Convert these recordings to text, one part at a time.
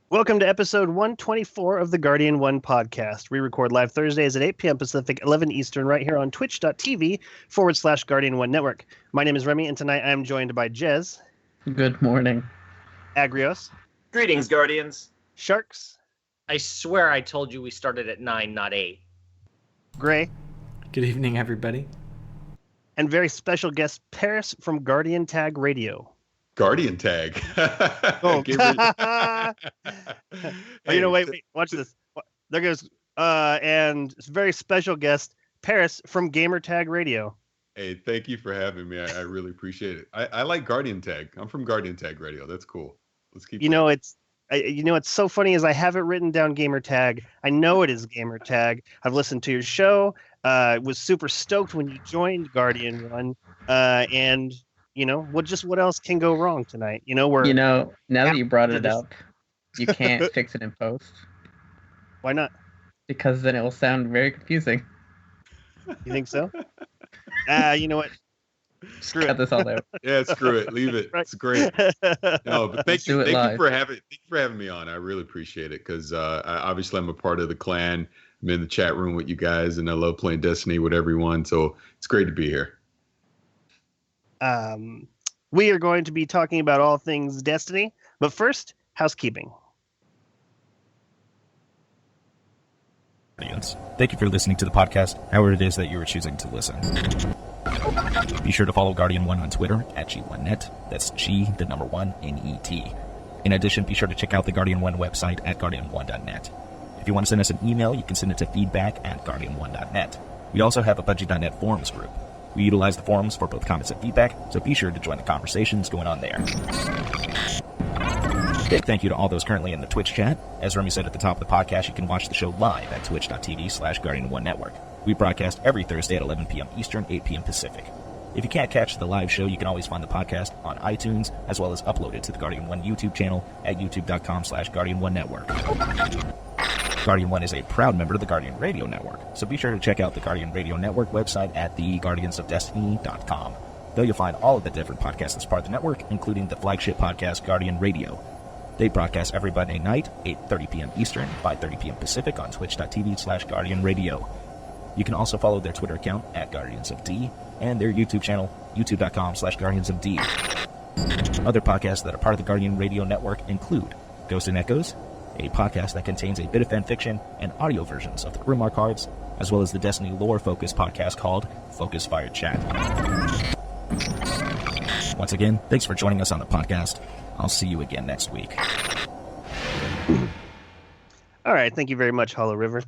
Welcome to episode 124 of the Guardian 1 podcast. We record live Thursdays at 8 p.m. Pacific, 11 Eastern, right here on twitch.tv/Guardian 1 Network. My name is Remy, and tonight I am joined by Jez. Good morning. Agrios. Greetings, Guardians. Sharks. I swear I told you we started at 9, not 8. Gray. Good evening, everybody. And very special guest, Parris from Guardian Tag Radio. Guardian Tag. Oh. Wait, watch this. There goes, and very special guest, Parris from Gamer Tag Radio. Hey, thank you for having me. I really appreciate it. I like Guardian Tag. I'm from Guardian Tag Radio. That's cool. Let's keep. It's so funny is I have it written down Gamer Tag. I know it is Gamer Tag. I've listened to your show. Was super stoked when you joined Guardian 1. And what else can go wrong tonight? Now that you brought it up, you can't fix it in post. Why not? Because then it will sound very confusing. You think so? You know what? Screw it. Cut this all out. Yeah, screw it. Leave it. Right. It's great. No, but thank you for having me on. I really appreciate it because obviously I'm a part of the clan. I'm in the chat room with you guys, and I love playing Destiny with everyone. So it's great to be here. We are going to be talking about all things Destiny, but first, housekeeping. Thank you for listening to the podcast, however it is that you are choosing to listen. Be sure to follow Guardian 1 on Twitter at G1net. That's G1NET. In addition, be sure to check out the Guardian 1 website at guardian1.net. If you want to send us an email, you can send it to feedback@guardian1.net. We also have a Bungie.net forums group. We utilize the forums for both comments and feedback, so be sure to join the conversations going on there. Big thank you to all those currently in the Twitch chat. As Remy said at the top of the podcast, you can watch the show live at twitch.tv/Guardian1 Network. We broadcast every Thursday at 11 p.m. Eastern, 8 p.m. Pacific. If you can't catch the live show, you can always find the podcast on iTunes, as well as upload it to the Guardian 1 YouTube channel at youtube.com/Guardian1 Network. Guardian 1 is a proud member of the Guardian Radio Network, so be sure to check out the Guardian Radio Network website at theguardiansofdestiny.com. There you'll find all of the different podcasts as part of the network, including the flagship podcast Guardian Radio. They broadcast every Monday night, 8:30 p.m. Eastern, 5:30 p.m. Pacific on twitch.tv/Guardian Radio. You can also follow their Twitter account at Guardians of D and their YouTube channel, youtube.com/Guardians of D. Other podcasts that are part of the Guardian Radio Network include Ghost and Echoes, a podcast that contains a bit of fan fiction and audio versions of the Grimoire cards, as well as the Destiny lore-focused podcast called Focus Fire Chat. Once again, thanks for joining us on the podcast. I'll see you again next week. All right, thank you very much, Hollow River.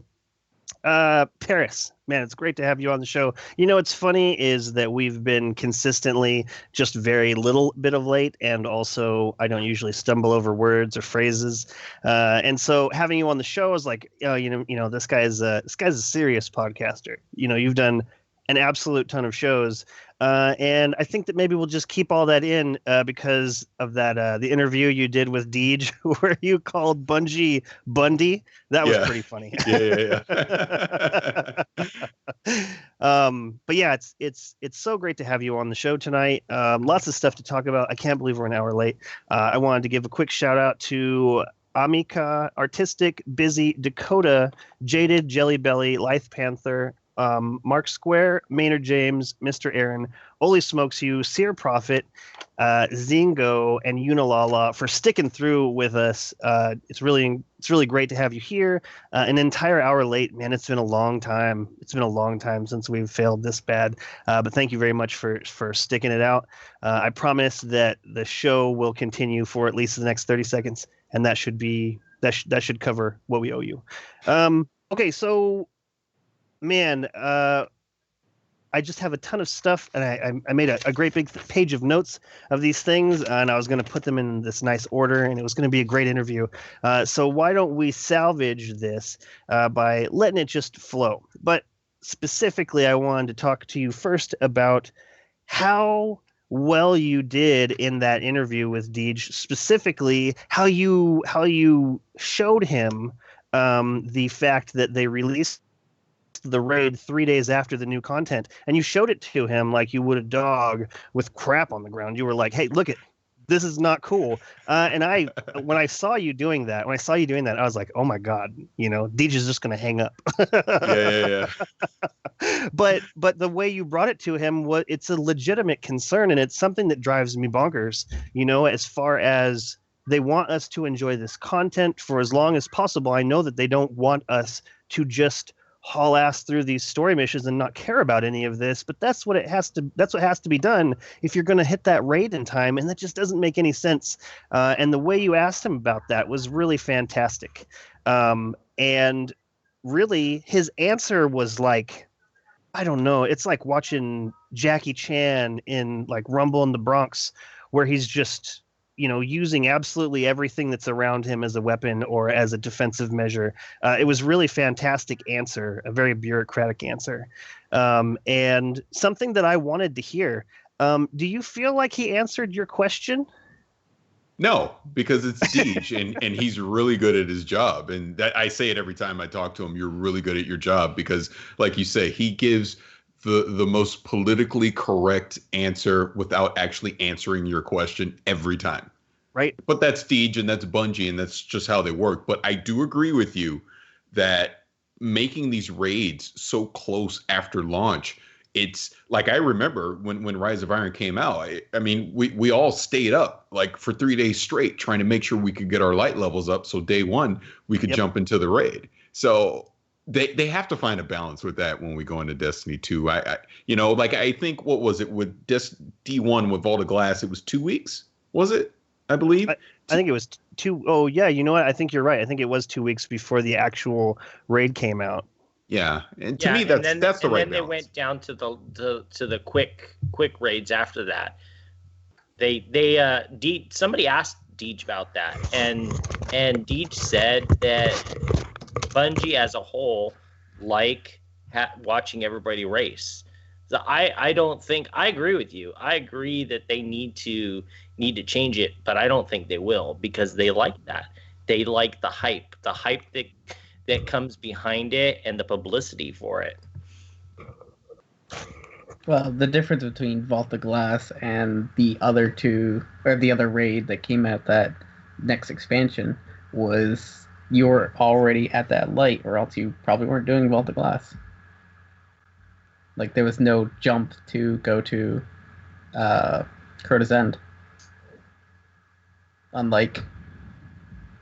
Parris, man, it's great to have you on the show. What's funny is that we've been consistently just very little bit of late, and also I don't usually stumble over words or phrases, and so having you on the show is like, this guy's a serious podcaster. You've done an absolute ton of shows, and I think that maybe we'll just keep all that in because of that the interview you did with Deej where you called Bungie Bundy. That was pretty funny. Yeah. But yeah, it's so great to have you on the show tonight. Lots of stuff to talk about. I can't believe we're an hour late. I wanted to give a quick shout out to Amika, Artistic, Busy, Dakota, Jaded, Jelly Belly, Lithe Panther, Mark Square, Maynard James, Mr. Aaron, Oli Smokes You, Seer Prophet, Zingo, and Unilala for sticking through with us. It's really great to have you here. An entire hour late, man. It's been a long time. It's been a long time since we've failed this bad. But thank you very much for sticking it out. I promise that the show will continue for at least the next 30 seconds, and that should cover what we owe you. Okay, so. Man, I just have a ton of stuff, and I made a great big page of notes of these things, and I was going to put them in this nice order, and it was going to be a great interview. So why don't we salvage this by letting it just flow? But specifically, I wanted to talk to you first about how well you did in that interview with Deej, specifically how you showed him the fact that they released the raid 3 days after the new content, and you showed it to him like you would a dog with crap on the ground. You were like, hey, look it, This is not cool. And when I saw you doing that, I was like, oh my God, Deej is just going to hang up. Yeah. But the way you brought it to him, it's a legitimate concern, and it's something that drives me bonkers, as far as they want us to enjoy this content for as long as possible. I know that they don't want us to just haul ass through these story missions and not care about any of this, but that's what has to be done if you're going to hit that raid in time, and that just doesn't make any sense. And the way you asked him about that was really fantastic. And really his answer was like, I don't know, it's like watching Jackie Chan in like Rumble in the Bronx, where he's just using absolutely everything that's around him as a weapon or as a defensive measure. It was really fantastic answer, a very bureaucratic answer, and something that I wanted to hear. Do you feel like he answered your question? No, because it's Deej, and he's really good at his job. And that, I say it every time I talk to him, you're really good at your job, because like you say, he gives the most politically correct answer without actually answering your question every time. Right. But that's Deej and that's Bungie, and that's just how they work. But I do agree with you that making these raids so close after launch, it's like, I remember when Rise of Iron came out, I mean, we all stayed up like for 3 days straight trying to make sure we could get our light levels up, so day one we could jump into the raid. So they have to find a balance with that when we go into Destiny 2. I think, what was it with D1 with Vault of Glass? It was 2 weeks, was it? I believe. I think it was 2. Oh yeah, you know what? I think you're right. I think it was 2 weeks before the actual raid came out. Yeah, and to me that's the right balance. And then they went down to the quick raids after that. Somebody asked Deej about that, and Deej said that Bungie as a whole watching everybody race. So I don't think, I agree with you. I agree that they need to change it, but I don't think they will, because they like that. They like the hype that comes behind it and the publicity for it. Well, the difference between Vault of Glass and the other two, or the other raid that came out that next expansion, was you're already at that light, or else you probably weren't doing Vault of Glass. Like, there was no jump to go to Crota's End, unlike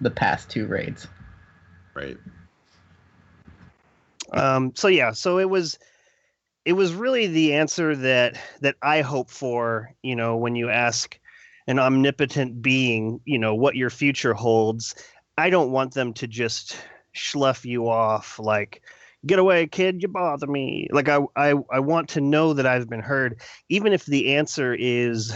the past two raids. Right. So it was really the answer that I hope for, when you ask an omnipotent being, what your future holds. I don't want them to just slough you off like, get away, kid, you bother me. Like, I want to know that I've been heard, even if the answer is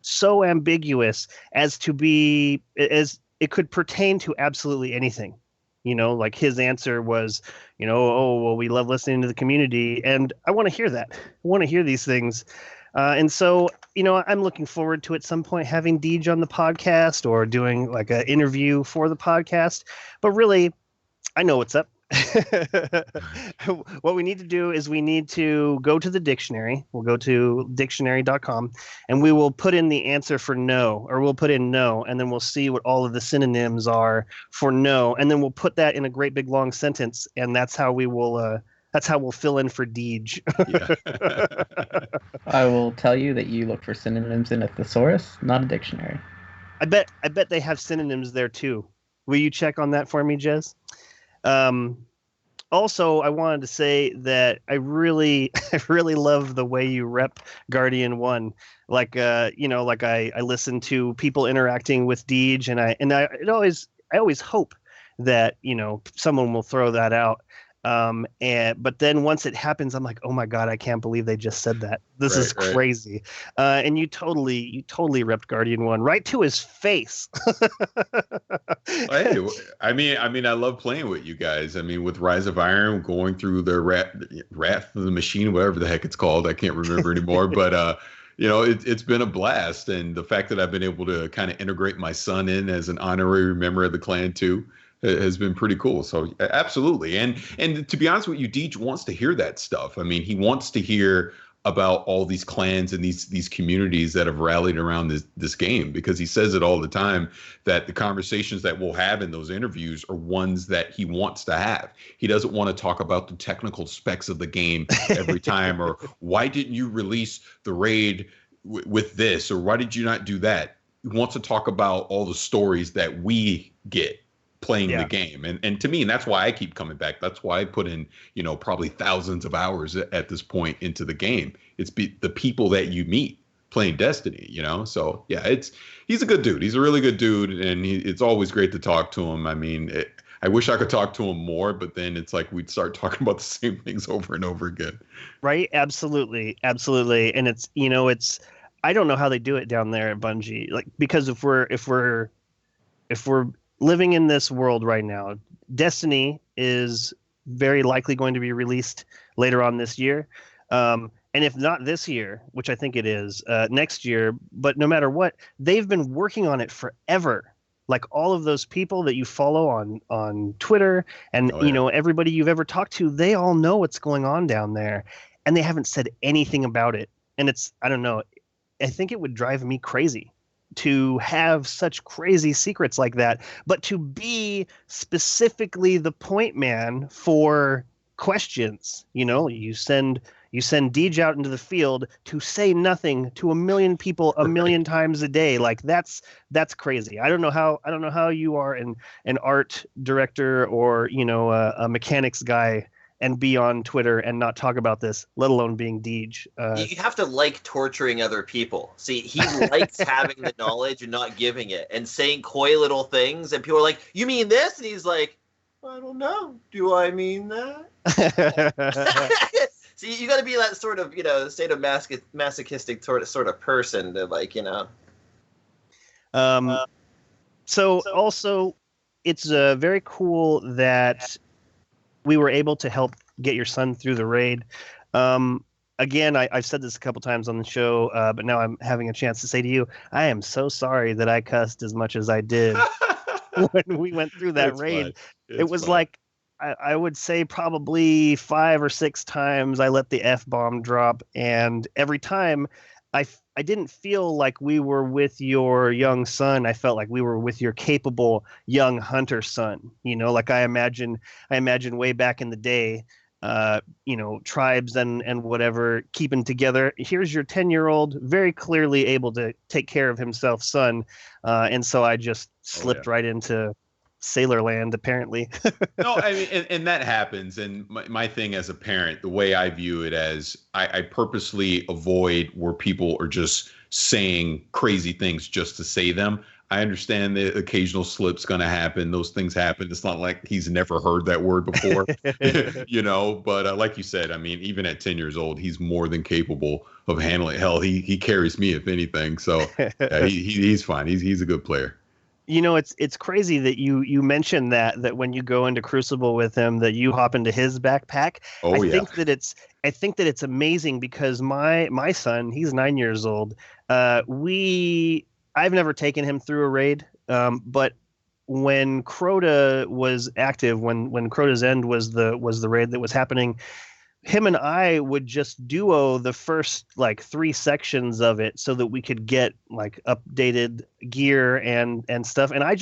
so ambiguous as to be, as it could pertain to absolutely anything. Like his answer was, oh, well, we love listening to the community. And I want to hear that. I want to hear these things. And so, I'm looking forward to at some point having Deej on the podcast or doing like an interview for the podcast. But really, I know what's up. What we need to do is we need to go to the dictionary. We'll go to dictionary.com and we will put in the answer for no, or we'll put in no, and then we'll see what all of the synonyms are for no, and then we'll put that in a great big long sentence, and that's how we'll fill in for Deej. I will tell you that you look for synonyms in a thesaurus, not a dictionary. I bet they have synonyms there too. Will you check on that for me, Jez? Also, I wanted to say that I really love the way you rep Guardian 1. Like, I listen to people interacting with Deej, and I always hope that, someone will throw that out. But then once it happens, I'm like, oh my God, I can't believe they just said that. This is crazy. And you totally repped Guardian 1 right to his face. Hey, I mean, I love playing with you guys. I mean, with Rise of Iron, going through the Wrath of the Machine, whatever the heck it's called, I can't remember anymore. But it's been a blast, and the fact that I've been able to kind of integrate my son in as an honorary member of the clan too has been pretty cool. So absolutely. And to be honest with you, Deej wants to hear that stuff. I mean, he wants to hear about all these clans and these communities that have rallied around this game, because he says it all the time that the conversations that we'll have in those interviews are ones that he wants to have. He doesn't want to talk about the technical specs of the game every time, or why didn't you release the raid with this, or why did you not do that? He wants to talk about all the stories that we get playing the game. And to me, and that's why I keep coming back. That's why I put in, probably thousands of hours at this point into the game. It's the people that you meet playing Destiny, So yeah, he's a good dude. He's a really good dude. And it's always great to talk to him. I mean, I wish I could talk to him more, but then it's like we'd start talking about the same things over and over again. Right. Absolutely. Absolutely. And it's, I don't know how they do it down there at Bungie. Like, because if we're living in this world right now, Destiny is very likely going to be released later on this year. And if not this year, which I think it is, next year, but no matter what, they've been working on it forever. Like all of those people that you follow on Twitter and, everybody you've ever talked to, they all know what's going on down there, and they haven't said anything about it. And I don't know, I think it would drive me crazy to have such crazy secrets like that, but to be specifically the point man for questions. You send Deej out into the field to say nothing to a million people a million times a day. Like that's crazy. I don't know how you are an art director or a mechanics guy and be on Twitter and not talk about this, let alone being Deej. You have to like torturing other people. See, he likes having the knowledge and not giving it and saying coy little things. And people are like, you mean this? And he's like, I don't know. Do I mean that? See, you got to be that sort of, state of masochistic sort of person to So also, it's very cool that we were able to help get your son through the raid. Again, I've said this a couple times on the show, but now I'm having a chance to say to you, I am so sorry that I cussed as much as I did when we went through that raid. It was fun. Like, I would say probably 5 or 6 times I let the F-bomb drop, and every time I didn't feel like we were with your young son. I felt like we were with your capable young hunter son. Like I imagine way back in the day, tribes and whatever keeping together. Here's your 10-year-old, very clearly able to take care of himself son. And so I just slipped right into Sailor Land, apparently. No, I mean, and that happens. And my thing as a parent, the way I view it as I purposely avoid where people are just saying crazy things just to say them. I understand the occasional slip's going to happen. Those things happen. It's not like he's never heard that word before, but like you said, I mean, even at 10 years old, he's more than capable of handling it. Hell, he carries me, if anything. So yeah, he's fine. He's a good player. It's crazy that you mentioned that when you go into Crucible with him, that you hop into his backpack. I think that it's amazing because my son, he's 9 years old. I've never taken him through a raid, but when Crota was active, when Crota's End was the raid that was happening, him and I would just duo the first 3 sections of it so that we could get updated gear and stuff. And I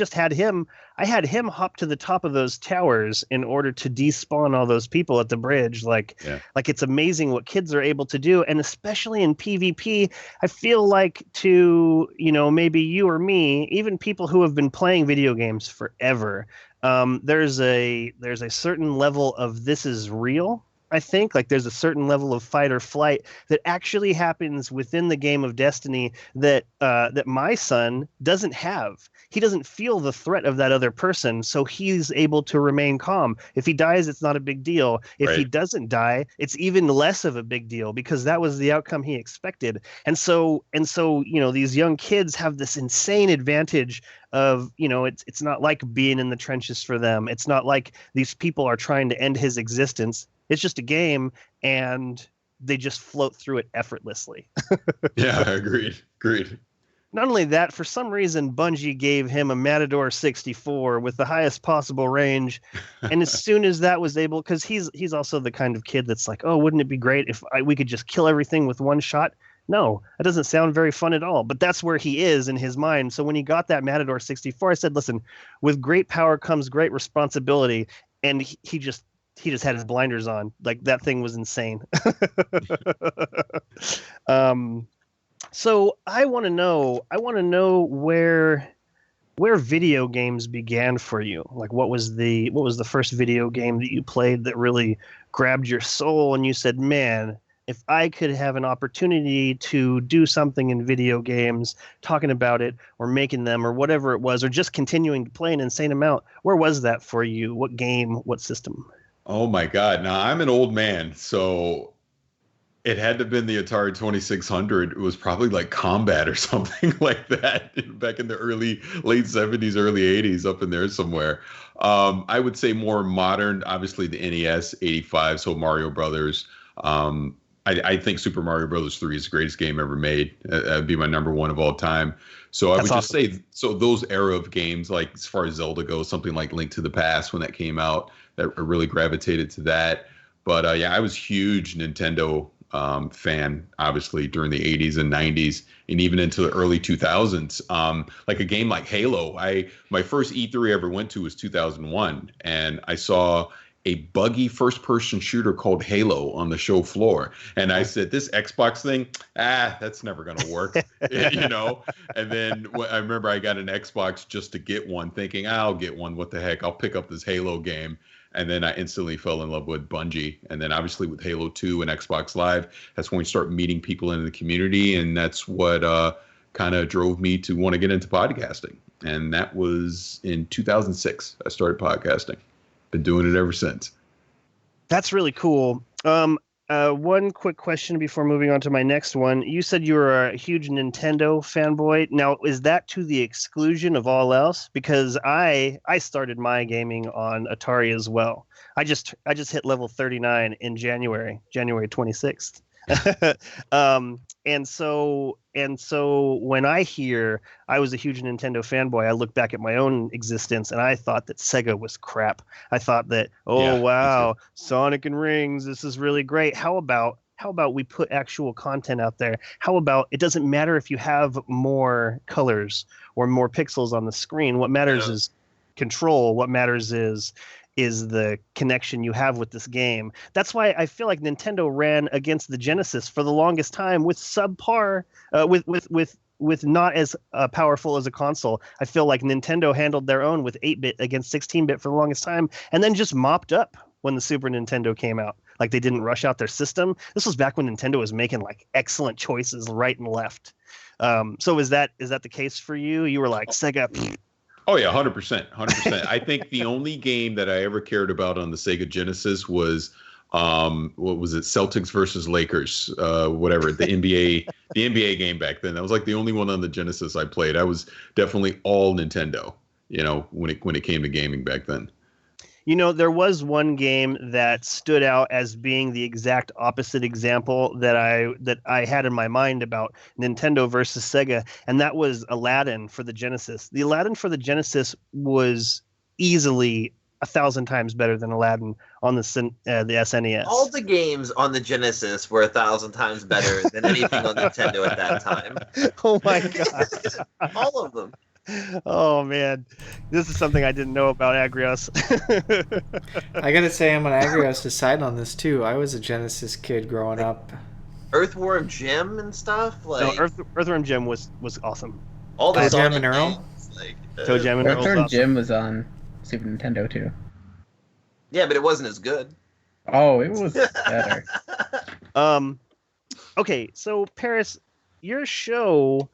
had him hop to the top of those towers in order to despawn all those people at the bridge. It's amazing what kids are able to do. And especially in PvP, I feel like to, maybe you or me, even people who have been playing video games forever, there's a certain level of this is real. I think there's a certain level of fight or flight that actually happens within the game of Destiny that my son doesn't have. He doesn't feel the threat of that other person, so he's able to remain calm. If he dies, it's not a big deal. If he doesn't die, it's even less of a big deal because that was the outcome he expected. And so these young kids have this insane advantage of, it's not like being in the trenches for them. It's not like these people are trying to end his existence. It's just a game, and they just float through it effortlessly. Yeah, agreed. Not only that, for some reason, Bungie gave him a Matador 64 with the highest possible range. And as soon as that was able, because he's also the kind of kid that's like, oh, wouldn't it be great if we could just kill everything with one shot? No, that doesn't sound very fun at all. But that's where he is in his mind. So when he got that Matador 64, I said, listen, with great power comes great responsibility. And he just had his blinders on. Like, that thing was insane. So I want to know where video games began for you. Like, what was the first video game that you played that really grabbed your soul and you said, man, if I could have an opportunity to do something in video games, talking about it or making them or whatever it was, or just continuing to play an insane amount, where was that for you? What game, what system? Oh my God. Now, I'm an old man, so it had to have been the Atari 2600. It was probably like Combat or something like that back in the late 70s, early 80s, up in there somewhere. I would say more modern, obviously the NES 85, so Mario Brothers. I think Super Mario Brothers 3 is the greatest game ever made. That'd be my number one of all time. So I would just say, so those era of games, like as far as Zelda goes, something like Link to the Past when that came out, that really gravitated to that. But yeah, I was huge Nintendo fan, obviously, during the 80s and 90s and even into the early 2000s. Like a game like Halo, my first E3 I ever went to was 2001, and I saw a buggy first-person shooter called Halo on the show floor. And I said, this Xbox thing, that's never going to work, you know? And then I remember I got an Xbox just to get one, thinking, I'll get one, what the heck, I'll pick up this Halo game. And then I instantly fell in love with Bungie. And then obviously with Halo 2 and Xbox Live, that's when we start meeting people in the community. And that's what kind of drove me to want to get into podcasting. And that was in 2006. I started podcasting. Been doing it ever since. That's really cool. One quick question before moving on to my next one. You said you were a huge Nintendo fanboy. Now, is that to the exclusion of all else? Because I started my gaming on Atari as well. I just hit level 39 in January 26th. And so when I hear I was a huge Nintendo fanboy, I look back at my own existence and I thought that Sega was crap. I thought that, wow, Sonic and Rings, this is really great. How about we put actual content out there? How about it doesn't matter if you have more colors or more pixels on the screen. What matters is control. What matters is the connection you have with this game. That's why I feel like Nintendo ran against the Genesis for the longest time with subpar, with not as powerful as a console. I feel like Nintendo handled their own with 8-bit against 16-bit for the longest time, and then just mopped up when the Super Nintendo came out. Like, they didn't rush out their system. This was back when Nintendo was making like excellent choices right and left. So is that the case for you? You were like, Sega. Oh yeah, 100%. I think the only game that I ever cared about on the Sega Genesis was what was it, Celtics versus Lakers, whatever, the NBA game back then. That was like the only one on the Genesis I played. I was definitely all Nintendo, you know, when it came to gaming back then. You know, there was one game that stood out as being the exact opposite example that I had in my mind about Nintendo versus Sega, and that was Aladdin for the Genesis. The Aladdin for the Genesis was easily 1,000 times better than Aladdin on the SNES. All the games on the Genesis were 1,000 times better than anything on Nintendo at that time. Oh my god! All of them. Oh man, this is something I didn't know about Agrios. I gotta say, I'm on Agrios' side on this too. I was a Genesis kid growing up. Earthworm Jim and stuff. Like, no, Earthworm Jim was awesome. All the Toe Jam Sonic and Earl. games, like, Toe Jam and Earl. Earthworm Jim was on Super Nintendo too. Yeah, but it wasn't as good. Oh, it was better. Okay, so Parris, your show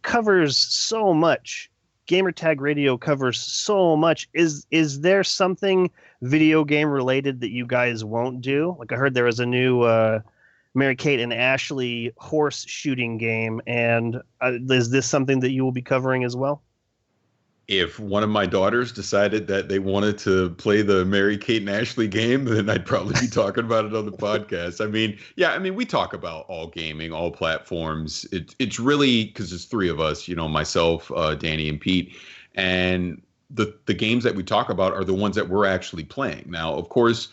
covers so much. Gamertag Radio covers so much. Is there something video game related that you guys won't do? Like, I heard there was a new Mary-Kate and Ashley horse shooting game, and is this something that you will be covering as well? If one of my daughters decided that they wanted to play the Mary-Kate and Ashley game, then I'd probably be talking about it on the podcast. I mean, we talk about all gaming, all platforms. It's really because there's three of us, myself, Danny, and Pete. And the games that we talk about are the ones that we're actually playing. Now, of course,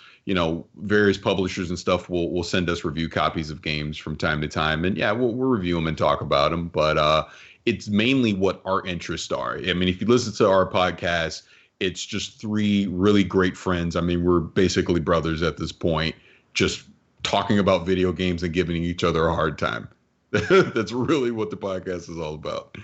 various publishers and stuff will send us review copies of games from time to time. And we'll review them and talk about them. But it's mainly what our interests are. I mean, if you listen to our podcast, it's just three really great friends. I mean, we're basically brothers at this point, just talking about video games and giving each other a hard time. That's really what the podcast is all about.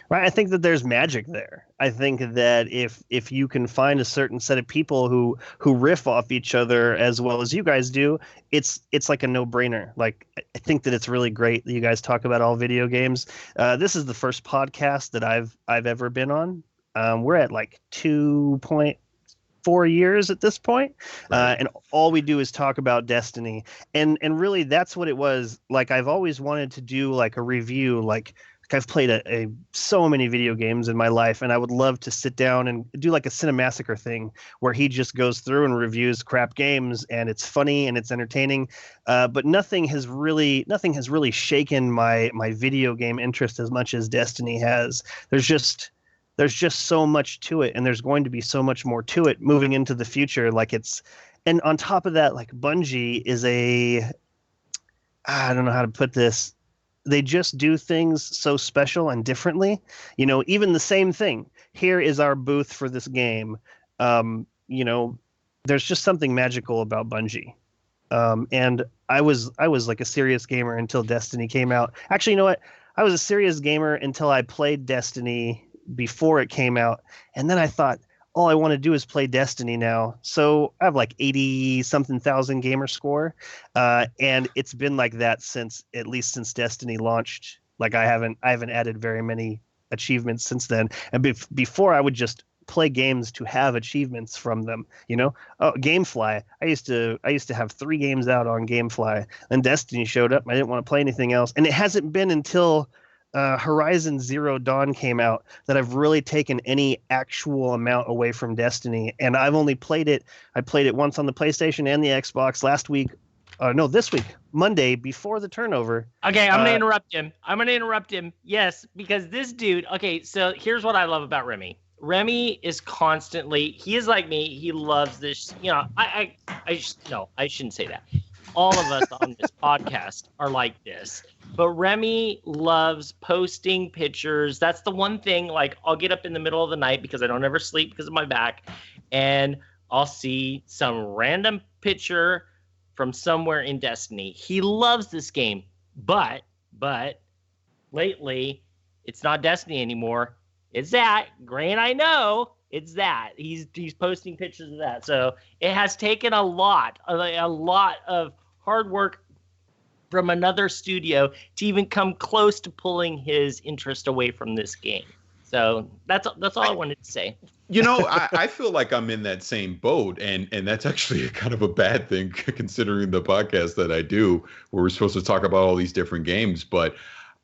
Right. I think that there's magic there. I think that if you can find a certain set of people who riff off each other as well as you guys do, it's like a no-brainer. Like, I think that it's really great that you guys talk about all video games. This is the first podcast that I've ever been on. We're at like 2.4 years at this point. And all we do is talk about Destiny. And really that's what it was. Like, I've always wanted to do like a review, like I've played so many video games in my life, and I would love to sit down and do like a Cinemassacre thing where he just goes through and reviews crap games, and it's funny and it's entertaining. But nothing has really shaken my video game interest as much as Destiny has. There's just so much to it, and there's going to be so much more to it moving into the future. And on top of that, like, Bungie is I don't know how to put this. They just do things so special and differently. Even the same thing. Here is our booth for this game. There's just something magical about Bungie. And I was like a serious gamer until Destiny came out. Actually, you know what? I was a serious gamer until I played Destiny before it came out. And then I thought, all I want to do is play Destiny now. So I have like 80-something thousand gamer score. And it's been like that since Destiny launched. Like, I haven't added very many achievements since then. And before, I would just play games to have achievements from them. Gamefly. I used to have 3 games out on Gamefly. Then Destiny showed up. I didn't want to play anything else. And it hasn't been until Horizon Zero Dawn came out that I've really taken any actual amount away from Destiny, and I've only played it. I played it once on the PlayStation and the Xbox this week, Monday, before the turnover. Okay, I'm gonna interrupt him. Yes, because this dude. Okay, so here's what I love about Remy. Remy is constantly. He is like me. He loves this. I shouldn't say that. All of us on this podcast are like this. But Remy loves posting pictures. That's the one thing, like, I'll get up in the middle of the night because I don't ever sleep because of my back, and I'll see some random picture from somewhere in Destiny. He loves this game, but lately, it's not Destiny anymore. It's that. Grant, I know. It's that. He's posting pictures of that. So it has taken a lot of hard work from another studio to even come close to pulling his interest away from this game. So that's all I wanted to say. I feel like I'm in that same boat, and that's actually kind of a bad thing considering the podcast that I do, where we're supposed to talk about all these different games. But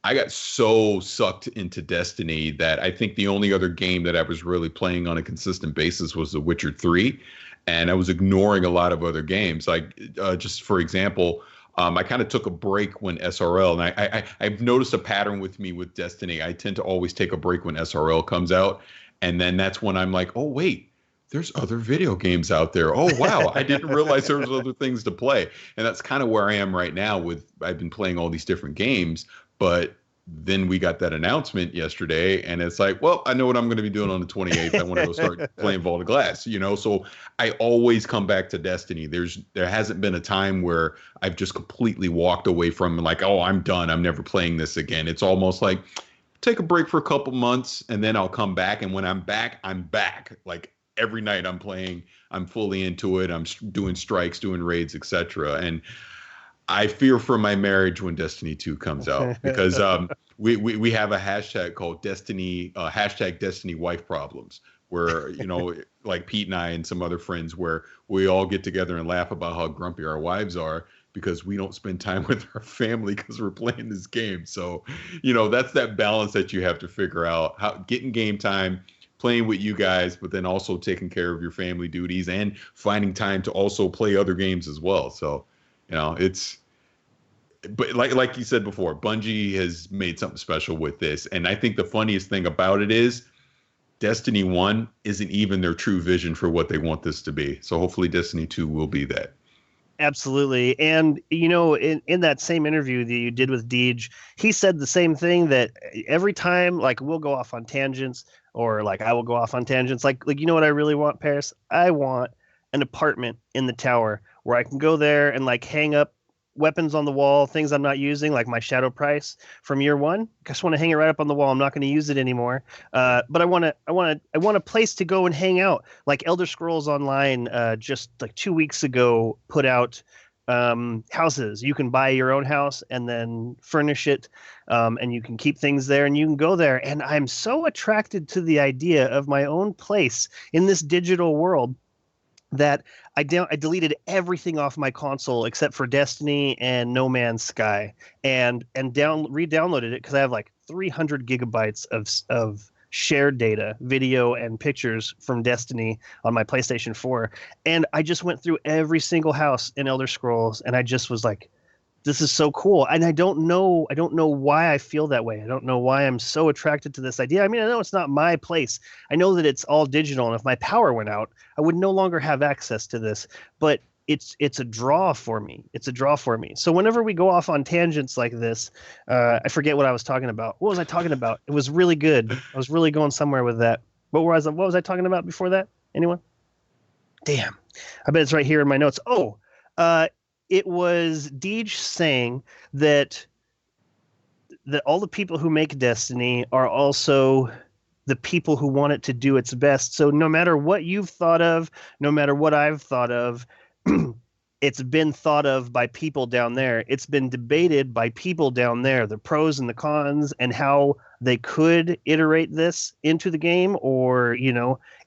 I got so sucked into Destiny that I think the only other game that I was really playing on a consistent basis was The Witcher 3. And I was ignoring a lot of other games. Like, just for example, I kind of took a break when SRL, and I've noticed a pattern with me with Destiny. I tend to always take a break when SRL comes out. And then that's when I'm like, oh, wait, there's other video games out there. Oh, wow, I didn't realize there was other things to play. And that's kind of where I am right now I've been playing all these different games. But then we got that announcement yesterday, and it's like, well, I know what I'm going to be doing on the 28th. I want to go start playing Vault of Glass, So I always come back to Destiny. There hasn't been a time where I've just completely walked away from, like, oh, I'm done. I'm never playing this again. It's almost like take a break for a couple months, and then I'll come back. And when I'm back, I'm back. Like, every night I'm playing. I'm fully into it. I'm doing strikes, doing raids, etc. And I fear for my marriage when Destiny 2 comes out, because we have a hashtag called Destiny, hashtag Destiny wife problems, where, like Pete and I and some other friends, where we all get together and laugh about how grumpy our wives are because we don't spend time with our family because we're playing this game. So, that's that balance that you have to figure out, how getting game time, playing with you guys, but then also taking care of your family duties and finding time to also play other games as well. So, but like you said before, Bungie has made something special with this. And I think the funniest thing about it is Destiny 1 isn't even their true vision for what they want this to be. So hopefully Destiny 2 will be that. Absolutely. And, in that same interview that you did with Deej, he said the same thing, that every time, like, we'll go off on tangents, or like I will go off on tangents. Like, you know what I really want, Parris? I want an apartment in the tower where I can go there and like hang up weapons on the wall, things I'm not using, like my Shadow Price from year 1. I just want to hang it right up on the wall. I'm not going to use it anymore. But I want a place to go and hang out. Like Elder Scrolls Online, just like 2 weeks ago, put out houses. You can buy your own house and then furnish it, and you can keep things there and you can go there. And I'm so attracted to the idea of my own place in this digital world that I deleted everything off my console except for Destiny and No Man's Sky, and re-downloaded it because I have like 300 gigabytes of shared data, video and pictures from Destiny on my PlayStation 4. And I just went through every single house in Elder Scrolls, and I just was like, this is so cool. And I don't know why I feel that way. I don't know why I'm so attracted to this idea. I mean, I know it's not my place. I know that it's all digital, and if my power went out, I would no longer have access to this. But it's a draw for me. It's a draw for me. So whenever we go off on tangents like this, I forget what I was talking about. What was I talking about? It was really good. I was really going somewhere with that. What was I talking about before that? Anyone? Damn. I bet it's right here in my notes. It was Deej saying that all the people who make Destiny are also the people who want it to do its best. So no matter what you've thought of, no matter what I've thought of, it's been thought of by people down there. It's been debated by people down there, the pros and the cons, and how they could iterate this into the game, or,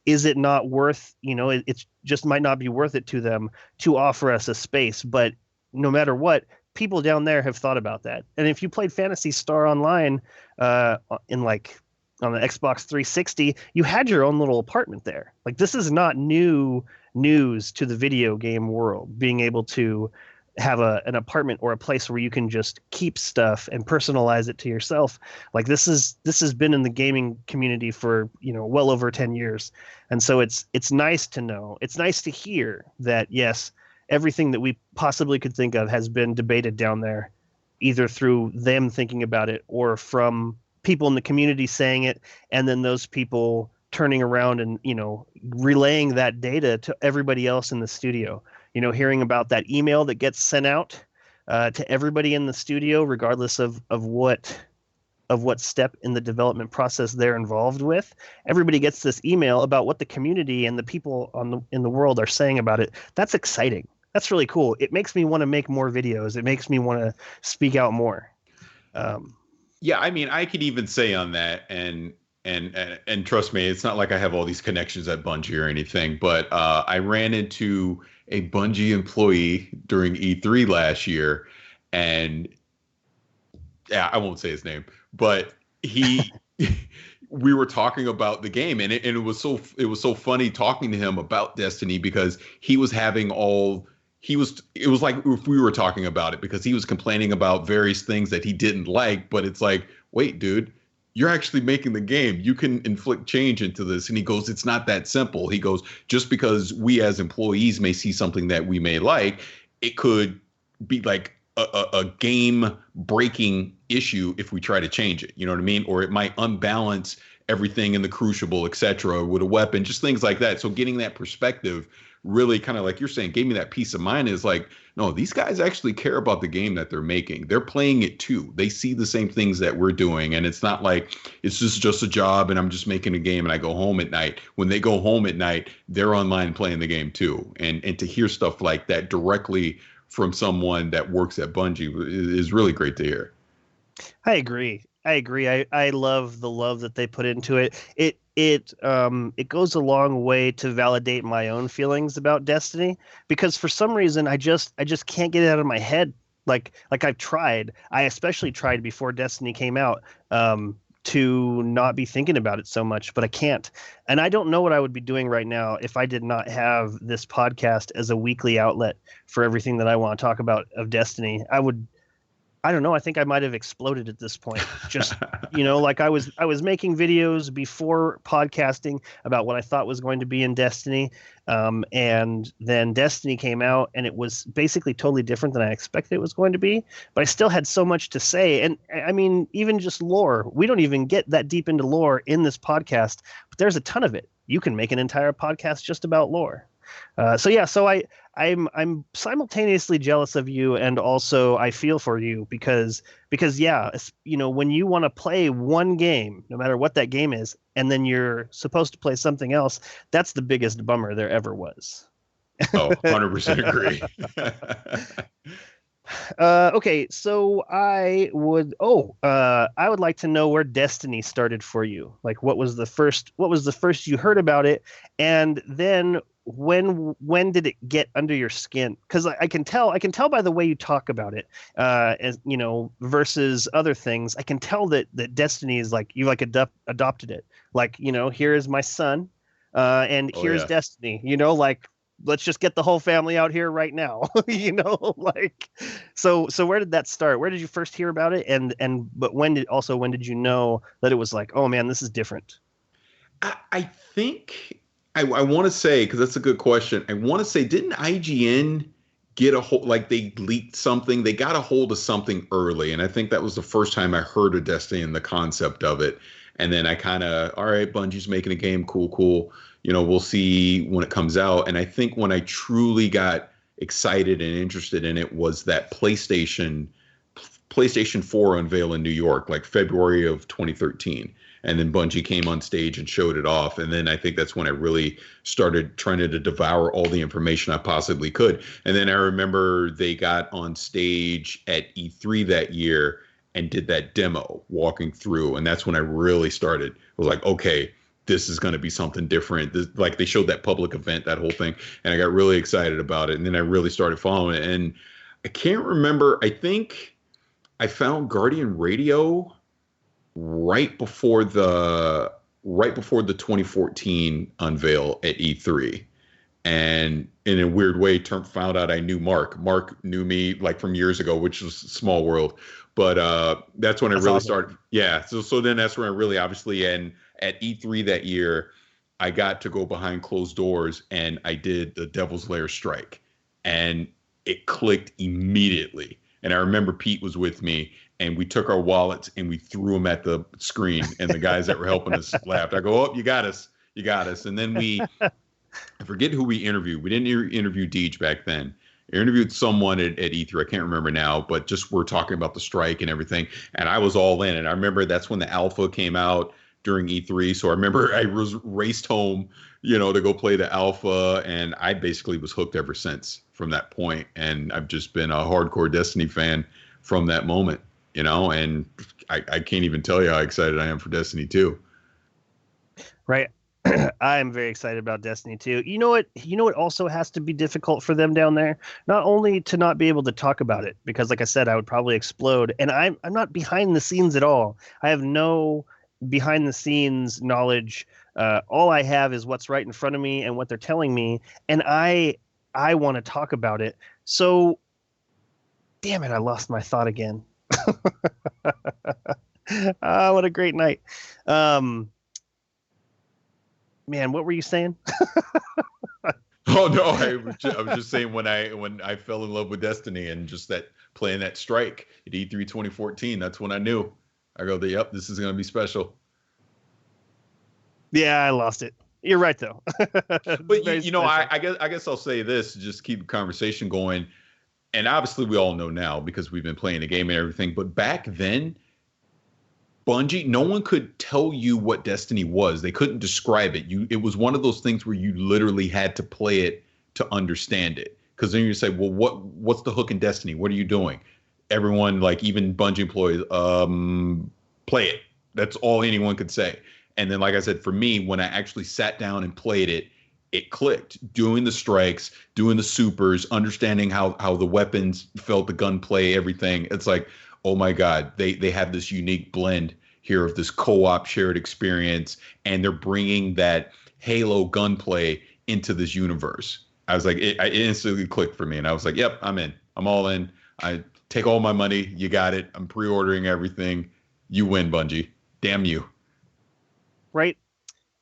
is it not worth, it just might not be worth it to them to offer us a space. But no matter what, people down there have thought about that. And if you played Phantasy Star Online on the Xbox 360, you had your own little apartment there. Like, this is not new news to the video game world, being able to have an apartment or a place where you can just keep stuff and personalize it to yourself. Like, this has been in the gaming community for, well over 10 years. And so it's nice to know, it's nice to hear that, yes, everything that we possibly could think of has been debated down there, either through them thinking about it or from people in the community saying it, and then those people turning around and, relaying that data to everybody else in the studio. Hearing about that email that gets sent out to everybody in the studio, regardless of what step in the development process they're involved with. Everybody gets this email about what the community and the people in the world are saying about it. That's exciting. That's really cool. It makes me want to make more videos. It makes me want to speak out more. Yeah, I mean, I could even say on that, and trust me, it's not like I have all these connections at Bungie or anything, but I ran into a Bungie employee during E3 last year, and yeah, I won't say his name, but we were talking about the game, and it was so funny talking to him about Destiny, because it was like if we were talking about it, because he was complaining about various things that he didn't like, but it's like, wait, dude, you're actually making the game. You can inflict change into this. And he goes, it's not that simple. He goes, just because we as employees may see something that we may like, it could be like a game breaking issue if we try to change it. You know what I mean? Or it might unbalance everything in the crucible, etc., with a weapon, just things like that. So getting that perspective really, kind of like you're saying, gave me that peace of mind. Is like, no, these guys actually care about the game that they're making. They're playing it too. They see the same things that we're doing. And it's not like it's just a job and I'm just making a game and I go home at night. When they go home at night, they're online playing the game too. And to hear stuff like that directly from someone that works at Bungie is really great to hear. I agree. I love the love that they put into it. It goes a long way to validate my own feelings about Destiny, because for some reason I just can't get it out of my head. Like I've tried. I especially tried before Destiny came out to to not be thinking about it so much, but I can't. And I don't know what I would be doing right now if I did not have this podcast as a weekly outlet for everything that I want to talk about of Destiny. I don't know. I think I might have exploded at this point. Just, like I was making videos before podcasting about what I thought was going to be in Destiny. And then Destiny came out and it was basically totally different than I expected it was going to be. But I still had so much to say. And I mean, even just lore, we don't even get that deep into lore in this podcast, but there's a ton of it. You can make an entire podcast just about lore. So I'm simultaneously jealous of you, and also I feel for you because when you want to play one game, no matter what that game is, and then you're supposed to play something else, that's the biggest bummer there ever was. Oh, 100% agree. Okay, so I would like to know where Destiny started for you. Like, what was the first you heard about it, and then when did it get under your skin? Because I can tell by the way you talk about it, as versus other things. I can tell that Destiny is like you adopted it. Like, here is my son, and here's Destiny. Let's just get the whole family out here right now. So where did that start? Where did you first hear about it? But when did you know that it was like, oh man, this is different? I think I want to say, because that's a good question. I want to say, didn't IGN get a hold, like they leaked something? They got a hold of something early. And I think that was the first time I heard of Destiny and the concept of it. And then I kind of, all right, Bungie's making a game. Cool. We'll see when it comes out. And I think when I truly got excited and interested in it was that PlayStation 4 unveil in New York, like February of 2013. And then Bungie came on stage and showed it off. And then I think that's when I really started trying to devour all the information I possibly could. And then I remember they got on stage at E3 that year and did that demo walking through. And that's when I really started. I was like, okay, this is going to be something different. Like they showed that public event, that whole thing. And I got really excited about it. And then I really started following it. And I can't remember. I think I found Guardian Radio right before the 2014 unveil at E3. And in a weird way, found out I knew Mark. Mark knew me like from years ago, which was a small world. But that's when I really started. Yeah. So then that's when I really, obviously, and at E3 that year, I got to go behind closed doors and I did the Devil's Lair strike. And it clicked immediately. And I remember Pete was with me. And we took our wallets and we threw them at the screen. And the guys that were helping us laughed. I go, oh, you got us. And then I forget who we interviewed. We didn't interview Deej back then. I interviewed someone at E3. I can't remember now, but just we're talking about the strike and everything. And I was all in. And I remember that's when the alpha came out during E3. So I remember I raced home, to go play the alpha. And I basically was hooked ever since from that point. And I've just been a hardcore Destiny fan from that moment. And I can't even tell you how excited I am for Destiny 2. Right. I am very excited about Destiny 2. You know what also has to be difficult for them down there? Not only to not be able to talk about it, because like I said, I would probably explode. And I'm not behind the scenes at all. I have no behind the scenes knowledge. All I have is what's right in front of me and what they're telling me. And I want to talk about it. So, damn it, I lost my thought again. What a great night. Man, what were you saying? Oh no, I was just saying when I fell in love with Destiny and just that playing that strike at E3 2014, that's when I knew. I go, yep, this is gonna be special. Yeah, I lost it. You're right though. But I guess I'll say this, just keep the conversation going. And obviously we all know now because we've been playing the game and everything, but back then, Bungie, no one could tell you what Destiny was. They couldn't describe it. It was one of those things where you literally had to play it to understand it. Because then you say, well, what's the hook in Destiny? What are you doing? Everyone, like even Bungie employees, play it. That's all anyone could say. And then, like I said, for me, when I actually sat down and played it, it clicked. Doing the strikes, doing the supers, understanding how the weapons felt, the gunplay, everything. It's like, oh my God, they have this unique blend here of this co-op shared experience, and they're bringing that Halo gunplay into this universe. I was like, it instantly clicked for me, and I was like, yep, I'm in. I'm all in. I take all my money. You got it. I'm pre-ordering everything. You win, Bungie. Damn you. Right.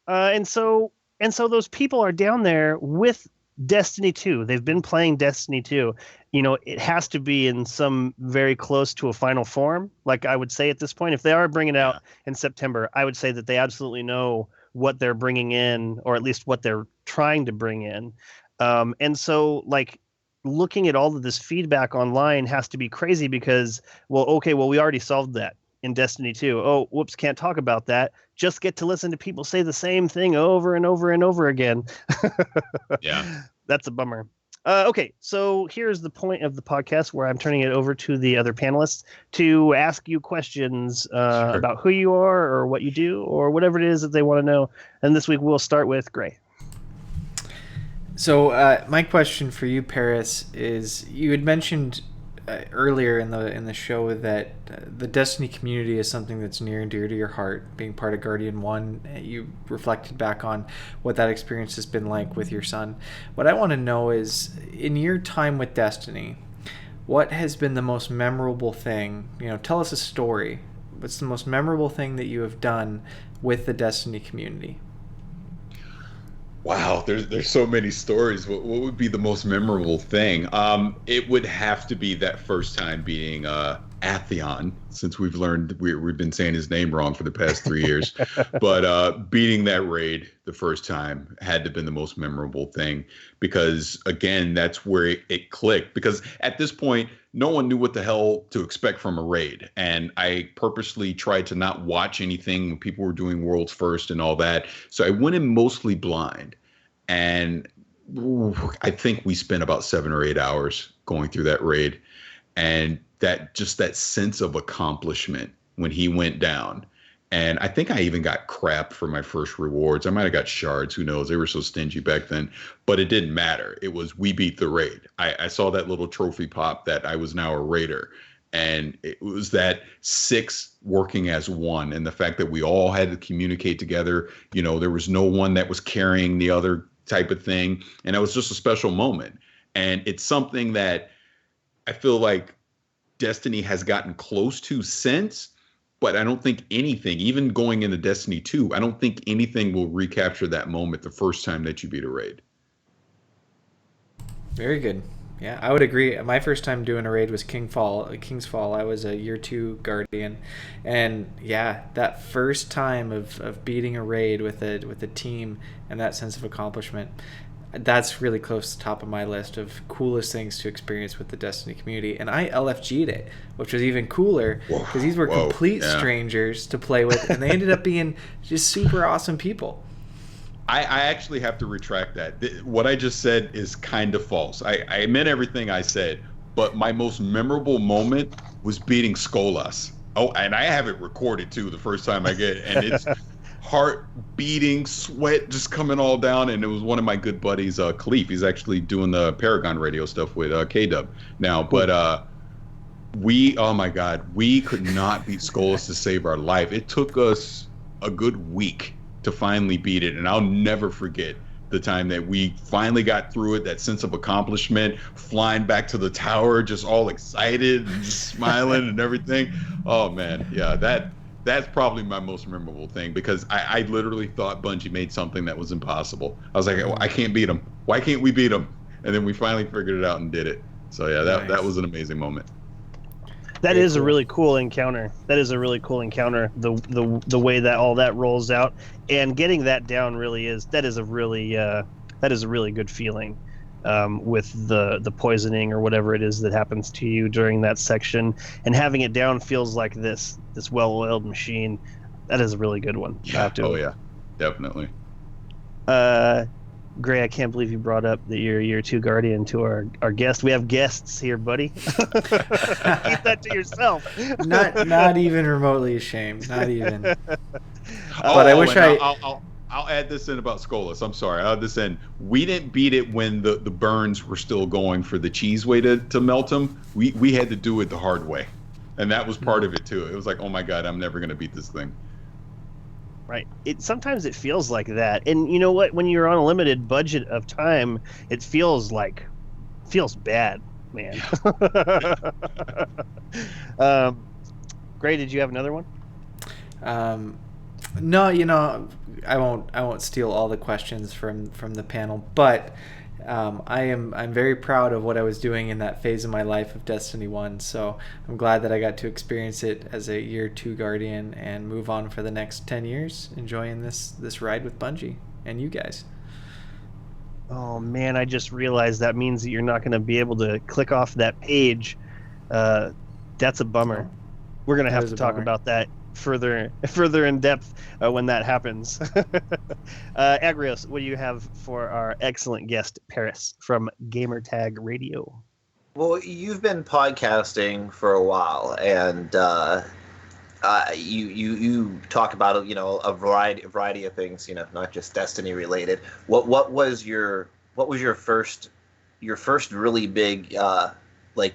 And so those people are down there with Destiny 2. They've been playing Destiny 2. You know, it has to be in some very close to a final form. Like I would say at this point, if they are bringing it out in September, I would say that they absolutely know what they're bringing in, or at least what they're trying to bring in. And so, like, looking at all of this feedback online has to be crazy because, we already solved that in Destiny 2. Oh, whoops, can't talk about that. Just get to listen to people say the same thing over and over and over again. Yeah. That's a bummer. Okay, so here's the point of the podcast where I'm turning it over to the other panelists to ask you questions about who you are or what you do or whatever it is that they want to know. And this week we'll start with Gray. So my question for you, Parris, is you had mentioned earlier in the show that the Destiny community is something that's near and dear to your heart. Being part of Guardian 1, you reflected back on what that experience has been like with your son. What I want to know is, in your time with Destiny, what has been the most memorable thing? You know, tell us a story. What's the most memorable thing that you have done with the Destiny community? Wow, there's so many stories. What would be the most memorable thing? It would have to be that first time beating Atheon, since we've learned we've been saying his name wrong for the past 3 years. But beating that raid the first time had to have been the most memorable thing, because again, that's where it clicked. Because at this point, no one knew what the hell to expect from a raid, and I purposely tried to not watch anything when people were doing worlds first and all that. So I went in mostly blind, and I think we spent about 7 or 8 hours going through that raid, and that sense of accomplishment when he went down. And I think I even got crap for my first rewards. I might have got shards. Who knows? They were so stingy back then. But it didn't matter. It was, we beat the raid. I saw that little trophy pop that I was now a raider. And it was that 6 working as one. And the fact that we all had to communicate together. You know, there was no one that was carrying the other type of thing. And it was just a special moment. And it's something that I feel like Destiny has gotten close to since. But I don't think anything, even going into Destiny 2, I don't think anything will recapture that moment the first time that you beat a raid. Very good. Yeah, I would agree. My first time doing a raid was King's Fall. I was a year 2 Guardian. And yeah, that first time of beating a raid with a team and that sense of accomplishment, that's really close to the top of my list of coolest things to experience with the Destiny community. And I LFG'd it, which was even cooler because these were complete strangers to play with, and they ended up being just super awesome people. I actually have to retract that. What I just said is kind of false. I meant everything I said, but my most memorable moment was beating Skolas. Oh, and I have it recorded too the first time I get it, and it's heart beating, sweat just coming all down. And it was one of my good buddies, Khalif. He's actually doing the Paragon radio stuff with K-Dub now. But oh my God, we could not beat Skolas to save our life. It took us a good week to finally beat it. And I'll never forget the time that we finally got through it, that sense of accomplishment, flying back to the tower, just all excited and just smiling and everything. Oh man, yeah, that's probably my most memorable thing, because I literally thought Bungie made something that was impossible. I was like, oh, I can't beat him. Why can't we beat him? And then we finally figured it out and did it. So yeah, that was an amazing moment. That is a really cool encounter. That is a really cool encounter. The way that all that rolls out and getting that down really is a really good feeling. With the poisoning or whatever it is that happens to you during that section, and having it down feels like this well-oiled machine. That is a really good one. Yeah. Oh yeah, definitely. Gray, I can't believe you brought up that you're year 2 Guardian to our guest. We have guests here, buddy. Keep that to yourself. Not even remotely ashamed. Not even. But I wish I'll add this in about Skolas. I'm sorry. I'll add this in. We didn't beat it when the burns were still going for the cheese way to melt them. We had to do it the hard way. And that was part of it too. It was like, oh my God, I'm never going to beat this thing. Right. Sometimes it feels like that. And you know what? When you're on a limited budget of time, it feels bad, man. Gray, did you have another one? No, I won't steal all the questions from the panel, but I'm very proud of what I was doing in that phase of my life of Destiny 1, so I'm glad that I got to experience it as a year 2 Guardian and move on for the next 10 years enjoying this ride with Bungie and you guys. Oh man, I just realized that means that you're not going to be able to click off that page. That's a bummer. We're going to have to talk about that further in depth when that happens. Agrios, what do you have for our excellent guest Parris from Gamertag Radio? Well, you've been podcasting for a while, and you talk about a variety of things, not just Destiny related. What was your first really big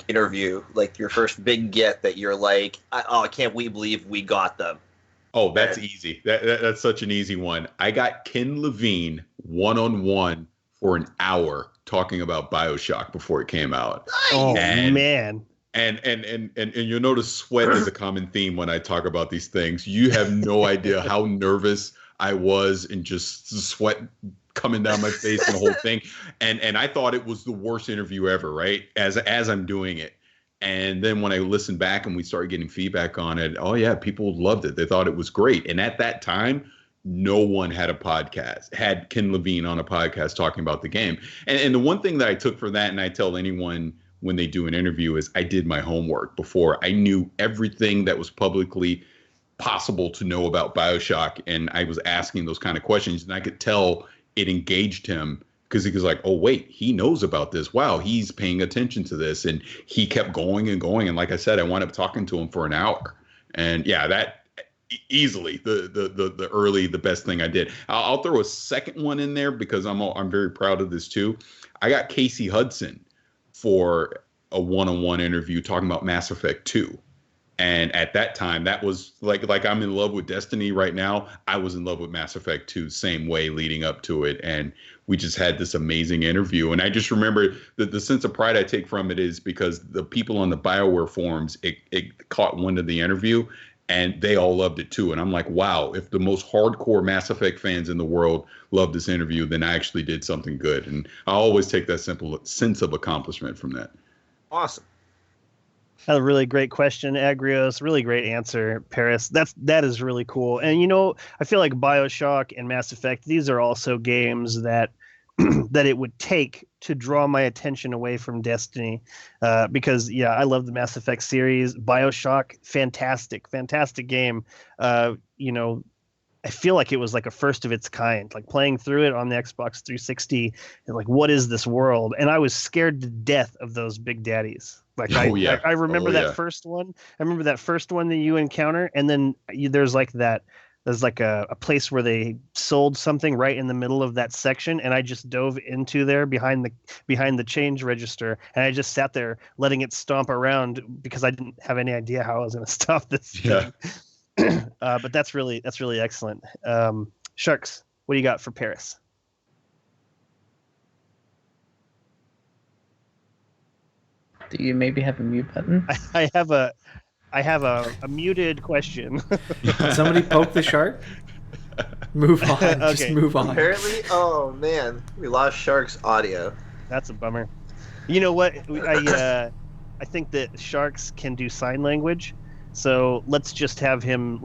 interview, like your first big get that you're like, I can't believe we got them? Oh, that's easy. That's such an easy one. I got Ken Levine one-on-one for an hour talking about BioShock before it came out. Oh man. And you'll notice sweat is a common theme when I talk about these things. You have no idea how nervous I was and just sweat coming down my face and the whole thing. And I thought it was the worst interview ever, right? As I'm doing it. And then when I listened back and we started getting feedback on it, oh yeah, people loved it. They thought it was great. And at that time, no one had Ken Levine on a podcast talking about the game. And the one thing that I took for that, and I tell anyone when they do an interview, is I did my homework before. I knew everything that was publicly possible to know about BioShock. And I was asking those kind of questions, and I could tell it engaged him because he was like, oh, wait, he knows about this. Wow, he's paying attention to this. And he kept going and going. And like I said, I wound up talking to him for an hour. And yeah, that easily the best thing I did. I'll throw a second one in there because I'm very proud of this too. I got Casey Hudson for a one-on-one interview talking about Mass Effect 2. And at that time, that was like I'm in love with Destiny right now. I was in love with Mass Effect 2 same way leading up to it. And we just had this amazing interview. And I just remember the sense of pride I take from it is because the people on the BioWare forums, it caught wind of the interview and they all loved it too. And I'm like, wow, if the most hardcore Mass Effect fans in the world love this interview, then I actually did something good. And I always take that simple sense of accomplishment from that. Awesome. That's a really great question, Agrios. Really great answer, Parris. That is really cool. And I feel like BioShock and Mass Effect, these are also games that that it would take to draw my attention away from Destiny, because I love the Mass Effect series. BioShock, fantastic game. I feel like it was like a first of its kind, like playing through it on the Xbox 360 and like, what is this world? And I was scared to death of those big daddies. Like, I remember that first one. I remember that first one that you encounter. And then there's a place where they sold something right in the middle of that section. And I just dove into there behind the change register. And I just sat there letting it stomp around because I didn't have any idea how I was going to stop this thing. But that's really excellent. Sharks, what do you got for Parris? Do you maybe have a mute button? I have a muted question. Somebody poke the shark? Move on. Okay. Just move on. Apparently, oh man, we lost Shark's audio. That's a bummer. You know what? I think that Sharks can do sign language. So let's just have him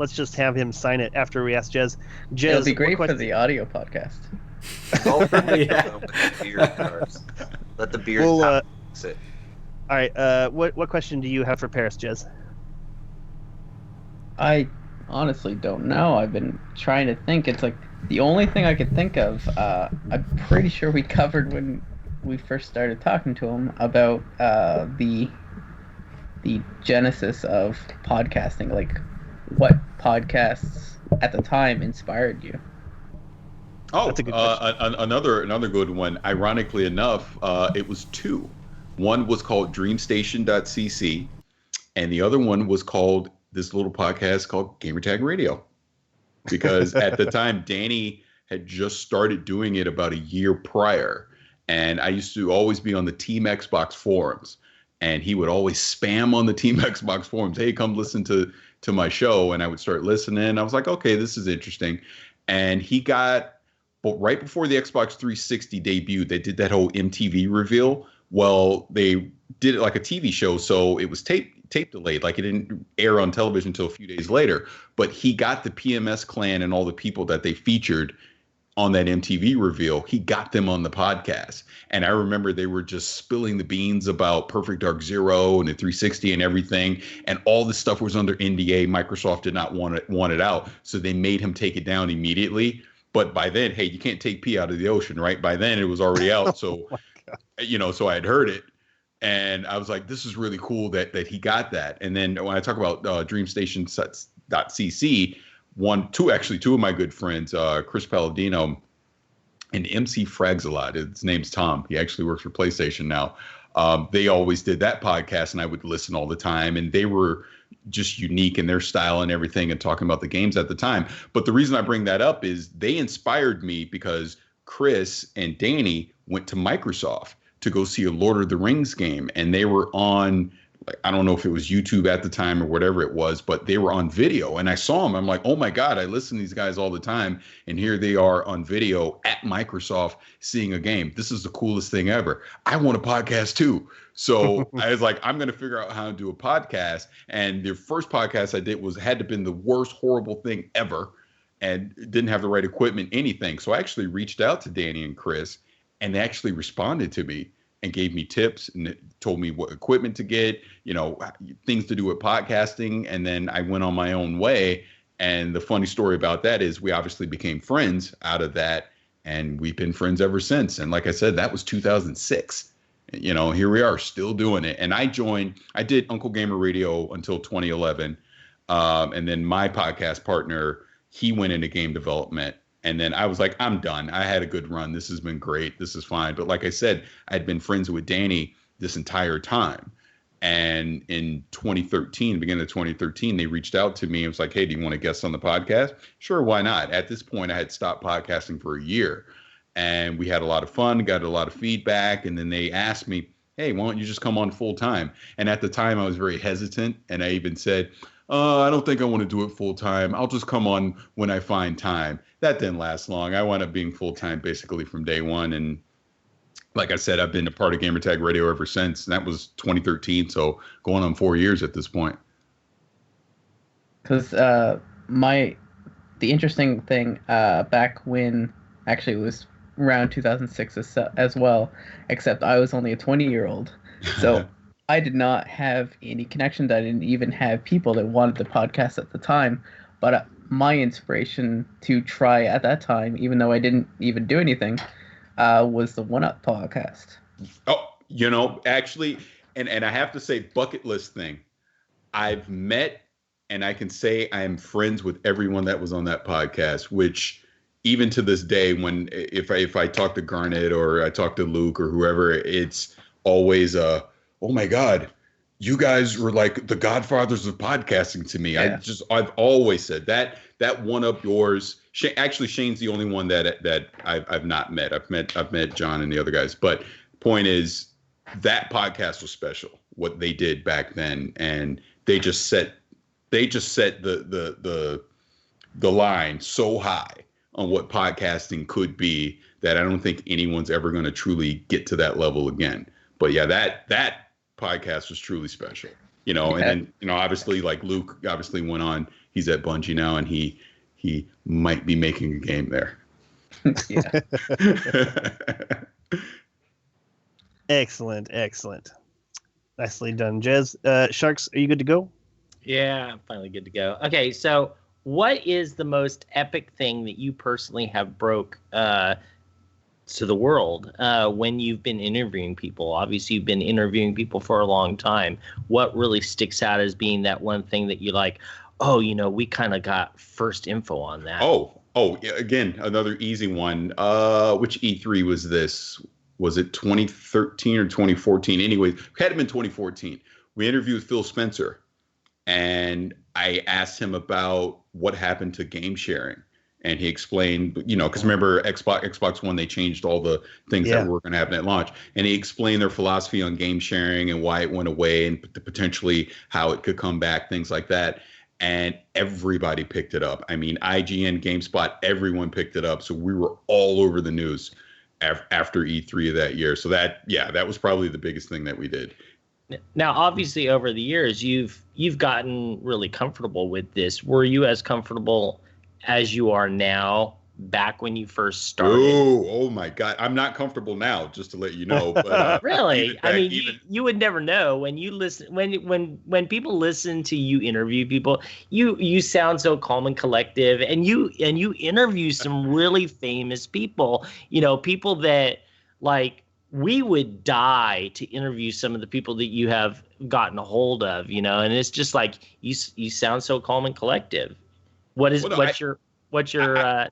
sign it after we ask Jez. It'll be great for the audio podcast. Let the beard sit. All right. What question do you have for Parris, Jez? I honestly don't know. I've been trying to think. It's like the only thing I could think of. I'm pretty sure we covered when we first started talking to him about the genesis of podcasting. Like, what podcasts at the time inspired you? Oh, that's a good another good one. Ironically enough, it was two. One was called DreamStation.cc, And the other one was called this little podcast called Gamertag Radio. Because at the time, Danny had just started doing it about a year prior. And I used to always be on the Team Xbox forums. And he would always spam on the Team Xbox forums, hey, come listen to my show. And I would start listening. I was like, okay, this is interesting. And he got, but right before the Xbox 360 debuted, they did that whole MTV reveal. Well, they did it like a TV show. So it was tape delayed. Like it didn't air on television until a few days later. But he got the PMS clan and all the people that they featured on that MTV reveal, he got them on the podcast. And I remember they were just spilling the beans about Perfect Dark Zero and the 360 and everything. And all this stuff was under NDA. Microsoft did not want it out. So they made him take it down immediately. But by then, hey, you can't take pee out of the ocean, right? By then it was already out. So, so I had heard it. And I was like, this is really cool that he got that. And then when I talk about DreamStation.cc, two of my good friends, Chris Palladino and MC Frags a lot. His name's Tom. He actually works for PlayStation now. They always did that podcast, and I would listen all the time. And they were just unique in their style and everything, and talking about the games at the time. But the reason I bring that up is they inspired me because Chris and Danny went to Microsoft to go see a Lord of the Rings game, and they were on, I don't know if it was YouTube at the time or whatever it was, but they were on video. And I saw them. I'm like, oh my God, I listen to these guys all the time. And here they are on video at Microsoft seeing a game. This is the coolest thing ever. I want a podcast too. So I was like, I'm going to figure out how to do a podcast. And the first podcast I did had to have been the worst, horrible thing ever, and didn't have the right equipment, anything. So I actually reached out to Danny and Chris, and they actually responded to me and gave me tips and told me what equipment to get, things to do with podcasting. And then I went on my own way. And the funny story about that is we obviously became friends out of that. And we've been friends ever since. And like I said, that was 2006. Here we are still doing it. And I did Uncle Gamer Radio until 2011. And then my podcast partner, he went into game development. And then I was like, I'm done. I had a good run. This has been great. This is fine. But like I said, I'd been friends with Danny this entire time. And in 2013, beginning of 2013, they reached out to me and was like, hey, do you want to guest on the podcast? Sure, why not? At this point, I had stopped podcasting for a year. And we had a lot of fun, got a lot of feedback. And then they asked me, hey, why don't you just come on full time? And at the time, I was very hesitant. And I even said, I don't think I want to do it full time. I'll just come on when I find time. That didn't last long. I wound up being full time basically from day one. And like I said, I've been a part of Gamertag Radio ever since. And that was 2013. So going on 4 years at this point. Because the interesting thing back when, actually it was around 2006 as well, except I was only a 20-year-old. So I did not have any connections. I didn't even have people that wanted the podcast at the time. But my inspiration to try at that time, even though I didn't even do anything, was the One Up podcast. Oh, actually, and I have to say, bucket list thing. I've met, and I can say I am friends with everyone that was on that podcast, which even to this day, if I talk to Garnet or I talk to Luke or whoever, it's always oh my God, you guys were like the godfathers of podcasting to me. Yeah. I've always said that One Up yours. Actually, Shane's the only one that I've not met. I've met John and the other guys. But point is, that podcast was special. What they did back then, and they just set the line so high on what podcasting could be that I don't think anyone's ever going to truly get to that level again. But yeah, that podcast was truly special, and then, obviously, like Luke obviously went on, he's at Bungie now, and he might be making a game there. Yeah. Excellent. Nicely done, Jez. Sharks, are you good to go? Yeah, I'm finally good to go. Okay, so what is the most epic thing that you personally have broke to the world when you've been interviewing people? Obviously, you've been interviewing people for a long time. What really sticks out as being that one thing that you like, we kind of got first info on that? Oh, again, another easy one. Which E3 was this? Was it 2013 or 2014? Anyway, it had been 2014. We interviewed Phil Spencer and I asked him about what happened to game sharing. And he explained, you know, because remember Xbox One, they changed all the things that were going to happen at launch. And he explained their philosophy on game sharing and why it went away and potentially how it could come back, things like that. And everybody picked it up. I mean, IGN, GameSpot, everyone picked it up. So we were all over the news after E3 of that year. So that was probably the biggest thing that we did. Now, obviously, over the years, you've gotten really comfortable with this. Were you as comfortable as you are now back when you first started? Oh my God. I'm not comfortable now, just to let you know. But, really? I mean, you would never know when you listen, when people listen to you interview people, you sound so calm and collective, and you interview some really famous people, you know, people that like we would die to interview some of the people that you have gotten a hold of, you know, and it's just like you sound so calm and collective. What's your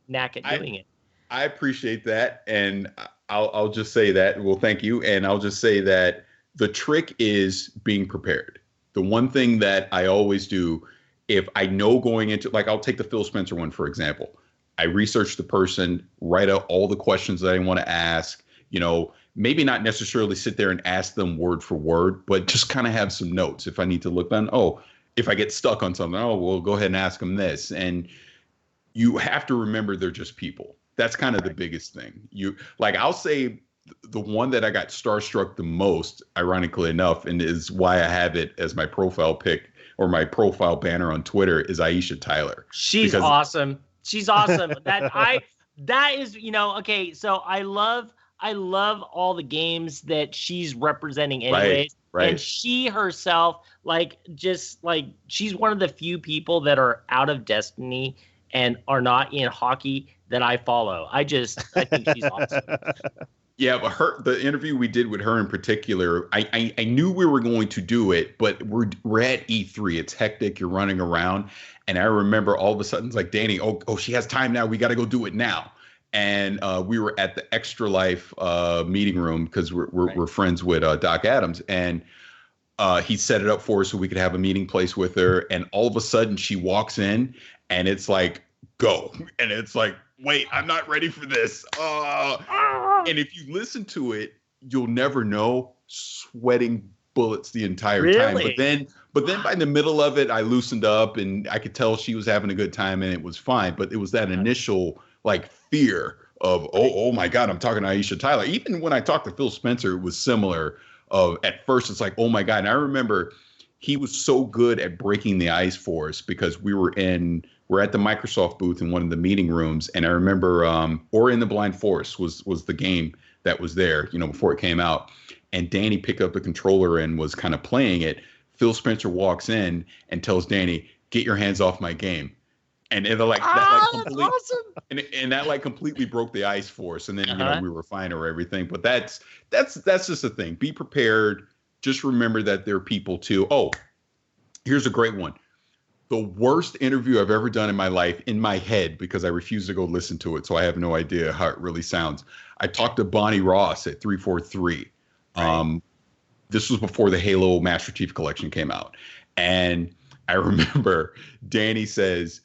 knack at doing it? I appreciate that, and I'll just say that. Well, thank you, and I'll just say that the trick is being prepared. The one thing that I always do, if I know going into, like, I'll take the Phil Spencer one for example. I research the person, write out all the questions that I want to ask. You know, maybe not necessarily sit there and ask them word for word, but just kind of have some notes. If I need to look down, if I get stuck on something, well, go ahead and ask them this. And you have to remember they're just people. That's kind of the biggest thing. I'll say the one that I got starstruck the most, ironically enough, and is why I have it as my profile pic or my profile banner on Twitter, is Aisha Tyler. She's awesome. She's awesome. That is, you know, okay, so I love all the games that she's representing anyways. Right. And she herself, she's one of the few people that are out of Destiny and are not in hockey that I follow. I think she's awesome. Yeah, but the interview we did with her in particular, I knew we were going to do it, but we're at E3. It's hectic. You're running around. And I remember all of a sudden it's like, Danny, she has time now. We got to go do it now. And we were at the Extra Life meeting room because we're friends with Doc Adams. And he set it up for us so we could have a meeting place with her. And all of a sudden she walks in and it's like, go. And it's like, wait, I'm not ready for this. And if you listen to it, you'll never know, sweating bullets the entire time. But then by the middle of it, I loosened up and I could tell she was having a good time and it was fine. But it was that initial fear of, oh my God, I'm talking to Aisha Tyler. Even when I talked to Phil Spencer, it was similar. At first, it's like, oh my God. And I remember he was so good at breaking the ice for us because we're at the Microsoft booth in one of the meeting rooms. And I remember, Ori and the Blind Forest was the game that was there, before it came out. And Danny picked up the controller and was kind of playing it. Phil Spencer walks in and tells Danny, get your hands off my game. And they're like, that's awesome. And that completely broke the ice for us. And then, we were fine or everything. But that's just the thing. Be prepared. Just remember that there are people too. Oh, here's a great one. The worst interview I've ever done in my life, in my head, because I refuse to go listen to it. So I have no idea how it really sounds. I talked to Bonnie Ross at 343. Right. This was before the Halo Master Chief Collection came out. And I remember Danny says,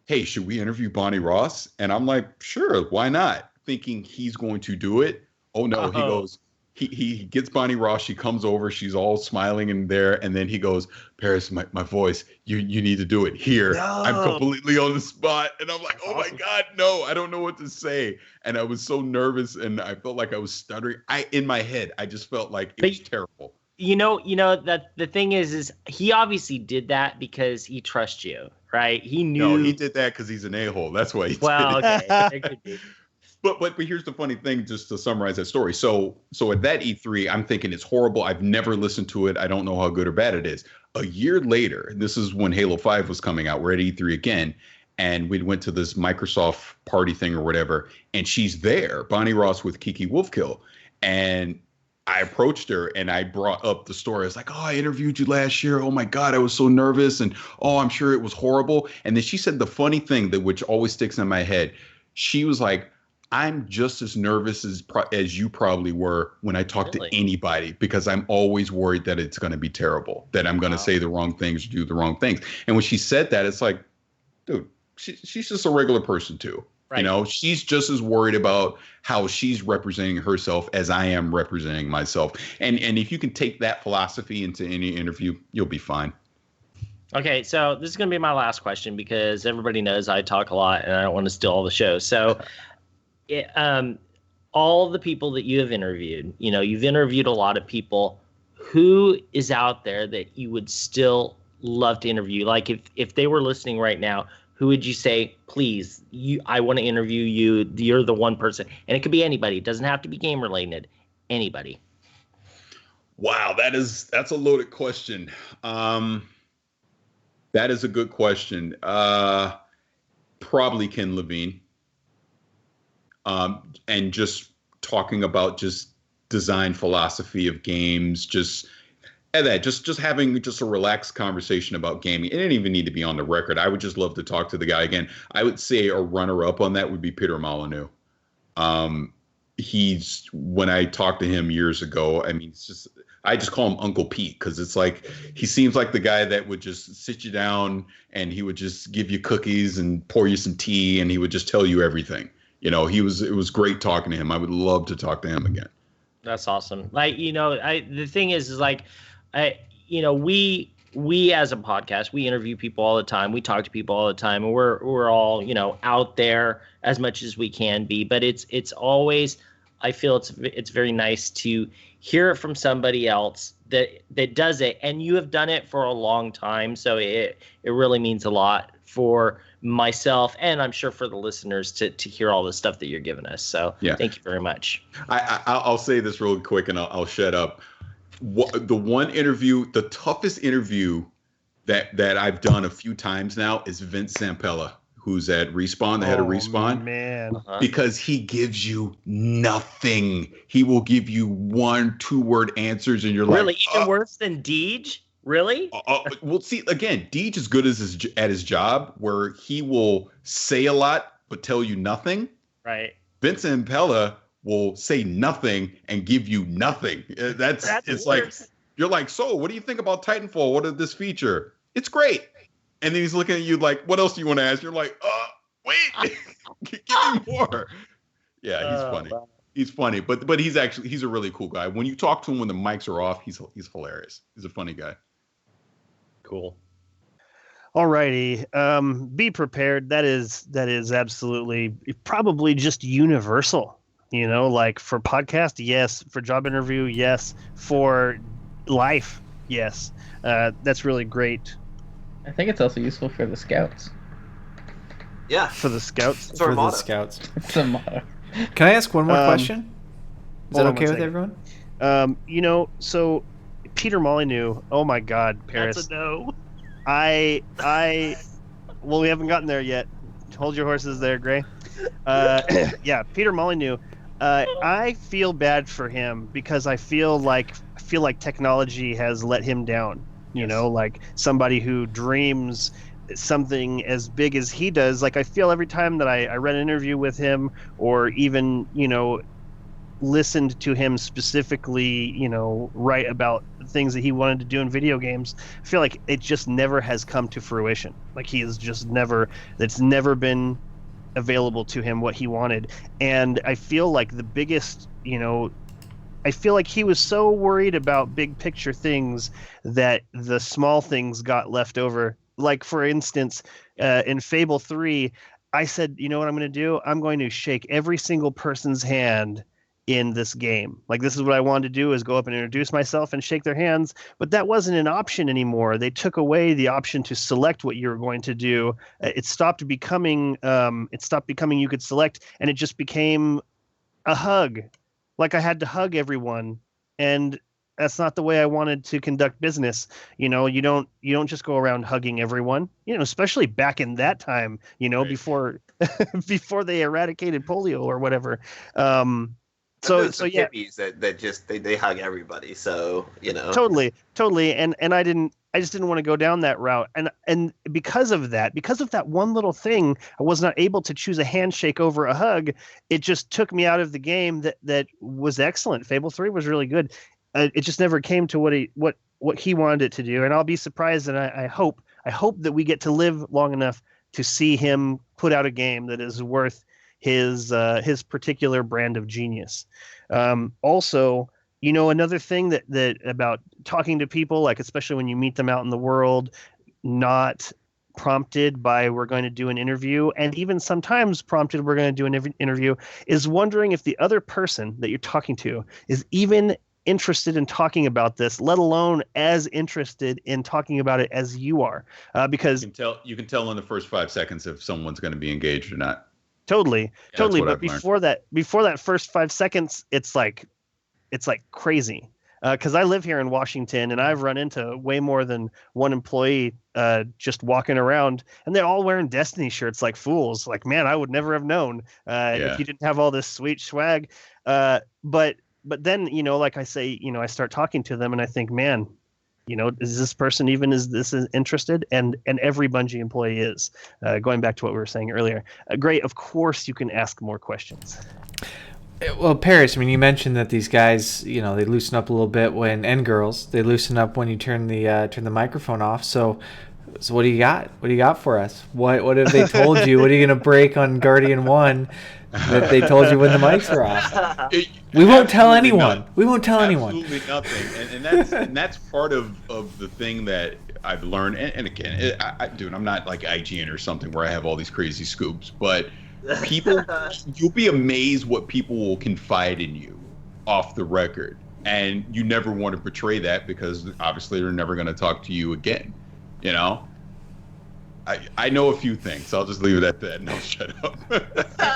hey, should we interview Bonnie Ross? And I'm like, sure, why not? Thinking he's going to do it. Oh, no, he goes, he gets Bonnie Ross. She comes over. She's all smiling in there. And then he goes, Parris, my voice, you need to do it here. No. I'm completely on the spot. And I'm like, oh, my God, no, I don't know what to say. And I was so nervous and I felt like I was stuttering. In my head, I just felt like it was terrible. You know that the thing is he obviously did that because he trusts you, right? He knew. No, he did that because he's an a-hole. That's why he did it. Okay. But here's the funny thing, just to summarize that story. So at that E3, I'm thinking it's horrible. I've never listened to it. I don't know how good or bad it is. A year later, this is when Halo 5 was coming out. We're at E3 again, and we went to this Microsoft party thing or whatever, and she's there, Bonnie Ross with Kiki Wolfkill, and I approached her and I brought up the story. I was like, oh, I interviewed you last year. Oh my God, I was so nervous. And oh, I'm sure it was horrible. And then she said the funny thing which always sticks in my head. She was like, I'm just as nervous as you probably were when I talk to anybody, because I'm always worried that it's going to be terrible, that I'm going to say the wrong things, do the wrong things. And when she said that, it's like, dude, she's just a regular person too. Right. You know, she's just as worried about how she's representing herself as I am representing myself. And if you can take that philosophy into any interview, you'll be fine. Okay, so this is going to be my last question, because everybody knows I talk a lot and I don't want to steal all the show. So all the people that you have interviewed, you know, you've interviewed a lot of people. Who is out there that you would still love to interview? Like if they were listening right now, who would you say, please, I want to interview you. You're the one person. And it could be anybody. It doesn't have to be game related. Anybody. Wow, that's a loaded question. That is a good question. Probably Ken Levine. And just talking about just design philosophy of games, just having just a relaxed conversation about gaming. It didn't even need to be on the record. I would just love to talk to the guy again. I would say a runner-up on that would be Peter Molyneux. When I talked to him years ago, I mean, I just call him Uncle Pete, because it's like he seems like the guy that would just sit you down and he would just give you cookies and pour you some tea and he would just tell you everything. You know, it was great talking to him. I would love to talk to him again. That's awesome. Like, you know, the thing is like, we as a podcast, we interview people all the time. We talk to people all the time, and we're all, you know, out there as much as we can be. But it's always, I feel it's very nice to hear it from somebody else that does it, and you have done it for a long time. So it really means a lot for myself, and I'm sure for the listeners to hear all the stuff that you're giving us. So Thank you very much. I'll say this real quick and I'll shut up. The toughest interview that I've done a few times now is Vince Zampella, who's at Respawn, the head of Respawn. Man. Because he gives you nothing. He will give you 1-2 word answers, and you're like, really, even worse than Deej? Really? Well, see, again, Deej is good at his job, where he will say a lot but tell you nothing. Right. Vince Zampella will say nothing and give you nothing. It's worse. Like, you're like, so what do you think about Titanfall? What is this feature? It's great. And then he's looking at you like, what else do you want to ask? You're like, wait, give me more. Yeah, he's funny. Wow. He's funny, but he's a really cool guy. When you talk to him when the mics are off, he's hilarious. He's a funny guy. Cool. All righty. Be prepared. That is absolutely probably just universal. You know, like for podcast, yes. For job interview, yes. For life, yes. That's really great. I think it's also useful for the scouts. Yeah. For the scouts? For the scouts. It's a motto. Can I ask one more question? Is that okay with everyone? You know, so Peter Molyneux, oh my God, Parris. That's a no. Well, we haven't gotten there yet. Hold your horses there, Gray. Yeah, Peter Molyneux. I feel bad for him because I feel like technology has let him down. You know, like somebody who dreams something as big as he does. Like I feel every time that I read an interview with him, or even, you know, listened to him specifically, you know, write about things that he wanted to do in video games, I feel like it just never has come to fruition. Like he is just it's never been available to him what he wanted. And I feel like the biggest, you know, I feel like he was so worried about big picture things that the small things got left over. Like, for instance, in Fable 3, I said, you know what I'm going to do? I'm going to shake every single person's hand in this game. Like, this is what I wanted to do, is go up and introduce myself and shake their hands. But that wasn't an option anymore. They took away the option to select what you were going to do. It stopped becoming you could select, and it just became a hug. Like I had to hug everyone, and that's not the way I wanted to conduct business. You know, you don't just go around hugging everyone, you know, especially back in that time, you know, right. before they eradicated polio or whatever. So yeah, hippies that just they hug everybody. So totally, and I just didn't want to go down that route, and because of that one little thing, I was not able to choose a handshake over a hug. It just took me out of the game that was excellent. Fable 3 was really good. It just never came to what he wanted it to do, and I'll be surprised. And I hope that we get to live long enough to see him put out a game that is worth his particular brand of genius. Also, another thing that about talking to people, like especially when you meet them out in the world, not prompted by we're going to do an interview, and even sometimes prompted we're going to do an interview, is wondering if the other person that you're talking to is even interested in talking about this, let alone as interested in talking about it as you are, because you can tell in the first 5 seconds if someone's going to be engaged or not. Totally. But before that first 5 seconds, it's like crazy. Because I live here in Washington, and I've run into way more than one employee just walking around, and they're all wearing Destiny shirts like fools. Like, man, I would never have known if you didn't have all this sweet swag. But then, like I say, I start talking to them, and I think, man, is this person interested? And every Bungie employee is. Going back to what we were saying earlier. Great. Of course, you can ask more questions. Well, Parris, I mean, you mentioned that these guys, they loosen up a little bit and girls, they loosen up when you turn the microphone off. So what do you got? What do you got for us? What have they told you? What are you going to break on Guardian 1 that they told you when the mics are off? We won't tell anyone. We won't tell anyone. Absolutely nothing. And that's part of the thing that I've learned. And again, dude, I'm not like IGN or something where I have all these crazy scoops, but you'll be amazed what people will confide in you off the record. And you never want to portray that because obviously they're never going to talk to you again. I know a few things. I'll just leave it at that and I'll shut up.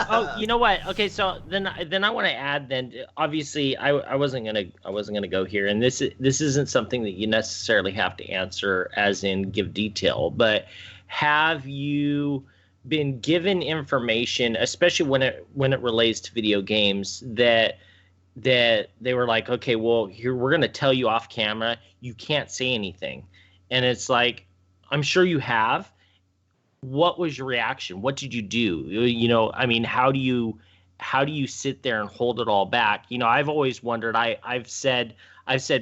Oh, you know what? Okay, so then I want to add. Then obviously I wasn't gonna go here, and this isn't something that you necessarily have to answer as in give detail. But have you been given information, especially when it relates to video games, that they were like, okay, well, here we're gonna tell you off camera, you can't say anything, and it's like, I'm sure you have. What was your reaction? What did you do? I mean, how do you sit there and hold it all back? I've always wondered. I've said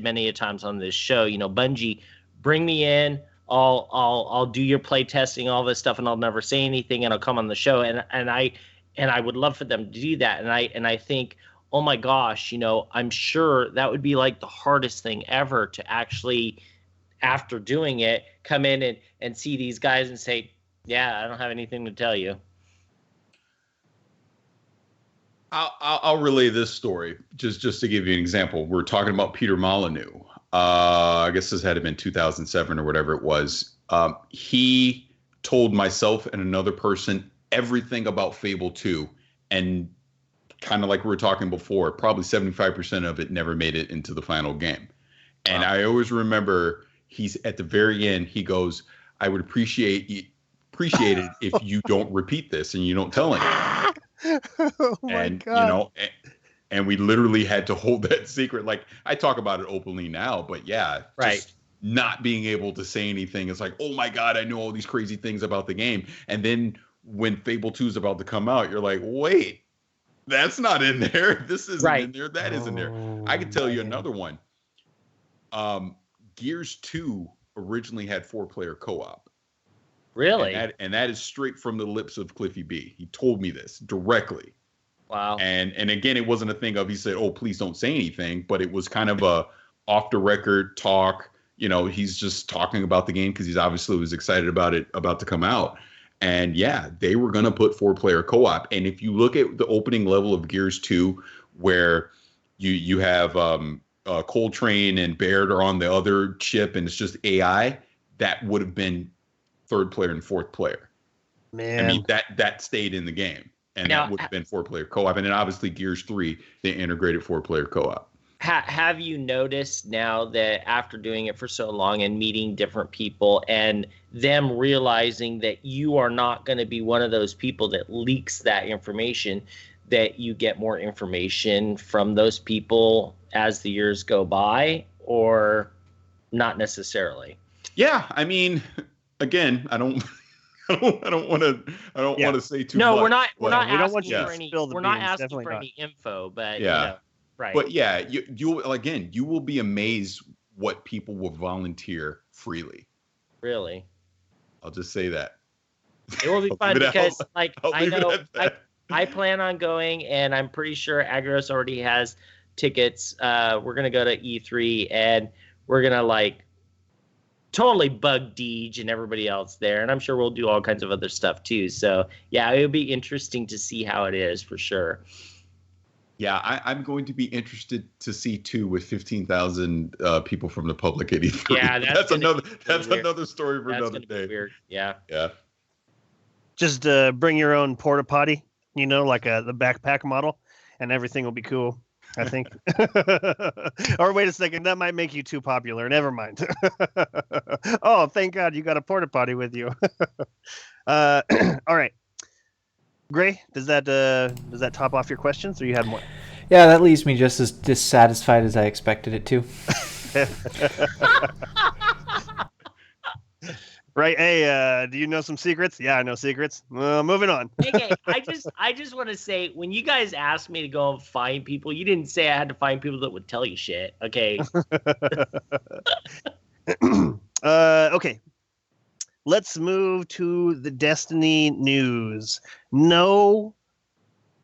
many a times on this show, Bungie, bring me in. I'll do your play testing, all this stuff, and I'll never say anything, and I'll come on the show, and I would love for them to do that. And I think, oh my gosh, I'm sure that would be like the hardest thing ever to actually, after doing it, come in and see these guys and say, yeah, I don't have anything to tell you. I'll relay this story just to give you an example. We're talking about Peter Molyneux. I guess this had been 2007 or whatever it was. He told myself and another person everything about Fable 2, and kind of like we were talking before, probably 75% of it never made it into the final game. And wow. I always remember he's at the very end, he goes, I would appreciate it if you don't repeat this and you don't tell anyone. Oh my God. And we literally had to hold that secret. Like, I talk about it openly now, but yeah, right. Just not being able to say anything. It's like, oh my God, I know all these crazy things about the game. And then when Fable 2 is about to come out, you're like, wait, that's not in there. This isn't right. in there. That isn't there. I can tell you another one. Gears 2 originally had 4-player co-op. Really? And that is straight from the lips of Cliffy B. He told me this directly. Wow. And again, it wasn't a thing of he said, oh, please don't say anything, but it was kind of a off the record talk. He's just talking about the game because he's obviously was excited about it about to come out. And yeah, they were going to put 4-player co-op. And if you look at the opening level of Gears 2, where you have Coltrane and Baird are on the other ship and it's just AI, that would have been 3rd player and 4th player. Man, I mean that stayed in the game, and now, that would have been 4-player co-op. And then obviously Gears 3, they integrated 4-player co-op. Have you noticed now that after doing it for so long and meeting different people and them realizing that you are not going to be one of those people that leaks that information, that you get more information from those people as the years go by, or not necessarily? Yeah, I mean, again, I don't want to say too much. No, we're not don't want asking you for to any. spill the We're not beans, asking definitely for not. any info, but Yeah. you know, right. But yeah, you will be amazed what people will volunteer freely. Really, I'll just say that. it will be I'll fun leave it because, at- like, I'll I leave it know at that. I plan on going, and I'm pretty sure Agros already has tickets. We're gonna go to E3, and we're gonna like totally bug Deej and everybody else there, and I'm sure we'll do all kinds of other stuff too. So yeah, it'll be interesting to see how it is for sure. Yeah, I'm going to be interested to see too with 15,000 people from the public at E3. Yeah, that's another story for That's another gonna be day. weird. Yeah. Yeah. Just bring your own porta potty, like the backpack model, and everything will be cool, I think. Or wait a second, that might make you too popular. Never mind. Oh, thank God you got a porta potty with you. All right, Gray, does that top off your questions, or you had more? Yeah, that leaves me just as dissatisfied as I expected it to. Right. Hey, do you know some secrets? Yeah, I know secrets. Moving on. Okay, I just want to say, when you guys asked me to go and find people, you didn't say I had to find people that would tell you shit. Okay. Okay. Let's move to the Destiny news. No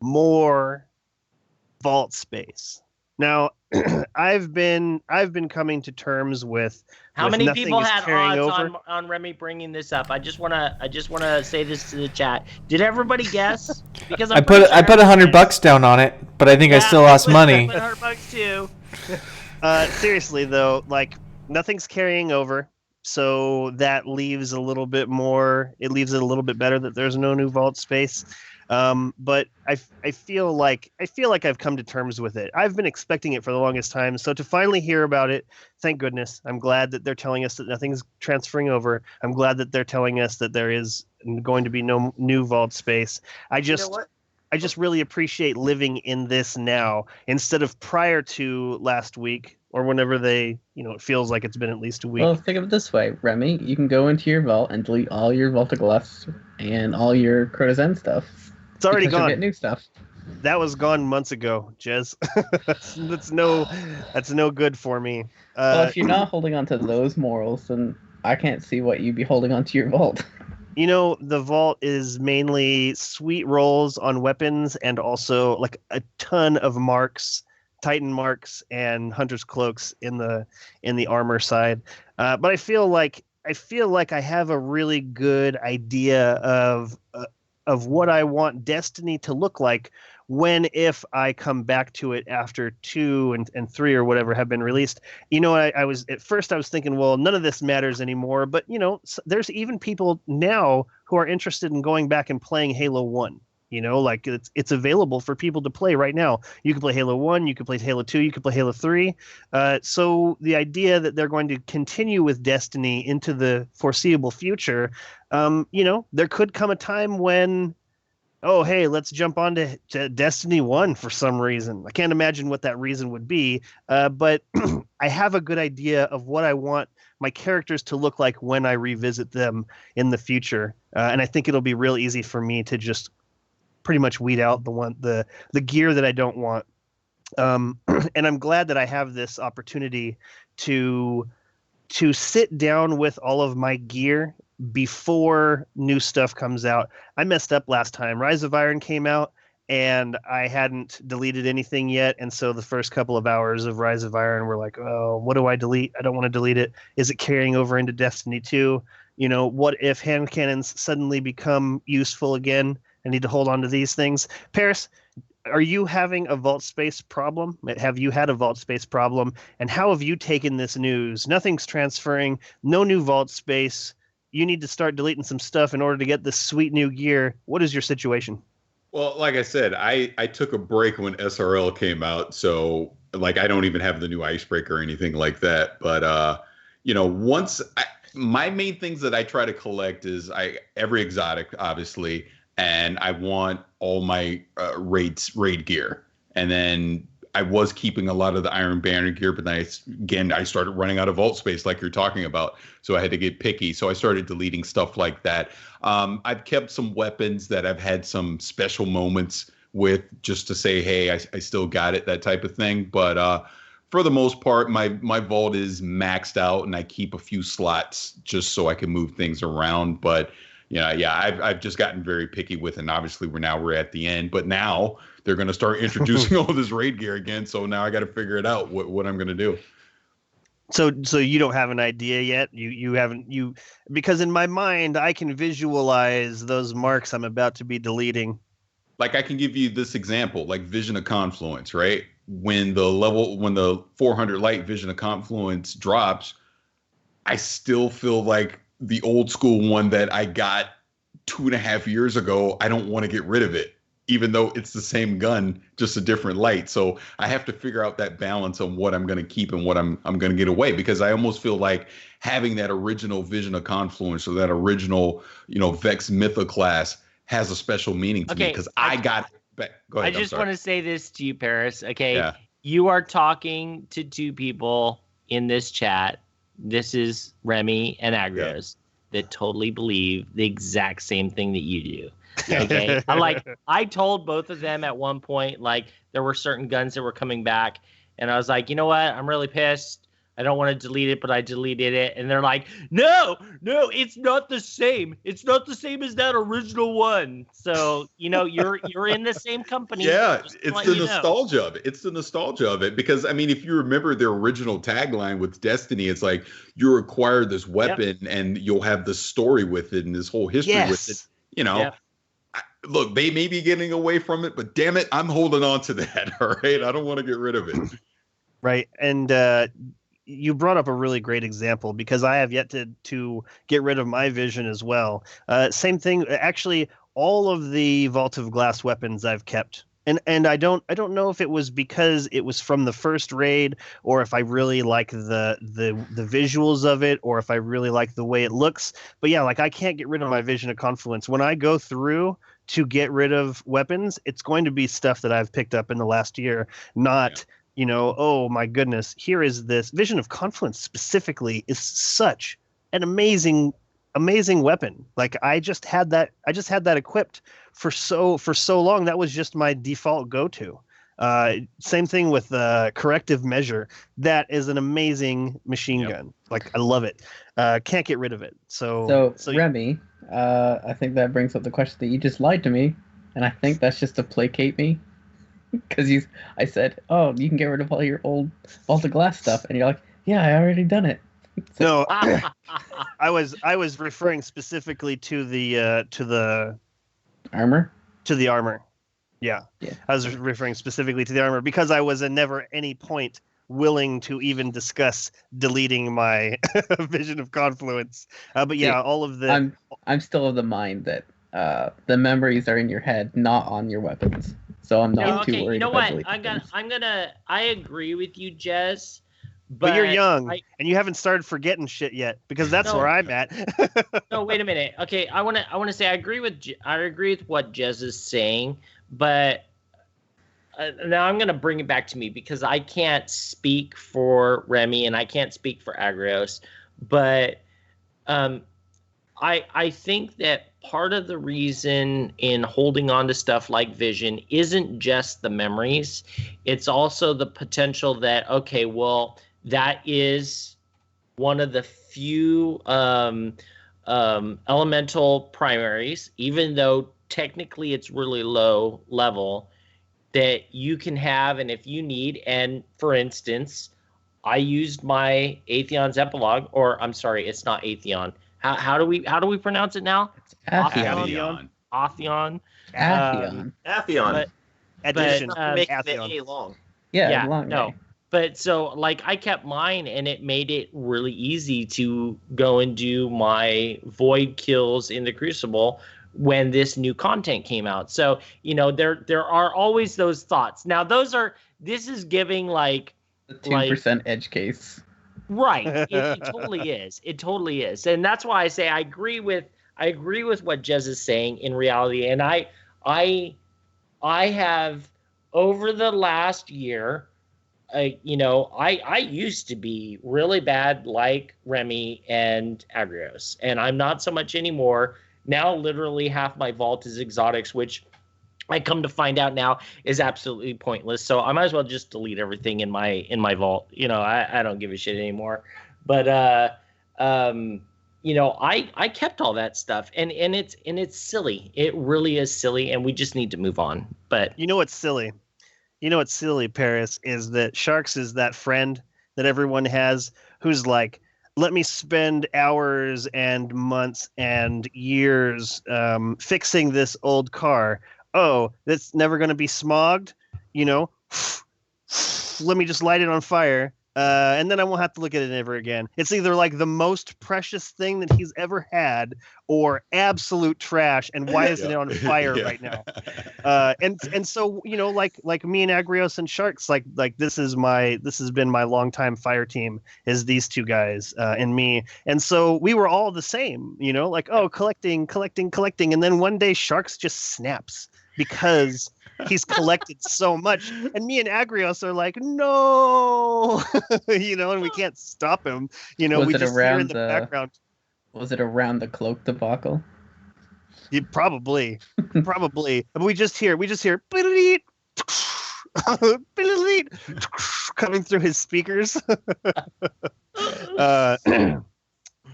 more vault space. Now, I've been coming to terms with how many nothing people is had carrying odds over. on Remy bringing this up? I just wanna say this to the chat. Did everybody guess? Because I put $100 down on it, but I think I still lost money. I put $100 too. Seriously though, like, nothing's carrying over, so that leaves a little bit more. It leaves it a little bit better that there's no new vault space. But I feel like I've come to terms with it. I've been expecting it for the longest time. So to finally hear about it, thank goodness. I'm glad that they're telling us that nothing's transferring over. I'm glad that they're telling us that there is going to be no new vault space. I just really appreciate living in this now instead of prior to last week or whenever it feels like it's been at least a week. Well, think of it this way, Remy. You can go into your vault and delete all your Voltiglass and all your Crotazen stuff. It's already gone. Get new stuff. That was gone months ago, Jez. That's no good for me. Well, if you're not holding on to those morals, then I can't see what you'd be holding on to your vault. The vault is mainly sweet rolls on weapons and also like a ton of marks, Titan marks and Hunter's cloaks in the armor side. But I feel like I have a really good idea of what I want Destiny to look like if I come back to it after 2 and 3 or whatever have been released. I was thinking, well, none of this matters anymore. But there's even people now who are interested in going back and playing Halo 1. Like it's available for people to play right now. You can play Halo 1, you can play Halo 2, you can play Halo 3. So the idea that they're going to continue with Destiny into the foreseeable future, there could come a time when, oh, hey, let's jump on to Destiny 1 for some reason. I can't imagine what that reason would be, but I have a good idea of what I want my characters to look like when I revisit them in the future. And I think it'll be real easy for me to just pretty much weed out the gear that I don't want. And I'm glad that I have this opportunity to sit down with all of my gear before new stuff comes out. I messed up last time. Rise of Iron came out and I hadn't deleted anything yet. And so the first couple of hours of Rise of Iron were like, oh, what do I delete? I don't want to delete it. Is it carrying over into Destiny 2? What if hand cannons suddenly become useful again? I need to hold on to these things. Parris, are you having a vault space problem? Have you had a vault space problem? And how have you taken this news? Nothing's transferring, no new vault space. You need to start deleting some stuff in order to get this sweet new gear. What is your situation? Well, like I said, I took a break when SRL came out. So like, I don't even have the new icebreaker or anything like that. But, my main things that I try to collect is every exotic, obviously. And I want all my raid gear, and then I was keeping a lot of the Iron Banner gear, but then I started running out of vault space like you're talking about. So I had to get picky. So I started deleting stuff like that. I've kept some weapons that I've had some special moments with, just to say, hey, I still got it, that type of thing. But for the most part, my vault is maxed out, and I keep a few slots just so I can move things around. But I've just gotten very picky with it. And obviously we're at the end, but now they're going to start introducing all this raid gear again. So now I got to figure it out what I'm going to do. So you don't have an idea yet? You haven't, because in my mind, I can visualize those marks I'm about to be deleting. Like, I can give you this example, like Vision of Confluence, right? When the 400 light Vision of Confluence drops, I still feel like the old school one that I got 2.5 years ago, I don't want to get rid of it, even though it's the same gun, just a different light. So I have to figure out that balance on what I'm going to keep and what I'm going to get away, because I almost feel like having that original Vision of Confluence or that original, Vex Mythoclast has a special meaning to me, because I got back. Go ahead. I just want to say this to you, Parris. Okay. Yeah. You are talking to two people in this chat. This is Remy and Agros that totally believe the exact same thing that you do. Okay. I told both of them at one point, like, there were certain guns that were coming back, and I was like, you know what? I'm really pissed. I don't want to delete it, but I deleted it. And they're like, no, it's not the same. It's not the same as that original one. So, you're in the same company. Yeah, it's the nostalgia of it. It's the nostalgia of it. Because, I mean, if you remember their original tagline with Destiny, it's like, you acquire this weapon and you'll have this story with it and this whole history with it. Look, they may be getting away from it, but damn it, I'm holding on to that. All right. I don't want to get rid of it. Right. And you brought up a really great example, because I have yet to get rid of my Vision as well. Same thing. Actually, all of the Vault of Glass weapons I've kept. And I don't know if it was because it was from the first raid, or if I really like the visuals of it, or if I really like the way it looks. But yeah, like, I can't get rid of my Vision of Confluence. When I go through to get rid of weapons, it's going to be stuff that I've picked up in the last year, not oh my goodness, here is this Vision of Confluence specifically is such an amazing weapon. Like, I just had that equipped for so long. That was just my default go-to. Same thing with Corrective Measure. That is an amazing machine gun. Like, I love it. Can't get rid of it. So Remy, I think that brings up the question that you just lied to me, and I think that's just to placate me. Because I said, oh, you can get rid of all your old Vault of Glass stuff, and you're like, yeah, I already done it. No, I was referring specifically to the armor. To the armor, yeah. I was referring specifically to the armor, because I was at never any point willing to even discuss deleting my Vision of Confluence. But yeah, all of the. I'm still of the mind that the memories are in your head, not on your weapons. So I'm not too worried. You know what? I agree with you, Jez. But you're young, and you haven't started forgetting shit yet, because that's where I'm at. No, wait a minute. Okay, I want to say I agree with what Jez is saying, but now I'm going to bring it back to me, because I can't speak for Remy and I can't speak for Agros, but I think that part of the reason in holding on to stuff like Vision isn't just the memories. It's also the potential that, okay, well, that is one of the few elemental primaries, even though technically it's really low level, that you can have, and if you need, and for instance, I used my Atheon's epilogue, or I'm sorry, it's not Atheon. How do we pronounce it now? It's Atheon. Atheon. Atheon. Addition. Make it A long. Yeah, long. No. But so, like, I kept mine, and it made it really easy to go and do my void kills in the Crucible when this new content came out. So, there are always those thoughts. Now, this is giving, like, the 2% edge case. Right. It totally is. It totally is. And that's why I say I agree with what Jez is saying in reality. And I I have over the last year, I used to be really bad like Remy and Agrios, and I'm not so much anymore. Now, literally half my vault is exotics, which I come to find out now is absolutely pointless. So I might as well just delete everything in my vault. I don't give a shit anymore. But I kept all that stuff, and it's silly. It really is silly, and we just need to move on. But you know what's silly? Parris, is that Sharks is that friend that everyone has who's like, let me spend hours and months and years fixing this old car. Oh, that's never going to be smogged. Let me just light it on fire. And then I won't have to look at it ever again. It's either like the most precious thing that he's ever had or absolute trash. And why isn't it on fire right now? And so, like me and Agrios and Sharks, like this has been my longtime fire team, is these two guys and me. And so we were all the same, collecting. And then one day Sharks just snaps because he's collected so much, and me and Agrios are like, no, and we can't stop him. We just hear in the background. Was it around the cloak debacle? Yeah, probably. But we just hear coming through his speakers.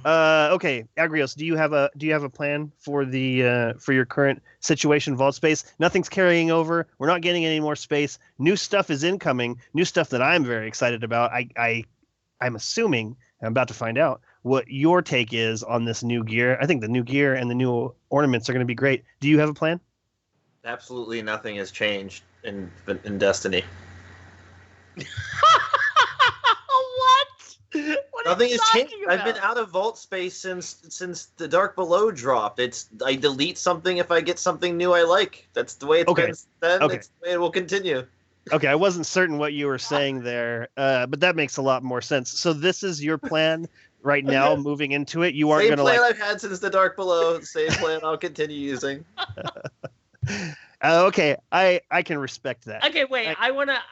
Okay, Agrios, do you have a plan for your current situation, vault space? Nothing's carrying over. We're not getting any more space. New stuff is incoming. New stuff that I'm very excited about. I'm assuming, I'm about to find out what your take is on this new gear. I think the new gear and the new ornaments are going to be great. Do you have a plan? Absolutely nothing has changed in Destiny. Nothing has changed. I've been out of vault space since the Dark Below dropped. I delete something if I get something new I like. That's the way it's been then. Okay. It's the way it will continue. Okay, I wasn't certain what you were saying there, but that makes a lot more sense. So this is your plan right now, moving into it. You aren't going to same plan I've had since the Dark Below. Same plan I'll continue using. Okay, I can respect that. Okay, wait. I wanna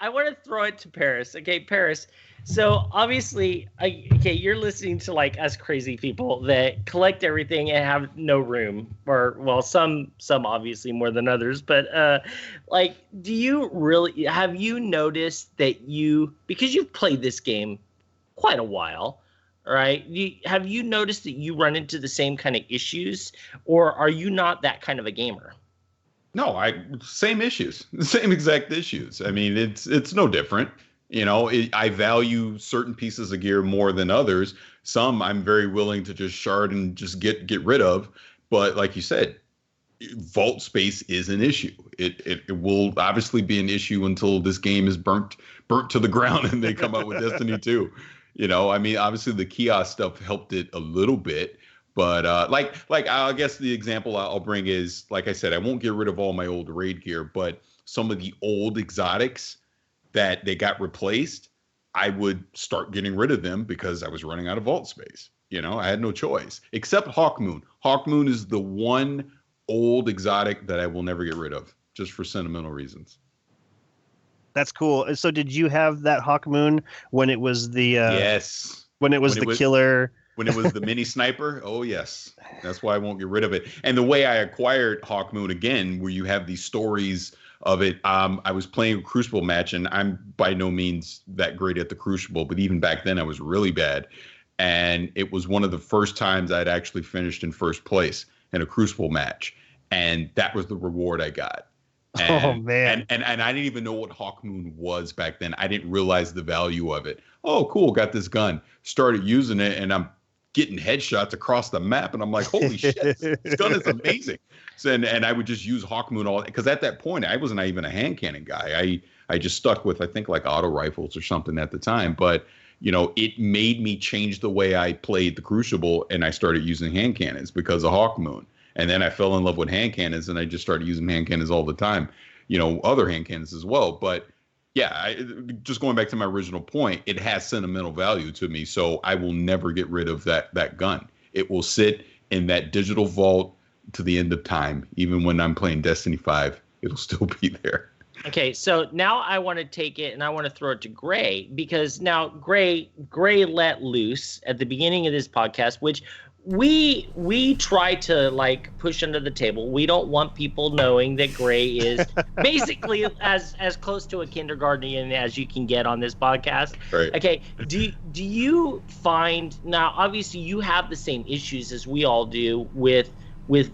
throw it to Parris. Okay, Parris. So obviously, you're listening to like us crazy people that collect everything and have no room, or well, some obviously more than others. But do you have you noticed that because you've played this game quite a while, right? Have you noticed that you run into the same kind of issues, or are you not that kind of a gamer? No, same issues, same exact issues. I mean, it's no different. I value certain pieces of gear more than others. Some I'm very willing to just shard and just get rid of. But like you said, vault space is an issue. It will obviously be an issue until this game is burnt to the ground and they come out with Destiny 2. I mean, obviously the kiosk stuff helped it a little bit. But like I guess the example I'll bring is, like I said, I won't get rid of all my old raid gear, but some of the old exotics that they got replaced, I would start getting rid of them because I was running out of vault space. I had no choice except Hawkmoon. Hawkmoon is the one old exotic that I will never get rid of, just for sentimental reasons. That's cool. So did you have that Hawkmoon when it was the yes, when it was the killer? When it was the mini sniper? Oh, yes. That's why I won't get rid of it. And the way I acquired Hawkmoon, again, where you have these stories of it, I was playing a Crucible match, and I'm by no means that great at the Crucible, but even back then I was really bad. And it was one of the first times I'd actually finished in first place in a Crucible match. And that was the reward I got. And, oh, man. And I didn't even know what Hawkmoon was back then. I didn't realize the value of it. Oh, cool. Got this gun. Started using it, and I'm getting headshots across the map, and I'm like, holy shit, this gun is amazing. So, and I would just use Hawkmoon all, because at that point I wasn't even a hand cannon guy. I just stuck with, I think, like auto rifles or something at the time. But it made me change the way I played the Crucible, and I started using hand cannons because of Hawkmoon. And then I fell in love with hand cannons, and I just started using hand cannons all the time. Other hand cannons as well. But yeah, just going back to my original point, it has sentimental value to me, so I will never get rid of that gun. It will sit in that digital vault to the end of time, even when I'm playing Destiny 5. it'll still be there. Okay, so now I want to take it and I want to throw it to Gray, because now Gray let loose at the beginning of this podcast, which we try to like push under the table. We don't want people knowing that Gray is basically as close to a kindergartenian as you can get on this podcast. Right. Okay. Do you find, now obviously you have the same issues as we all do with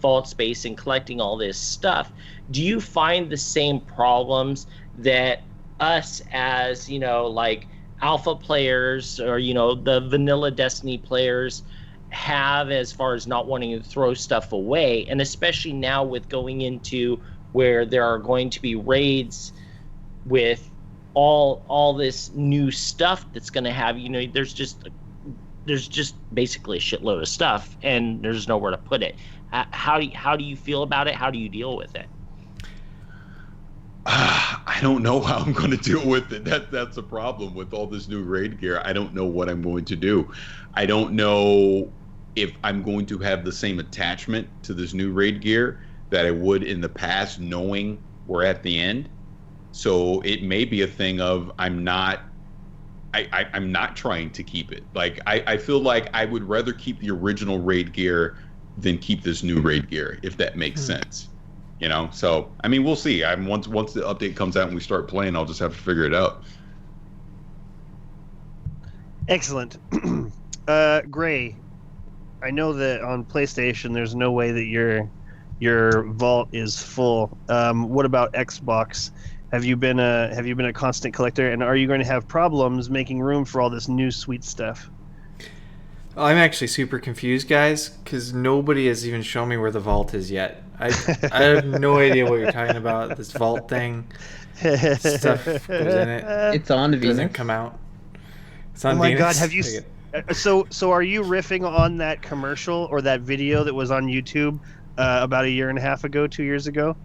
vault space and collecting all this stuff. Do you find the same problems that us as, like alpha players or, the vanilla Destiny players have as far as not wanting to throw stuff away? And especially now with going into where there are going to be raids with all this new stuff that's going to have, there's just basically a shitload of stuff and there's nowhere to put it. How do you feel about it? How do you deal with it? I don't know how I'm going to deal with it. That's a problem with all this new raid gear. I don't know what I'm going to do. I don't know if I'm going to have the same attachment to this new raid gear that I would in the past, knowing we're at the end. So it may be a thing of I'm not trying to keep it. Like I feel like I would rather keep the original raid gear than keep this new raid gear, if that makes sense. So I mean, we'll see. Once the update comes out and we start playing, I'll just have to figure it out. Excellent. Gray, I know that on PlayStation there's no way that your vault is full. What about Xbox? Have you been a constant collector, and are you going to have problems making room for all this new sweet stuff? I'm actually super confused, guys, because nobody has even shown me where the vault is yet. I have no idea what you're talking about. This vault thing, stuff goes in it. It's on Venus. Doesn't come out. It's on Oh my Venus. God! Have you? So are you riffing on that commercial or that video that was on YouTube about a year and a half ago, 2 years ago?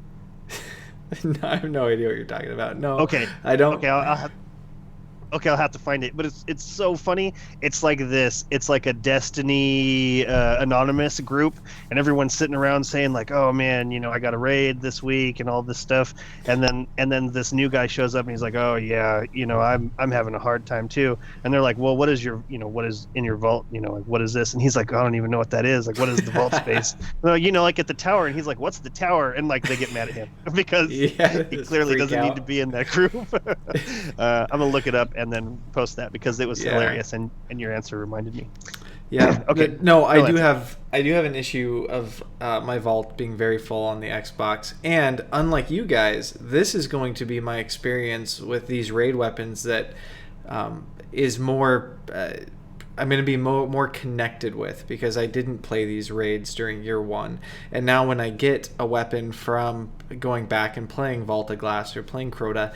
No, I have no idea what you're talking about. No. Okay. I don't. Okay, I'll have to find it. But it's so funny. It's like this. It's like a Destiny anonymous group, and everyone's sitting around saying like, "Oh man, I got a raid this week and all this stuff." And then this new guy shows up and he's like, "Oh yeah, I'm having a hard time too." And they're like, "Well, what is what is in your vault? Like, what is this?" And he's like, "I don't even know what that is. Like, what is the vault space?" Well, like at the tower. And he's like, "What's the tower?" And like they get mad at him because he clearly doesn't need to be in that group. I'm gonna look it up and then post that because it was hilarious, and your answer reminded me. Yeah. Okay. No, I do have an issue of my vault being very full on the Xbox, and unlike you guys, this is going to be my experience with these raid weapons that is more. I'm going to be more connected with, because I didn't play these raids during year one, and now when I get a weapon from going back and playing Vault of Glass or playing Crota,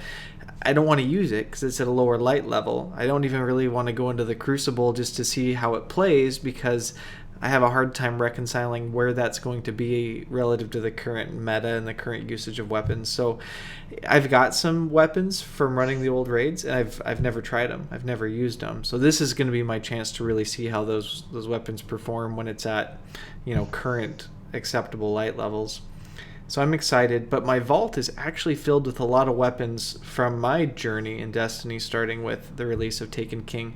I don't want to use it because it's at a lower light level. I don't even really want to go into the Crucible just to see how it plays, because I have a hard time reconciling where that's going to be relative to the current meta and the current usage of weapons. So I've got some weapons from running the old raids, and I've never tried them. I've never used them. So this is going to be my chance to really see how those weapons perform when it's at, current acceptable light levels. So I'm excited, but my vault is actually filled with a lot of weapons from my journey in Destiny, starting with the release of Taken King,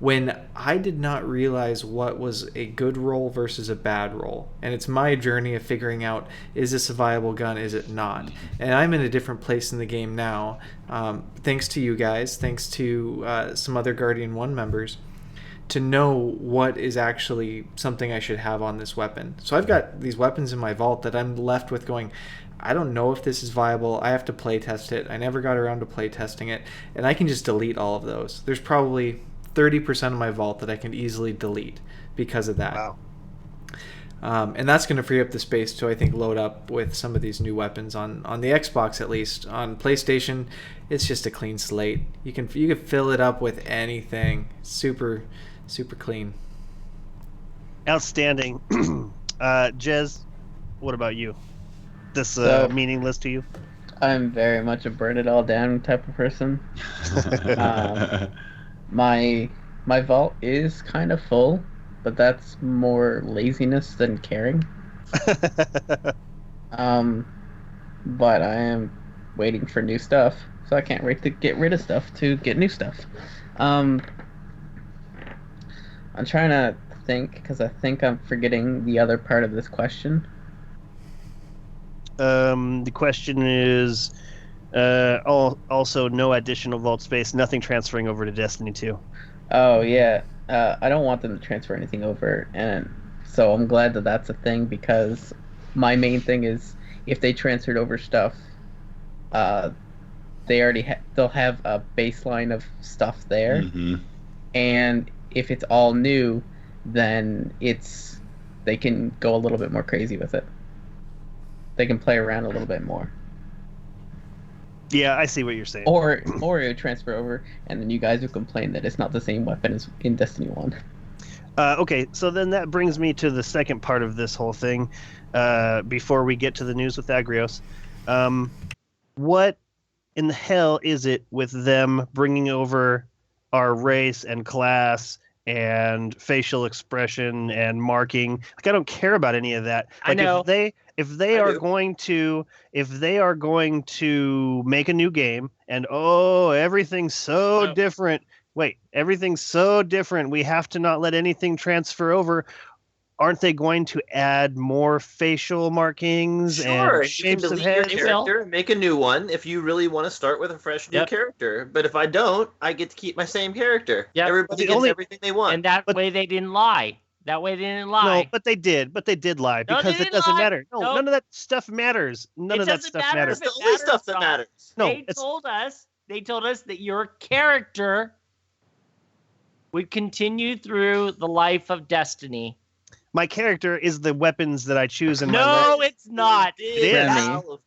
when I did not realize what was a good roll versus a bad roll. And it's my journey of figuring out, is this a viable gun, is it not? And I'm in a different place in the game now, thanks to you guys, thanks to some other Guardian 1 members, to know what is actually something I should have on this weapon. So I've got these weapons in my vault that I'm left with going, I don't know if this is viable. I have to play test it. I never got around to play testing it, and I can just delete all of those. There's probably 30% of my vault that I can easily delete because of that. Wow. And that's going to free up the space to, I think, load up with some of these new weapons on the Xbox, at least. On PlayStation, it's just a clean slate. You can fill it up with anything. Super clean. Outstanding. Jez, what about you? This meaningless to you? I'm very much a burn it all down type of person. My vault is kind of full, but that's more laziness than caring. but I am waiting for new stuff, so I can't wait to get rid of stuff to get new stuff. I'm trying to think because I think I'm forgetting the other part of this question. The question is also no additional vault space, nothing transferring over to Destiny 2. Oh yeah, I don't want them to transfer anything over, and so I'm glad that that's a thing, because my main thing is if they transferred over stuff, they already they'll have a baseline of stuff there, and if it's all new, then they can go a little bit more crazy with it. They can play around a little bit more. Yeah, I see what you're saying. Or it would transfer over, and then you guys would complain that it's not the same weapon as in Destiny 1. Okay, so then that brings me to the second part of this whole thing, before we get to the news with Agrios. What in the hell is it with them bringing over our race and class and facial expression and marking? Like, I don't care about any of that. Like, I know. If they are going to make a new game and everything's so different. Wait, everything's so different. We have to not let anything transfer over. Aren't they going to add more facial markings and shapes of heads? Your character and make a new one if you really want to start with a fresh new character. But if I don't, I get to keep my same character. Yep. Everybody gets everything they want. And that way they didn't lie. No, but they did. But they did lie because it doesn't matter. No, none of that stuff matters. None of that stuff matters. It's the only stuff that matters. No, they told us that your character would continue through the life of Destiny. My character is the weapons that I choose in my life. No, it's not. It is.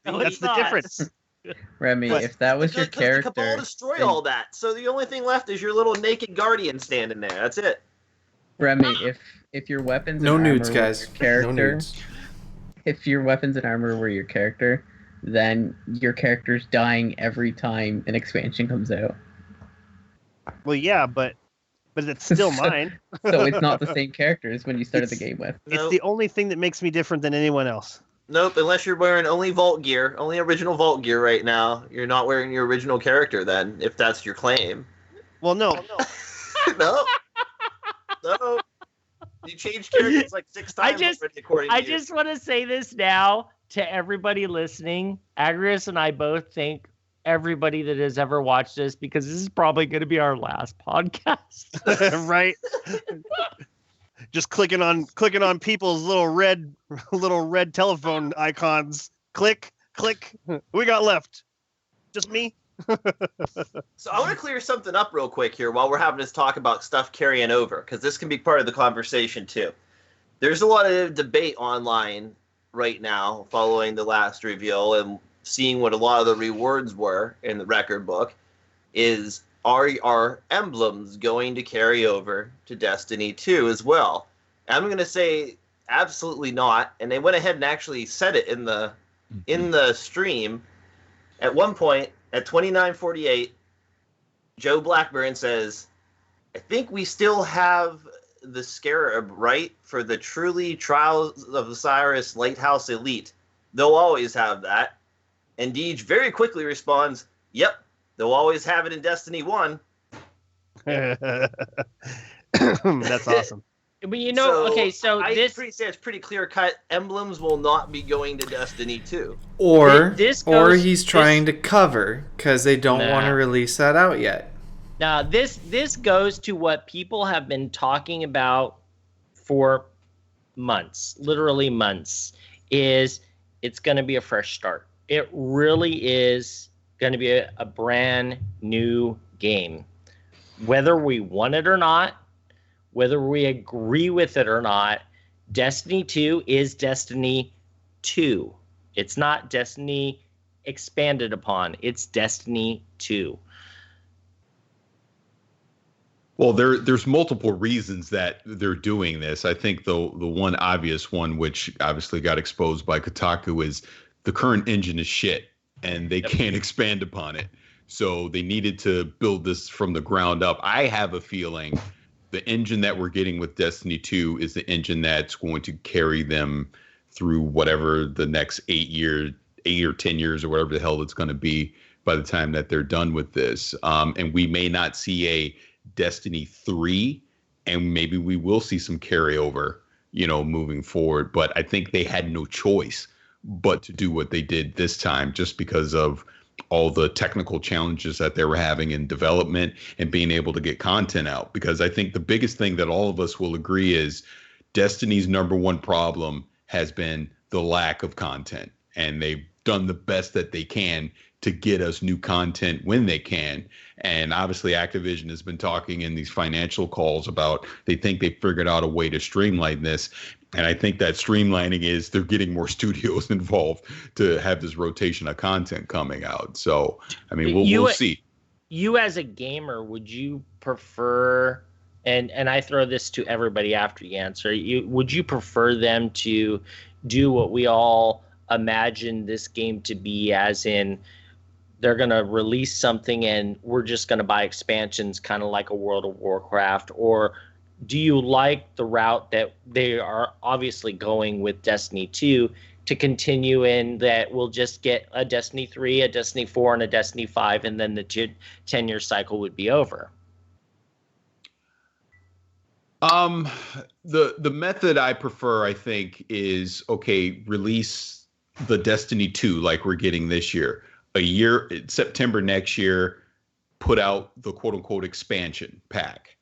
Remy. That's the difference. Remy, if that was your character, the Cabal destroyed all that. So the only thing left is your little naked guardian standing there. That's it. Remy, if your weapons no and nudes, armor guys. Were your character, no nudes. If your weapons and armor were your character, then your character's dying every time an expansion comes out. Well, yeah, but it's still mine. So it's not the same character as when you started the game with. It's the only thing that makes me different than anyone else. Nope, unless you're wearing only Vault gear, only original Vault gear right now. You're not wearing your original character then, if that's your claim. Well, no. No. No. You changed characters like 6 times already, according to you. I just want to say this now to everybody listening. Agrius and I both thank everybody that has ever watched this, because this is probably going to be our last podcast. Right? Just clicking on people's little red telephone icons. Click. We got left. Just me. So I want to clear something up real quick here while we're having this talk about stuff carrying over, because this can be part of the conversation too. There's a lot of debate online right now following the last reveal and seeing what a lot of the rewards were in the record book. Are our emblems going to carry over to Destiny 2 as well? I'm going to say absolutely not. And they went ahead and actually said it in the stream. At one point, at 29:48, Joe Blackburn says, I think we still have the scarab right for the truly Trials of Osiris Lighthouse Elite. They'll always have that. And Deej very quickly responds, yep, they'll always have it in Destiny 1. That's awesome. But it's pretty clear cut. Emblems will not be going to Destiny 2. Or he's trying to cover because they don't want to release that out yet. Now, this goes to what people have been talking about for months, literally months, is it's going to be a fresh start. It really is going to be a brand new game. Whether we want it or not, whether we agree with it or not, Destiny 2 is Destiny 2. It's not Destiny expanded upon. It's Destiny 2. Well, there's multiple reasons that they're doing this. I think the one obvious one, which obviously got exposed by Kotaku, is the current engine is shit, and they can't expand upon it. So they needed to build this from the ground up. I have a feeling the engine that we're getting with Destiny 2 is the engine that's going to carry them through whatever the next 8-year 8 or 10 years or whatever the hell it's going to be by the time that they're done with this. And we may not see a Destiny 3, and maybe we will see some carryover, moving forward. But I think they had no choice but to do what they did this time, just because of all the technical challenges that they were having in development and being able to get content out. Because I think the biggest thing that all of us will agree is Destiny's number one problem has been the lack of content. And they've done the best that they can to get us new content when they can. And obviously Activision has been talking in these financial calls about they think they figured out a way to streamline this. And I think that streamlining is they're getting more studios involved to have this rotation of content coming out. So, I mean, we'll see. You as a gamer, would you prefer, and I throw this to everybody after you answer, would you prefer them to do what we all imagine this game to be, as in they're going to release something and we're just going to buy expansions, kind of like a World of Warcraft? Or do you like the route that they are obviously going with Destiny 2 to continue in, that we'll just get a Destiny 3, a Destiny 4, and a Destiny 5, and then the 10-year cycle would be over? The method I prefer, I think, is, okay, release the Destiny 2 like we're getting this year. A year, September next year, put out the quote-unquote expansion pack.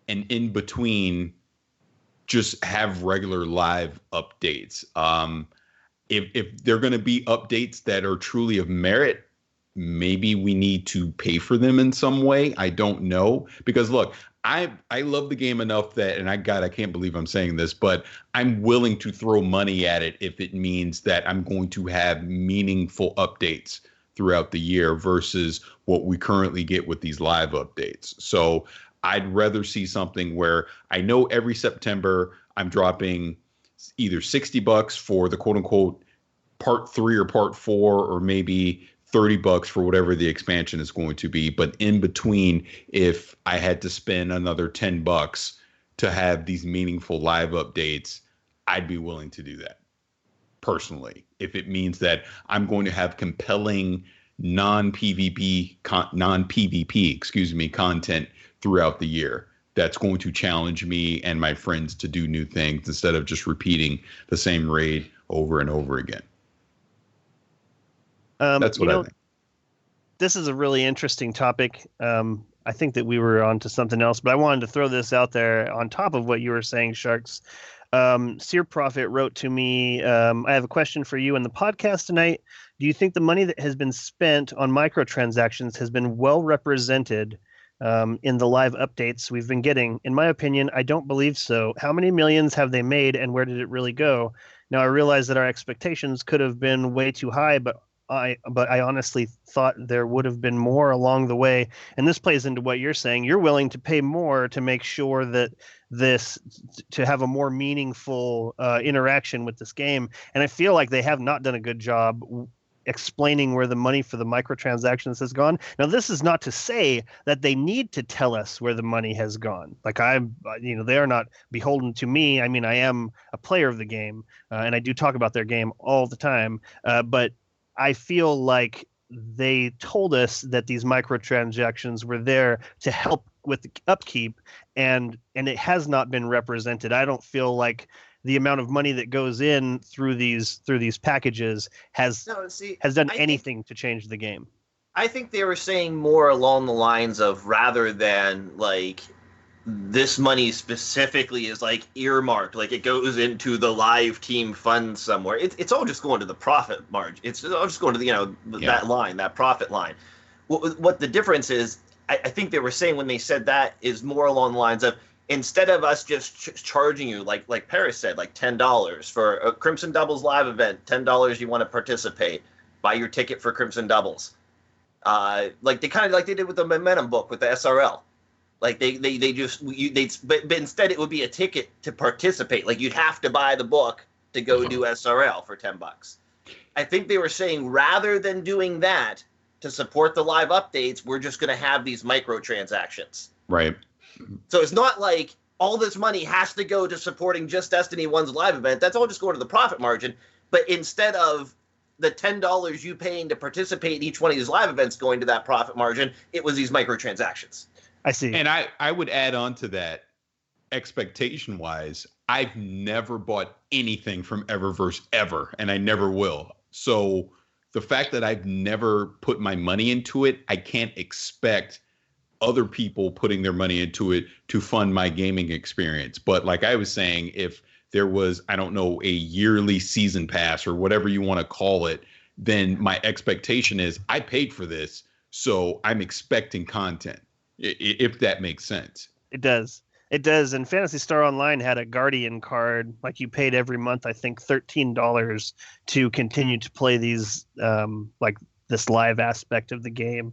And in between, just have regular live updates. If they're going to be updates that are truly of merit, maybe we need to pay for them in some way. I don't know. Because look, I love the game enough that, and I can't believe I'm saying this, but I'm willing to throw money at it if it means that I'm going to have meaningful updates throughout the year versus what we currently get with these live updates. So I'd rather see something where I know every September I'm dropping either $60 for the quote unquote part 3 or part 4, or maybe $30 for whatever the expansion is going to be. But in between, if I had to spend another $10 to have these meaningful live updates, I'd be willing to do that personally. If it means that I'm going to have compelling non-PvP content throughout the year that's going to challenge me and my friends to do new things instead of just repeating the same raid over and over again. That's what I think. This is a really interesting topic. I think that we were on to something else, but I wanted to throw this out there on top of what you were saying, Sharks. Seer Prophet wrote to me, I have a question for you in the podcast tonight. Do you think the money that has been spent on microtransactions has been well represented in the live updates we've been getting? In my opinion, I don't believe so. How many millions have they made, and where did it really go? Now, I realize that our expectations could have been way too high, but I honestly thought there would have been more along the way. And this plays into what you're saying. You're willing to pay more to make sure that to have a more meaningful interaction with this game. And I feel like they have not done a good job explaining where the money for the microtransactions has gone. Now, this is not to say that they need to tell us where the money has gone. Like they are not beholden to me. I mean, I am a player of the game, and I do talk about their game all the time. But I feel like they told us that these microtransactions were there to help with the upkeep, and it has not been represented. I don't feel like the amount of money that goes in through these packages has done anything to change the game. I think they were saying more along the lines of, rather than like this money specifically is like earmarked, like it goes into the live team fund somewhere. It's all just going to the profit margin. It's all just going to that line, that profit line. What the difference is, I think they were saying when they said that, is more along the lines of, instead of us just charging you, like Parris said, like $10 for a Crimson Doubles live event, $10 you want to participate, buy your ticket for Crimson Doubles. Like they kind of like they did with the Momentum book with the SRL. Like but instead it would be a ticket to participate. Like you'd have to buy the book to go do SRL for $10. I think they were saying, rather than doing that to support the live updates, we're just going to have these microtransactions. Right. So it's not like all this money has to go to supporting just Destiny 1's live event. That's all just going to the profit margin. But instead of the $10 you paying to participate in each one of these live events going to that profit margin. It was these microtransactions. I see. And I would add on to that, expectation-wise, I've never bought anything from Eververse ever, and I never will. So the fact that I've never put my money into it, I can't expect other people putting their money into it to fund my gaming experience. But like I was saying, if there was, I don't know, a yearly season pass or whatever you want to call it, then my expectation is I paid for this, so I'm expecting content, if that makes sense. It does. It does. And Phantasy Star Online had a Guardian card, like you paid every month, I think $13 to continue to play these, like this live aspect of the game,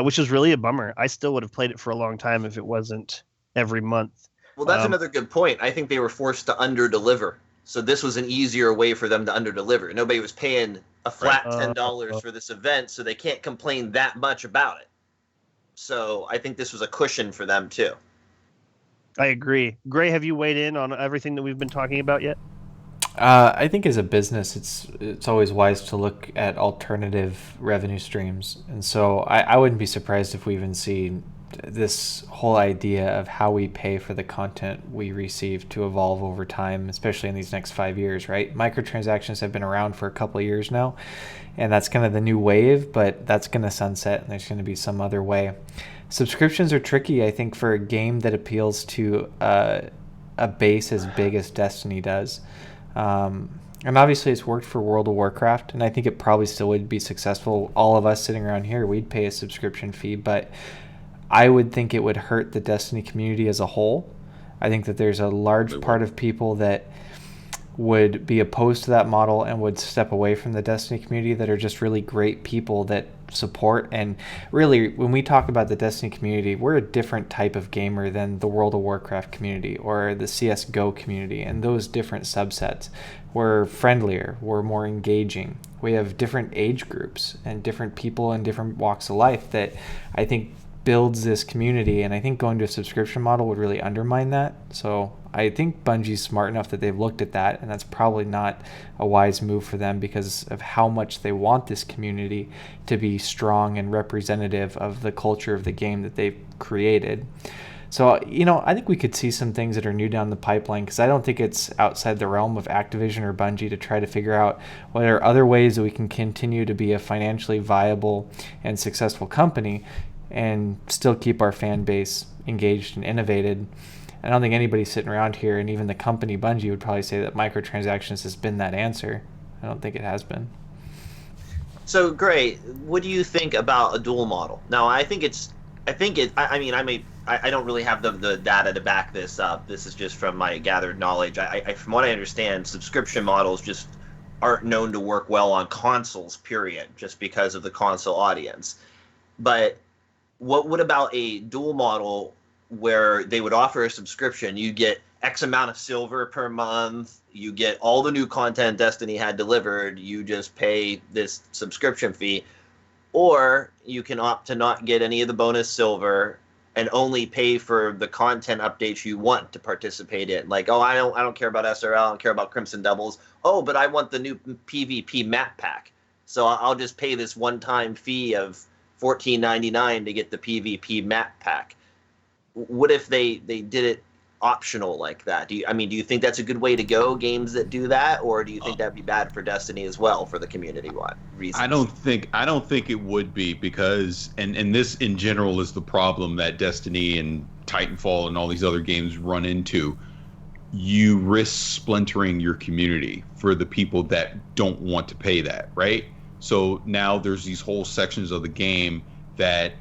which is really a bummer. I still would have played it for a long time if it wasn't every month. Well, that's another good point. I think they were forced to under-deliver. So this was an easier way for them to under-deliver. Nobody was paying a flat $10 for this event, so they can't complain that much about it. So I think this was a cushion for them, too. I agree. Gray, have you weighed in on everything that we've been talking about yet? I think as a business, it's always wise to look at alternative revenue streams. And so I wouldn't be surprised if we even see this whole idea of how we pay for the content we receive to evolve over time, especially in these next 5 years, right? Microtransactions have been around for a couple of years now, and that's kind of the new wave, but that's going to sunset and there's going to be some other way. Subscriptions are tricky, I think, for a game that appeals to a base as big as Destiny does. And obviously it's worked for World of Warcraft, and I think it probably still would be successful. All of us sitting around here, we'd pay a subscription fee, but I would think it would hurt the Destiny community as a whole. I think that there's a large part of people that would be opposed to that model and would step away from the Destiny community that are just really great people that support. And really, when we talk about the Destiny community, we're a different type of gamer than the World of Warcraft community or the CSGO community and those different subsets. We're friendlier, we're more engaging. We have different age groups and different people in different walks of life that I think builds this community, and I think going to a subscription model would really undermine that. So I think Bungie's smart enough that they've looked at that, and that's probably not a wise move for them because of how much they want this community to be strong and representative of the culture of the game that they've created. So, you know, I think we could see some things that are new down the pipeline because I don't think it's outside the realm of Activision or Bungie to try to figure out what are other ways that we can continue to be a financially viable and successful company and still keep our fan base engaged and innovated. I don't think anybody sitting around here, and even the company Bungie, would probably say that microtransactions has been that answer. I don't think it has been. So, Gray, what do you think about a dual model? Now, I don't really have the data to back this up. This is just from my gathered knowledge. From what I understand, subscription models just aren't known to work well on consoles, period, just because of the console audience. But what about a dual model where they would offer a subscription? You get X amount of silver per month, you get all the new content Destiny had delivered, you just pay this subscription fee, or you can opt to not get any of the bonus silver and only pay for the content updates you want to participate in. Like, oh, I don't care about SRL, I don't care about Crimson Doubles. Oh, but I want the new PvP map pack. So I'll just pay this one-time fee of $14.99 to get the PvP map pack. What if they did it optional like that? Do you think that's a good way to go, games that do that, or do you think that'd be bad for Destiny as well for the community reasons? I don't think it would be, because and this in general is the problem that Destiny and Titanfall and all these other games run into. You risk splintering your community for the people that don't want to pay that, right? So now there's these whole sections of the game that,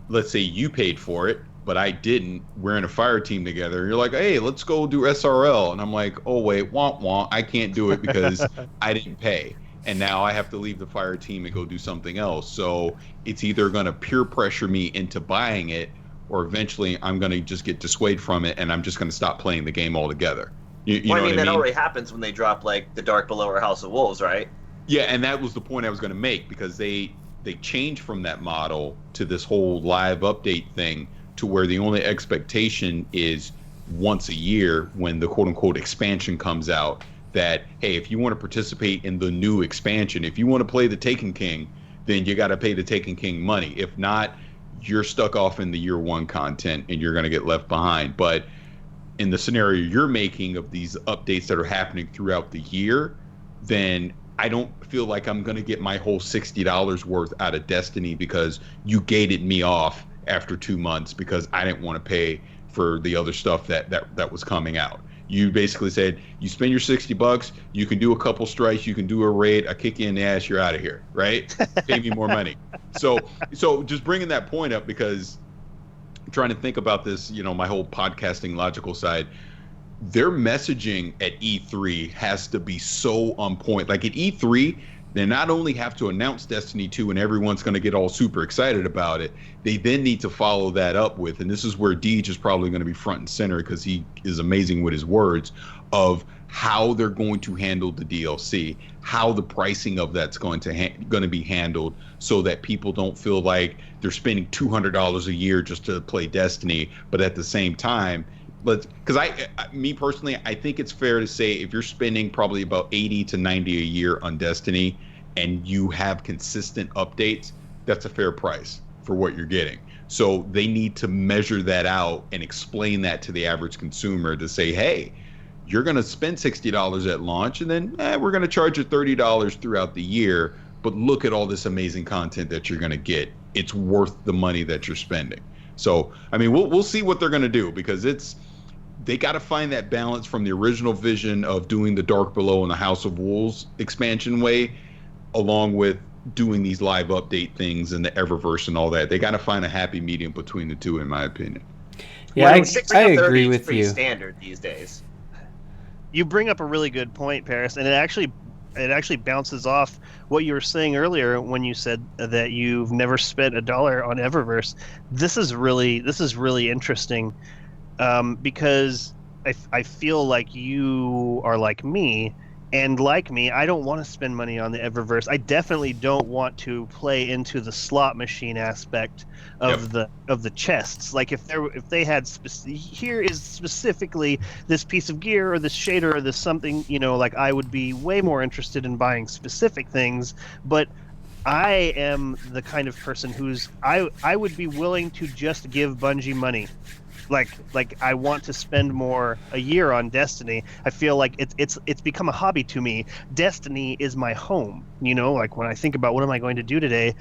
let's say you paid for it, but I didn't. We're in a fire team together. You're like, hey, let's go do SRL. And I'm like, oh, wait, womp. I can't do it because I didn't pay. And now I have to leave the fire team and go do something else. So it's either going to peer pressure me into buying it, or eventually I'm going to just get dissuaded from it, and I'm just going to stop playing the game altogether. You know what I mean? That already happens when they drop, like, The Dark Below or House of Wolves, right? Yeah, and that was the point I was going to make, because they changed from that model to this whole live update thing, to where the only expectation is once a year when the quote-unquote expansion comes out that, hey, if you want to participate in the new expansion, if you want to play the Taken King, then you got to pay the Taken King money. If not, you're stuck off in the year one content and you're going to get left behind. But in the scenario you're making of these updates that are happening throughout the year, then I don't feel like I'm going to get my whole $60 worth out of Destiny because you gated me off after 2 months because I didn't want to pay for the other stuff that was coming out. You basically said, you spend your $60, you can do a couple strikes, you can do a raid, I kick you in the ass, you're out of here, right? Pay me more money. So just bringing that point up because I'm trying to think about this, my whole podcasting logical side. Their messaging at E3 has to be so on point. Like at E3, they not only have to announce Destiny 2 and everyone's going to get all super excited about it, they then need to follow that up with, and this is where Deej is probably going to be front and center because he is amazing with his words, of how they're going to handle the DLC, how the pricing of that's going to be handled so that people don't feel like they're spending $200 a year just to play Destiny, but at the same time, because me personally, I think it's fair to say if you're spending probably about 80 to 90 a year on Destiny and you have consistent updates, that's a fair price for what you're getting. So they need to measure that out and explain that to the average consumer to say, hey, you're going to spend $60 at launch and then we're going to charge you $30 throughout the year. But look at all this amazing content that you're going to get. It's worth the money that you're spending. So, I mean, we'll see what they're going to do because they got to find that balance from the original vision of doing the Dark Below and the House of Wolves expansion way, along with doing these live update things and the Eververse and all that. They got to find a happy medium between the two, in my opinion. Yeah, I agree with you. Standard these days. You bring up a really good point, Parris, and it actually bounces off what you were saying earlier when you said that you've never spent $1 on Eververse. This is really interesting. Because I feel like you are like me, and like me, I don't want to spend money on the Eververse. I definitely don't want to play into the slot machine aspect of the chests. Like if they had here is specifically this piece of gear or this shader or this something, like I would be way more interested in buying specific things, but I am the kind of person I would be willing to just give Bungie money. Like I want to spend more a year on Destiny. I feel like it's become a hobby to me. Destiny is my home. Like when I think about what am I going to do today,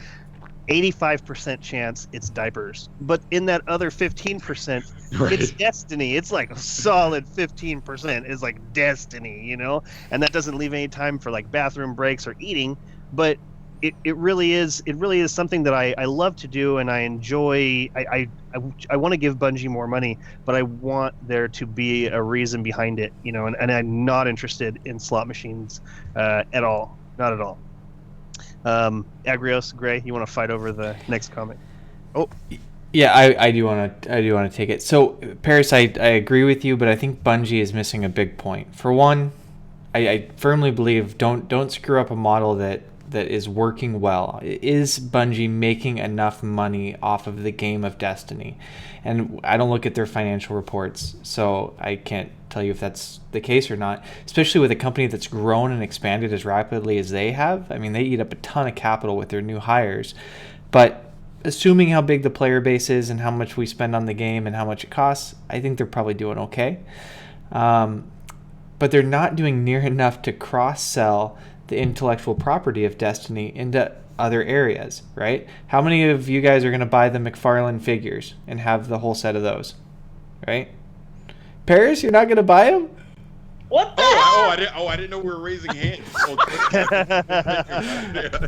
85% chance it's diapers. But in that other 15%, right, it's Destiny. It's like a solid 15% is like Destiny, and that doesn't leave any time for like bathroom breaks or eating. But it really is something that I love to do and I enjoy. I want to give Bungie more money, but I want there to be a reason behind it, and I'm not interested in slot machines at all, not at all. Agrios, Gray, you want to fight over the next comment? Oh, yeah, I do want to take it. So Parris, I agree with you, but I think Bungie is missing a big point. For one, I firmly believe don't screw up a model that is working well. Is Bungie making enough money off of the game of Destiny? And I don't look at their financial reports, so I can't tell you if that's the case or not, especially with a company that's grown and expanded as rapidly as they have. I mean, they eat up a ton of capital with their new hires. But assuming how big the player base is and how much we spend on the game and how much it costs, I think they're probably doing okay. But they're not doing near enough to cross-sell the intellectual property of Destiny into other areas, right? How many of you guys are going to buy the McFarlane figures and have the whole set of those, right? Parris, you're not going to buy them? What the hell? I didn't know we were raising hands.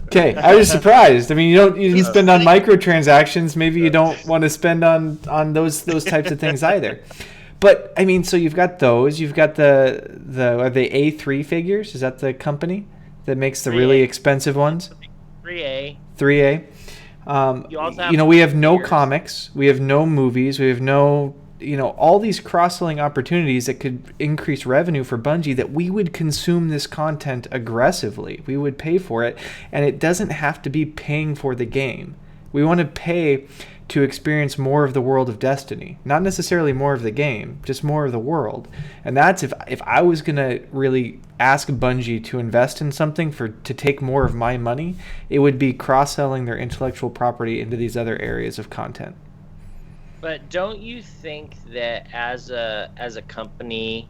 Okay, I was surprised. I mean, you didn't spend on microtransactions. Maybe you don't want to spend on those types of things either. But I mean, so you've got those. You've got the are they A3 figures? Is that the company that makes the 3A. Really expensive ones? 3A. 3A. You also have we have no comics. We have no movies. We have no, all these cross-selling opportunities that could increase revenue for Bungie that we would consume this content aggressively. We would pay for it, and it doesn't have to be paying for the game. We want to pay to experience more of the world of Destiny. Not necessarily more of the game, just more of the world. And that's if I was going to really ask Bungie to invest in something to take more of my money, it would be cross-selling their intellectual property into these other areas of content. But don't you think that as a company,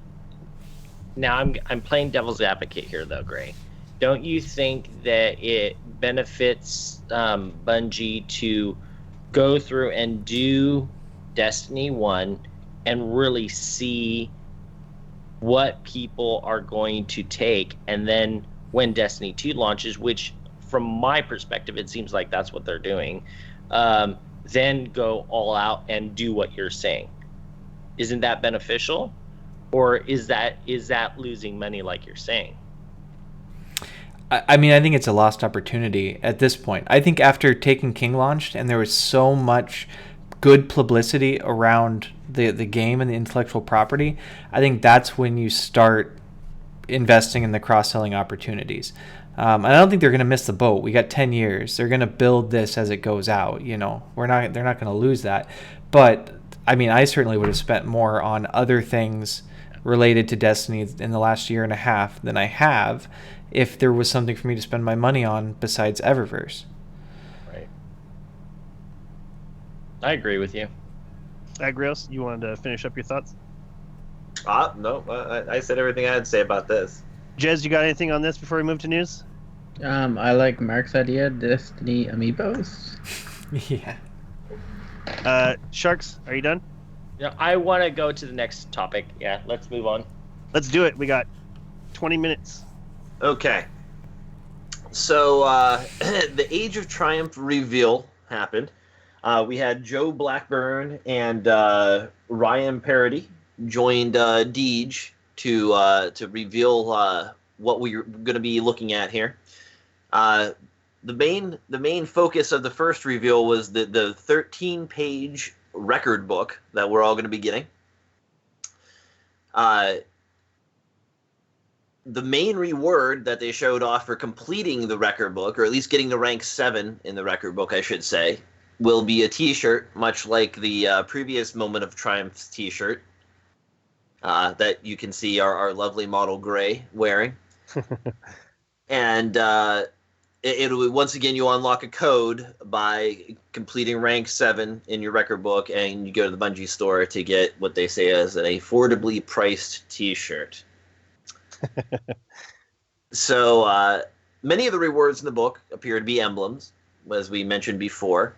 now I'm playing devil's advocate here though, Gray. Don't you think that it benefits Bungie to go through and do Destiny 1 and really see what people are going to take, and then when Destiny 2 launches, which from my perspective it seems like that's what they're doing, then go all out and do what you're saying? Isn't that beneficial, or is that losing money like you're saying? I mean, I think it's a lost opportunity at this point. I think after Taken King launched and there was so much good publicity around the game and the intellectual property, I think that's when you start investing in the cross-selling opportunities. And I don't think they're going to miss the boat. We got 10 years. They're going to build this as it goes out. They're not going to lose that. But I mean, I certainly would have spent more on other things related to Destiny in the last year and a half than I have if there was something for me to spend my money on besides Eververse. Right. I agree with you. Agrios, you wanted to finish up your thoughts? No, I said everything I had to say about this. Jez, you got anything on this before we move to news? I like Mark's idea, Destiny amiibos. Yeah. Sharks, are you done? Yeah, I want to go to the next topic. Yeah, let's move on. Let's do it. We got 20 minutes. Okay. So, the Age of Triumph reveal happened. We had Joe Blackburn and Ryan Parody joined Deej to reveal what we're going to be looking at here. The main focus of the first reveal was the 13-page record book that we're all going to be getting. The main reward that they showed off for completing the record book, or at least getting to rank 7 in the record book, I should say, will be a t-shirt, much like the previous Moment of Triumph's t-shirt that you can see our lovely model Gray wearing. And it'll once again, you unlock a code by completing rank 7 in your record book, and you go to the Bungie store to get what they say is an affordably priced t-shirt. So many of the rewards in the book appear to be emblems, as we mentioned before.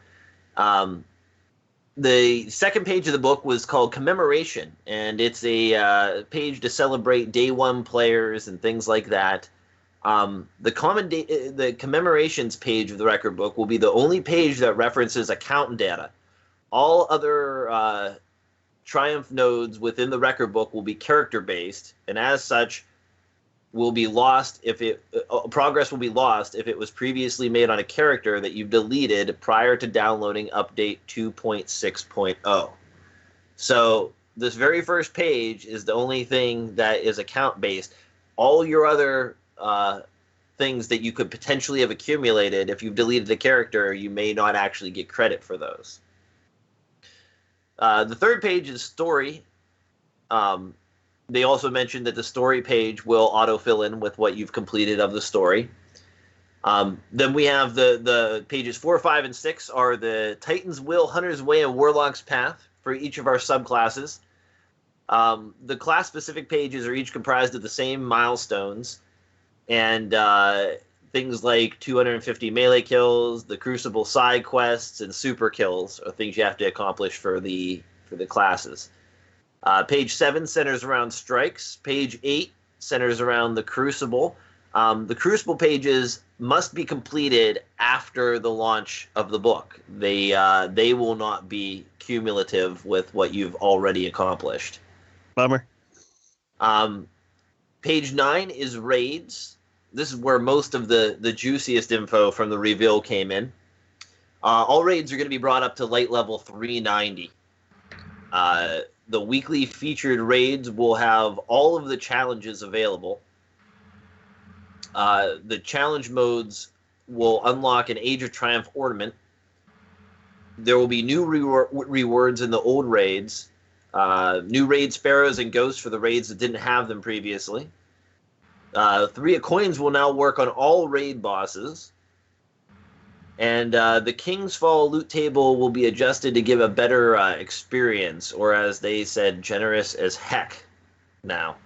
The second page of the book was called Commemoration, and it's a page to celebrate Day 1 players and things like that. The commemorations page of the record book will be the only page that references account data. All other Triumph nodes within the record book will be character-based, and as such, will be lost progress will be lost if it was previously made on a character that you've deleted prior to downloading update 2.6.0. So this very first page is the only thing that is account based. All your other things that you could potentially have accumulated, if you've deleted the character, you may not actually get credit for those. The third page is story. They also mentioned that the story page will autofill in with what you've completed of the story. Then we have the pages 4, 5, and 6 are the Titan's Will, Hunter's Way, and Warlock's Path for each of our subclasses. The class-specific pages are each comprised of the same milestones, and things like 250 melee kills, the Crucible side quests, and super kills are things you have to accomplish for the classes. Page 7 centers around strikes. Page 8 centers around the Crucible. The Crucible pages must be completed after the launch of the book. They will not be cumulative with what you've already accomplished. Bummer. Page 9 is raids. This is where most of the juiciest info from the reveal came in. All raids are going to be brought up to light level 390. The weekly featured raids will have all of the challenges available. The challenge modes will unlock an Age of Triumph ornament. There will be new rewards in the old raids. New raid sparrows and ghosts for the raids that didn't have them previously. 3 coins will now work on all raid bosses. And the King's Fall loot table will be adjusted to give a better experience, or as they said, generous as heck now.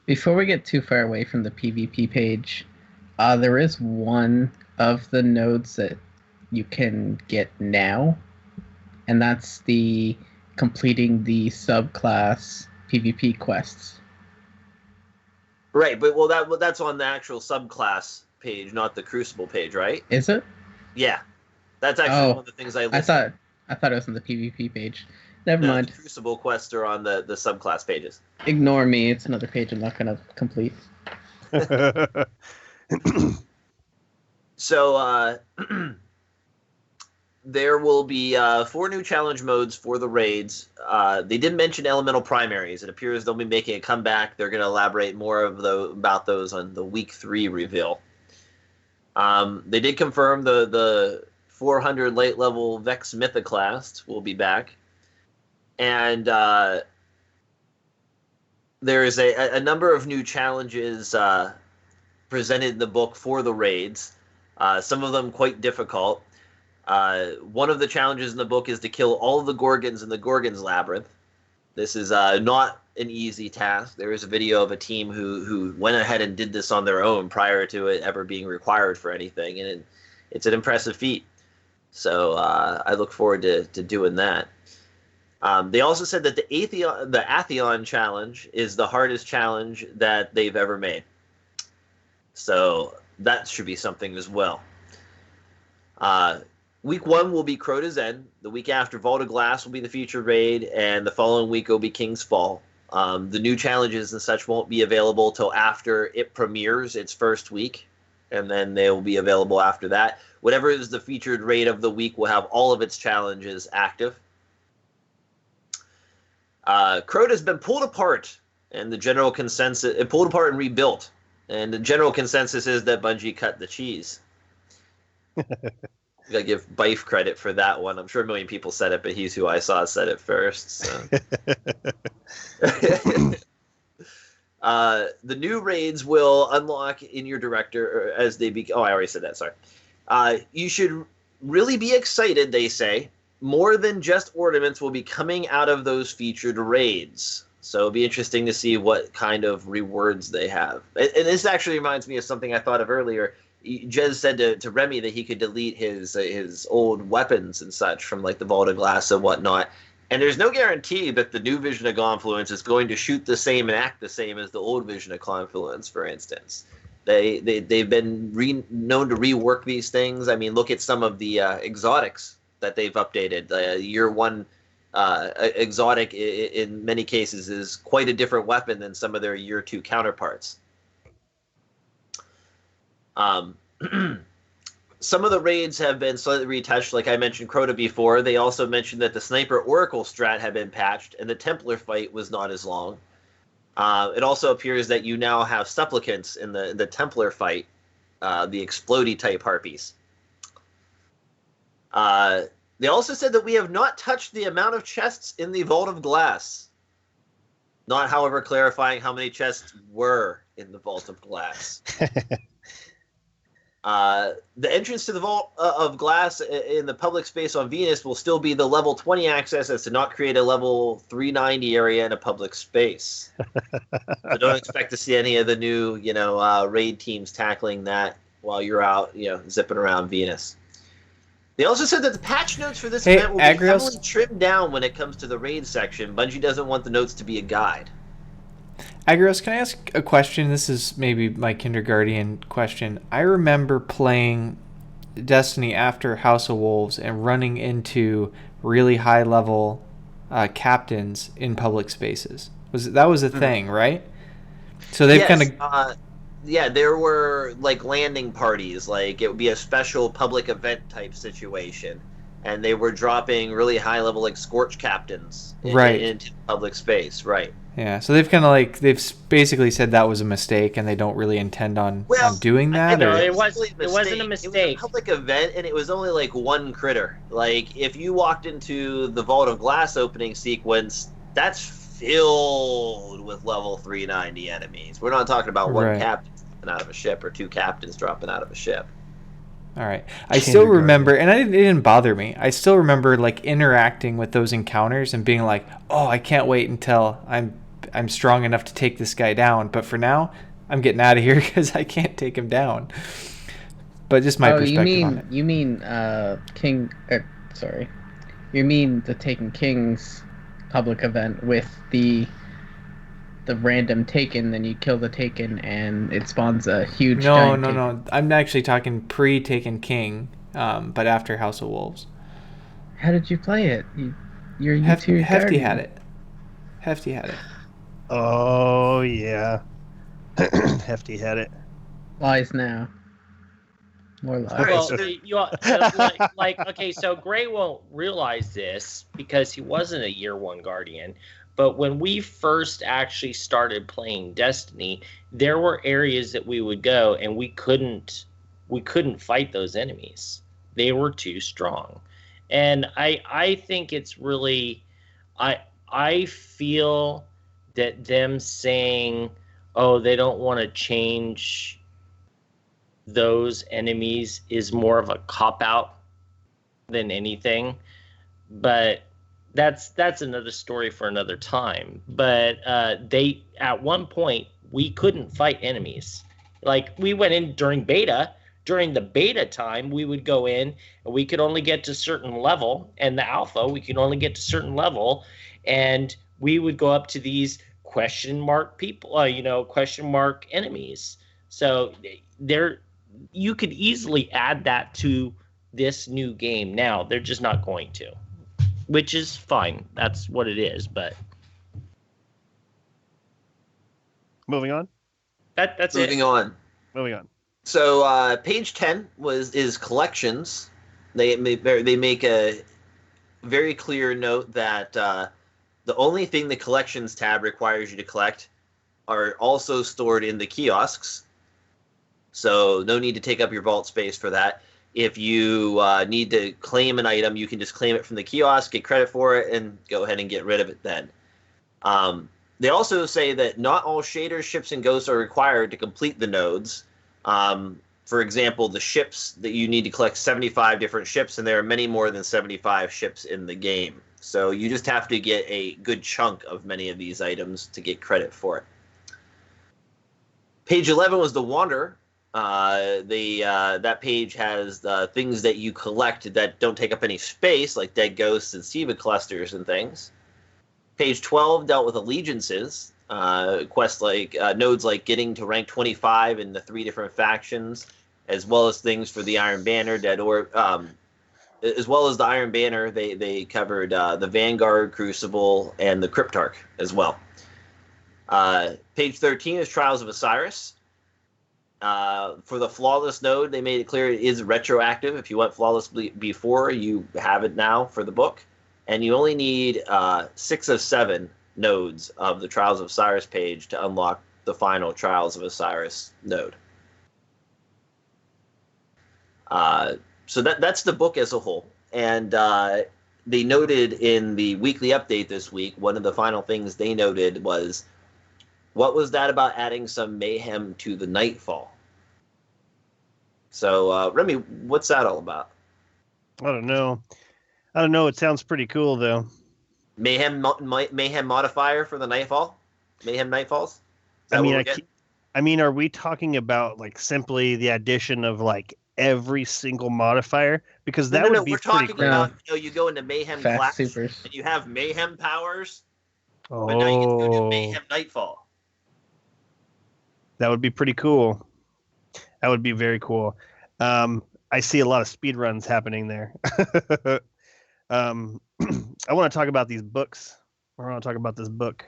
Before we get too far away from the PvP page, there is one of the nodes that you can get now, and that's the completing the subclass PvP quests. Right, but that's on the actual subclass page, not the Crucible page, right? Is it? Yeah, that's actually one of the things I listed. I thought it was on the PvP page. Never mind. The Crucible quests are on the subclass pages. Ignore me. It's another page I'm not going to complete. So there will be 4 new challenge modes for the raids. They did mention elemental primaries. It appears they'll be making a comeback. They're going to elaborate more about those on the week 3 reveal. They did confirm the 400 late level Vex Mythoclast will be back. And there is a number of new challenges presented in the book for the raids. Some of them quite difficult. One of the challenges in the book is to kill all of the Gorgons in the Gorgon's Labyrinth. This is not an easy task. There is a video of a team who went ahead and did this on their own prior to it ever being required for anything, and it's an impressive feat. So I look forward to doing that. They also said that the Atheon challenge is the hardest challenge that they've ever made. So that should be something as well. Week 1 will be Crota's End. The week after, Vault of Glass will be the featured raid, and the following week will be King's Fall. The new challenges and such won't be available till after it premieres its first week, and then they will be available after that. Whatever is the featured raid of the week will have all of its challenges active. Crota's been pulled apart, and the general consensus pulled apart and rebuilt. And the general consensus is that Bungie cut the cheese. You gotta give Bife credit for that one. I'm sure a million people said it, but he's who I saw said it first. So. The new raids will unlock in your director as they be. Oh, I already said that. Sorry. You should really be excited. They say more than just ornaments will be coming out of those featured raids. So it'll be interesting to see what kind of rewards they have. And this actually reminds me of something I thought of earlier. Jez said to Remy that he could delete his old weapons and such from like the Vault of Glass and whatnot. And there's no guarantee that the new Vision of Confluence is going to shoot the same and act the same as the old Vision of Confluence, for instance. They've been known to rework these things. I mean, look at some of the exotics that they've updated. Year 1 exotic in many cases is quite a different weapon than some of their Year 2 counterparts. Some of the raids have been slightly retouched, like I mentioned Crota before. They also mentioned that the Sniper Oracle strat had been patched, and the Templar fight was not as long. It also appears that you now have supplicants in the Templar fight, the explodey type harpies. They also said that we have not touched the amount of chests in the Vault of Glass. Not, however, clarifying how many chests were in the Vault of Glass. The entrance to the Vault of Glass in the public space on Venus will still be the level 20 access as to not create a level 390 area in a public space. So don't expect to see any of the new, raid teams tackling that while you're out, zipping around Venus. They also said that the patch notes for this event will be heavily trimmed down when it comes to the raid section. Bungie doesn't want the notes to be a guide. Agrios, can I ask a question? This is maybe my kindergarten question. I remember playing Destiny after House of Wolves and running into really high-level captains in public spaces. That was a thing, right? So they've kind of... yeah, there were like landing parties. Like it would be a special public event type situation. and they were dropping really high level like Scorch captains into public space, right? Yeah, so they've kind of they've basically said that was a mistake, and they don't really intend on doing that. No, or? it wasn't a mistake. It was a public event, and it was only like one critter. Like if you walked into the Vault of Glass opening sequence, that's filled with level 390 enemies. We're not talking about one captain dropping out of a ship or two captains dropping out of a ship. All right. I still remember, and it didn't bother me. I still remember interacting with those encounters and being like, "Oh, I can't wait until I'm strong enough to take this guy down." But for now, I'm getting out of here because I can't take him down. But just my perspective on it. You mean King? Sorry, you mean the Taken Kings public event with the random Taken, then you kill the Taken and it spawns a huge No. I'm actually talking pre-Taken King, but after House of Wolves. How did you play it? Hefty had it. Hefty had it. Oh, yeah. Hefty had it. Lies now. More lies. Well, okay, so Gray won't realize this because he wasn't a year one Guardian. But when we first actually started playing Destiny, there were areas that we would go and we couldn't fight those enemies. They were too strong. And I think it's really I feel that them saying, "Oh, they don't want to change those enemies" is more of a cop-out than anything. But that's another story for another time. But they at one point we couldn't fight enemies. Like we went in during beta. During the beta time, we would go in and we could only get to a certain level, and the alpha we could only get to a certain level, and we would go up to these question mark people, question mark enemies. So there, you could easily add that to this new game. Now they're just not going to. Which is fine. That's what it is, but moving on. That's moving it. Moving on. So page 10 is collections. They make a very clear note that the only thing the collections tab requires you to collect are also stored in the kiosks. So no need to take up your vault space for that. If you need to claim an item, you can just claim it from the kiosk, get credit for it, and go ahead and get rid of it then. They also say that not all shaders, ships, and ghosts are required to complete the nodes. For example, the ships that you need to collect 75 different ships, and there are many more than 75 ships in the game. So you just have to get a good chunk of many of these items to get credit for it. Page 11 was the Wanderer. That page has the things that you collect that don't take up any space, like dead ghosts and Siva clusters and things. Page 12 dealt with allegiances, quests like nodes like getting to rank 25 in the 3 different factions, as well as things for the Iron Banner, as well as the Iron Banner. They covered the Vanguard, Crucible, and the Cryptarch as well. Page 13 is Trials of Osiris. For the Flawless node, they made it clear it is retroactive. If you went Flawless before, you have it now for the book. And you only need 6 of 7 nodes of the Trials of Osiris page to unlock the final Trials of Osiris node. So that's the book as a whole. And they noted in the weekly update this week, one of the final things they noted was, what was that about adding some mayhem to the Nightfall? So, Remy, what's that all about? I don't know. It sounds pretty cool, though. Mayhem modifier for the Nightfall? Mayhem Nightfalls? I mean, are we talking about simply the addition of every single modifier? Because that would be pretty cool. We're talking about, you go into Mayhem Glass supers, and you have Mayhem powers, but now you can go to Mayhem Nightfall. That would be pretty cool. That would be very cool. I see a lot of speed runs happening there. I want to talk about these books. I want to talk about this book.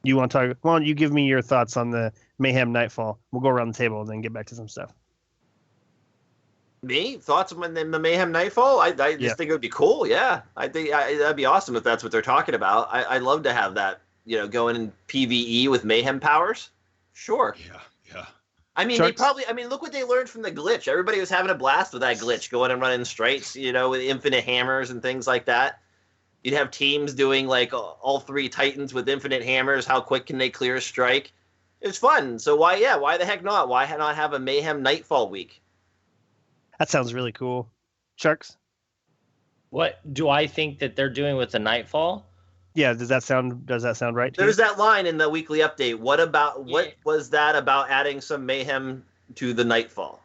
You want to talk? Why don't you give me your thoughts on the Mayhem Nightfall? We'll go around the table and then get back to some stuff. Me? Thoughts on the Mayhem Nightfall? I just think it would be cool. Yeah, I think that'd be awesome if that's what they're talking about. I'd love to have that. Going in PvE with Mayhem powers. Sure. Yeah. I mean, Sharks? look what they learned from the glitch. Everybody was having a blast with that glitch, going and running straights, with infinite hammers and things like that. You'd have teams doing like all 3 Titans with infinite hammers. How quick can they clear a strike? It's fun. So why the heck not? Why not have a Mayhem Nightfall week? That sounds really cool. Sharks? What do I think that they're doing with the Nightfall? Yeah, does that sound right to There's you? that line in the weekly update. What was that about adding some mayhem to the Nightfall?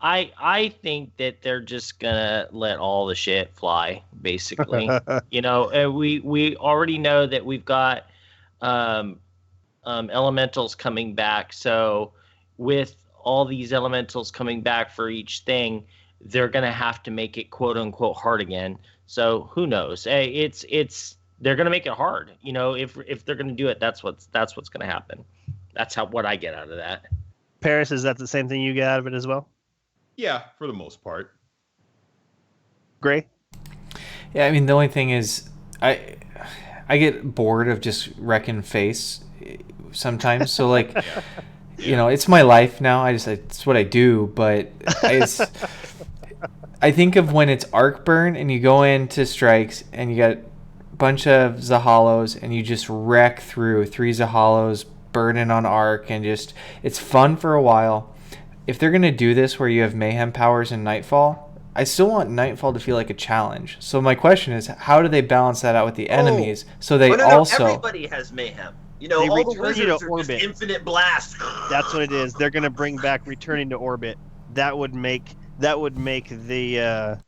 I think that they're just gonna let all the shit fly, basically. We already know that we've got elementals coming back. So with all these elementals coming back for each thing, they're gonna have to make it quote unquote hard again. So who knows? Hey, they're gonna make it hard. If they're gonna do it, that's what's gonna happen. That's what I get out of that. Parris, is that the same thing you get out of it as well? Yeah, for the most part. Gray? Yeah, I mean, the only thing is, I get bored of just wrecking face sometimes. So like, it's my life now. It's what I do. But I think of when it's arc burn and you go into strikes and you got a bunch of Zahalos and you just wreck through 3 Zahalos burning on arc, and just it's fun for a while. If they're going to do this where you have mayhem powers in Nightfall, I still want Nightfall to feel like a challenge. So my question is, how do they balance that out with the enemies? So they also... everybody has mayhem. They all the return you to wizards are orbit. just infinite blast. That's what it is. They're going to bring back returning to orbit. That would make the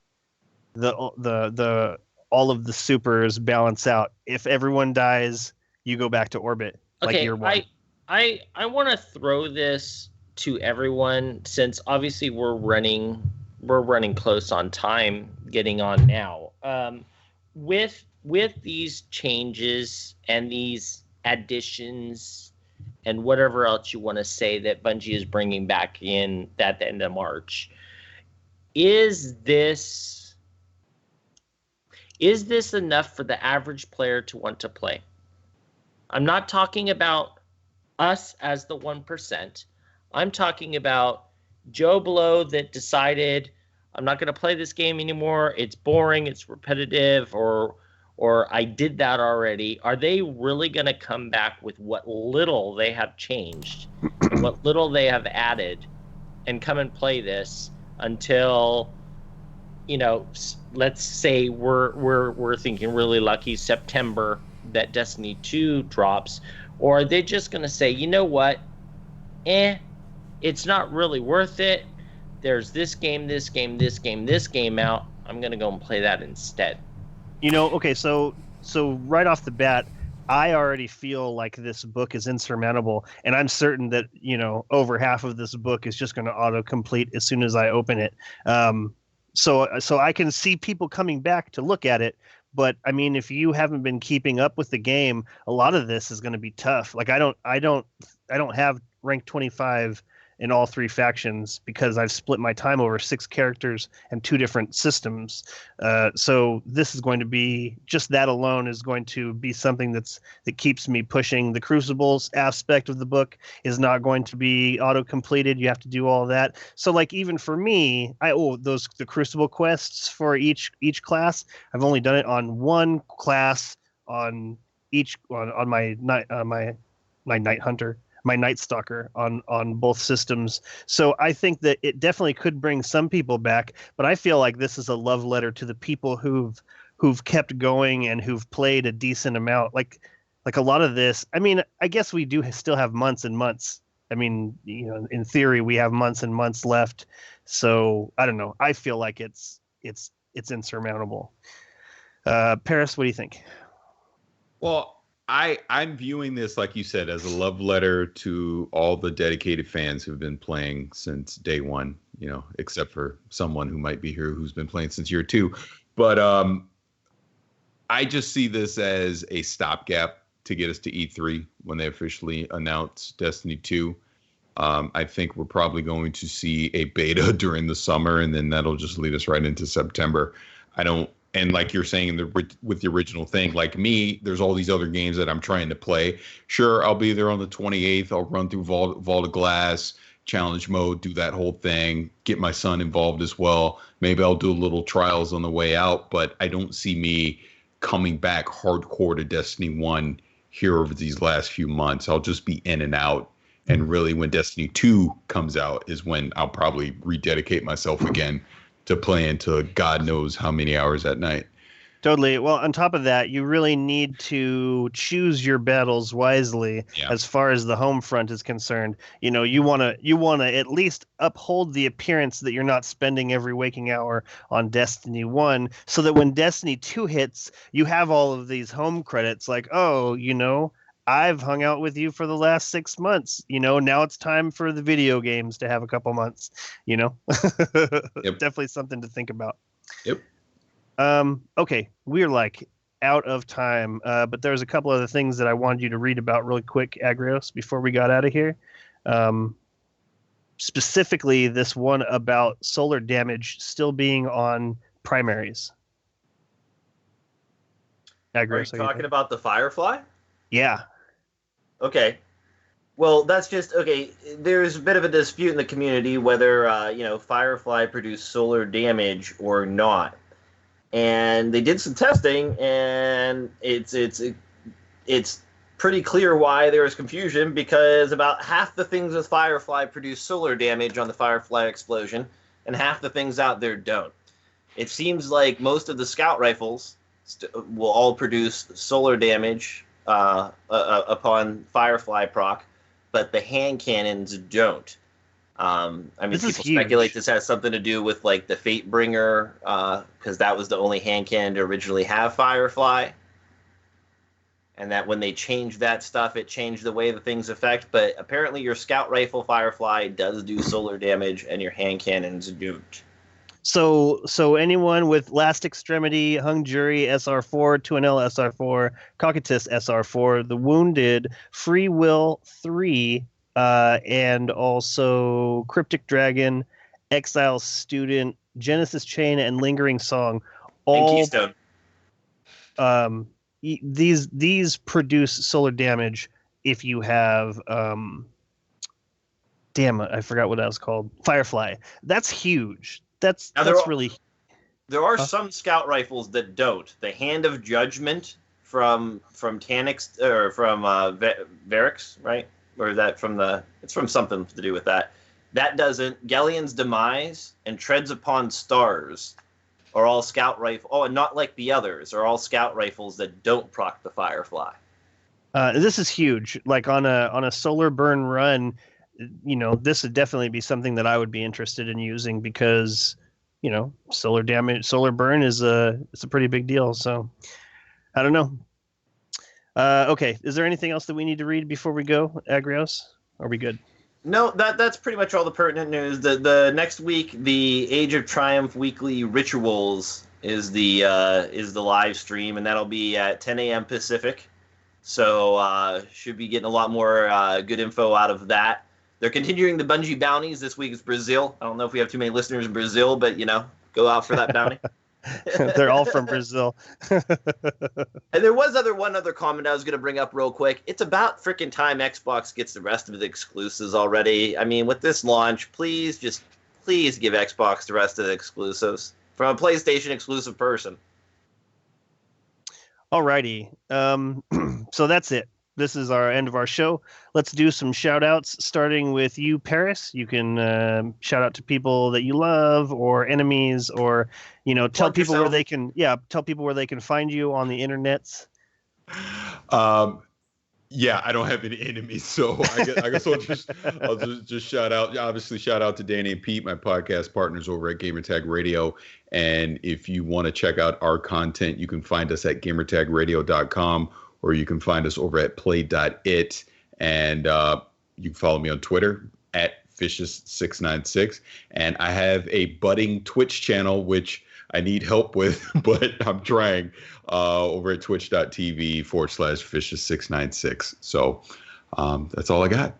all of the supers balance out. If everyone dies, you go back to orbit. Okay, like year 1. I want to throw this to everyone, since obviously we're running close on time, getting on now. With these changes and these additions and whatever else you want to say that Bungie is bringing back in at the end of March, is this enough for the average player to want to play? I'm not talking about us as the 1%. I'm talking about Joe Blow that decided, I'm not going to play this game anymore. It's boring. It's repetitive, or I did that already. Are they really going to come back with what little they have changed and what little they have added and come and play this until, let's say we're thinking really lucky September that Destiny 2 drops? Or are they just going to say, you know what? It's not really worth it. There's this game out. I'm going to go and play that instead. Okay, so right off the bat, I already feel like this book is insurmountable, and I'm certain that, over half of this book is just going to autocomplete as soon as I open it. So I can see people coming back to look at it. But I mean, if you haven't been keeping up with the game, a lot of this is going to be tough. Like I don't have rank 25 in all 3 factions because I've split my time over 6 characters and 2 different systems. So this is going to be, just that alone is going to be something that keeps me pushing. The Crucibles aspect of the book is not going to be auto-completed. You have to do all that. So like, even for me, the Crucible quests for each class, I've only done it on 1 class on my Night Hunter, my Night Stalker on both systems. So I think that it definitely could bring some people back, but I feel like this is a love letter to the people who've kept going and who've played a decent amount. Like a lot of this, I mean, I guess we do still have months and months. I mean, in theory, we have months and months left. So I don't know. I feel like it's insurmountable. Parris, what do you think? Well, I'm viewing this, like you said, as a love letter to all the dedicated fans who've been playing since day 1, except for someone who might be here who's been playing since year 2. But I just see this as a stopgap to get us to E3 when they officially announce Destiny 2. I think we're probably going to see a beta during the summer, and then that'll just lead us right into September. And like you're saying with the original thing, like me, there's all these other games that I'm trying to play. Sure, I'll be there on the 28th. I'll run through Vault of Glass, challenge mode, do that whole thing, get my son involved as well. Maybe I'll do a little trials on the way out, but I don't see me coming back hardcore to Destiny 1 here over these last few months. I'll just be in and out. And really, when Destiny 2 comes out is when I'll probably rededicate myself again to playing to God knows how many hours at night. Totally. Well, on top of that, you really need to choose your battles wisely as far as the home front is concerned. You know, you want to at least uphold the appearance that you're not spending every waking hour on Destiny 1, so that when Destiny 2 hits, you have all of these home credits like, oh, you know, I've hung out with you for the last 6 months. You know, now it's time for the video games to have a couple months, you know. Yep. Definitely something to think about. Yep. Okay, we're like out of time, but there's a couple other things that I wanted you to read about really quick, Agrios, before we got out of here. Specifically, this one about solar damage still being on primaries. Agrios, are you talking about the Firefly? Yeah. Okay. Well, that's just okay. There's a bit of a dispute in the community whether Firefly produced solar damage or not. And they did some testing, and it's pretty clear why there was confusion, because about half the things with Firefly produce solar damage on the Firefly explosion, and half the things out there don't. It seems like most of the scout rifles will all produce solar damage upon Firefly proc, but the hand cannons don't. I mean, people speculate this has something to do with like the Fatebringer, because that was the only hand cannon to originally have Firefly, and that when they changed that stuff, it changed the way the things affect. But apparently, your scout rifle Firefly does do solar damage, and your hand cannons don't. So anyone with Last Extremity, Hung Jury SR4, 2NL SR4, Cocytus SR4, The Wounded, Free Will 3, and also Cryptic Dragon, Exile Student, Genesis Chain, and Lingering Song. All and Keystone. These produce solar damage if you have damn it, I forgot what that was called. Firefly. That's huge. That's really. There are some scout rifles that don't. The Hand of Judgment from Tanix or from Varix, right? Or is that from it's from something to do with that. That doesn't. Gellion's Demise and Treads Upon Stars are all scout rifle. Oh, and not like the others are all scout rifles that don't proc the Firefly. This is huge. Like on a solar burn run, you know, this would definitely be something that I would be interested in using, because, you know, solar burn is it's a pretty big deal. So I don't know. Okay. Is there anything else that we need to read before we go, Agrios? Are we good? No, that's pretty much all the pertinent news. The next week, the Age of Triumph weekly rituals is the live stream, and that'll be at 10 a.m. Pacific. So should be getting a lot more good info out of that. They're continuing the Bungie bounties. This week is Brazil. I don't know if we have too many listeners in Brazil, but, you know, go out for that bounty. They're all from Brazil. And there was one other comment I was going to bring up real quick. It's about freaking time Xbox gets the rest of its exclusives already. I mean, with this launch, please give Xbox the rest of the exclusives from a PlayStation exclusive person. Alrighty. So that's it. This is our end of our show. Let's do some shout outs, starting with you, Parris. You can shout out to people that you love or enemies, or, you know, tell people where they can find you on the internets. Yeah, I don't have any enemies, so I guess I'll just shout out. Obviously, shout out to Danny and Pete, my podcast partners over at Gamertag Radio. And if you want to check out our content, you can find us at gamertagradio.com, or you can find us over at play.it. And you can follow me on Twitter at Fishes696. And I have a budding Twitch channel, which I need help with, but I'm trying, over at twitch.tv/Fishes696. So that's all I got.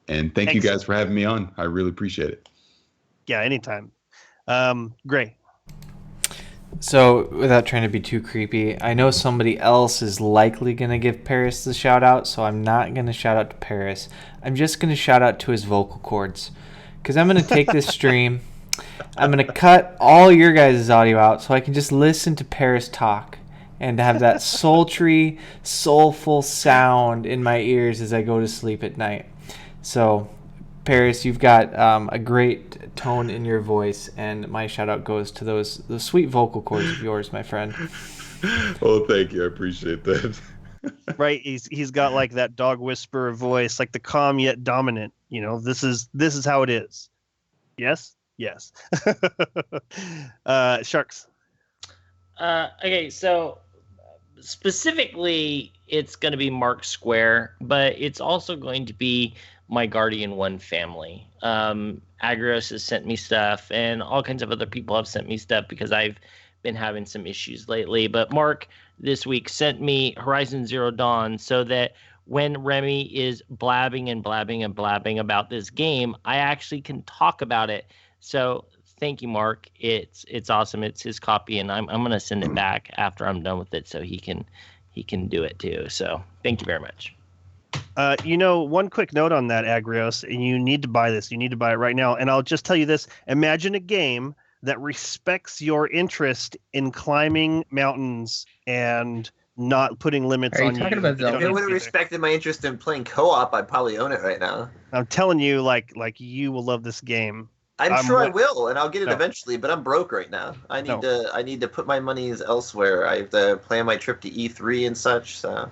And thank you guys for having me on. I really appreciate it. Yeah, anytime. Gray. So, without trying to be too creepy, I know somebody else is likely going to give Parris the shout out, so I'm not going to shout out to Parris. I'm just going to shout out to his vocal cords. Because I'm going to take this stream, I'm going to cut all your guys' audio out so I can just listen to Parris talk and have that sultry, soulful sound in my ears as I go to sleep at night. So, Parris, you've got a great tone in your voice, and my shout out goes to those sweet vocal cords of yours, my friend. Oh, thank you. I appreciate that. Right, he's got like that dog whisperer voice, like the calm yet dominant. You know, this is how it is. Yes. Sharks. Okay, so specifically, it's going to be Mark Square, but it's also going to be my Guardian 1 family. Agros has sent me stuff, and all kinds of other people have sent me stuff because I've been having some issues lately. But Mark this week sent me Horizon Zero Dawn so that when Remy is blabbing about this game, I actually can talk about it. So thank you, Mark. It's awesome. It's his copy, and I'm going to send it back after I'm done with it so he can do it too. So thank you very much. One quick note on that, Agrios, and you need to buy this. You need to buy it right now. And I'll just tell you this. Imagine a game that respects your interest in climbing mountains and not putting limits on you. Talking about Zelda? If it would have respected my interest in playing co-op, I'd probably own it right now. I'm telling you, like you will love this game. I'm sure I will, and I'll get it eventually, but I'm broke right now. I need to put my monies elsewhere. I have to plan my trip to E3 and such, so...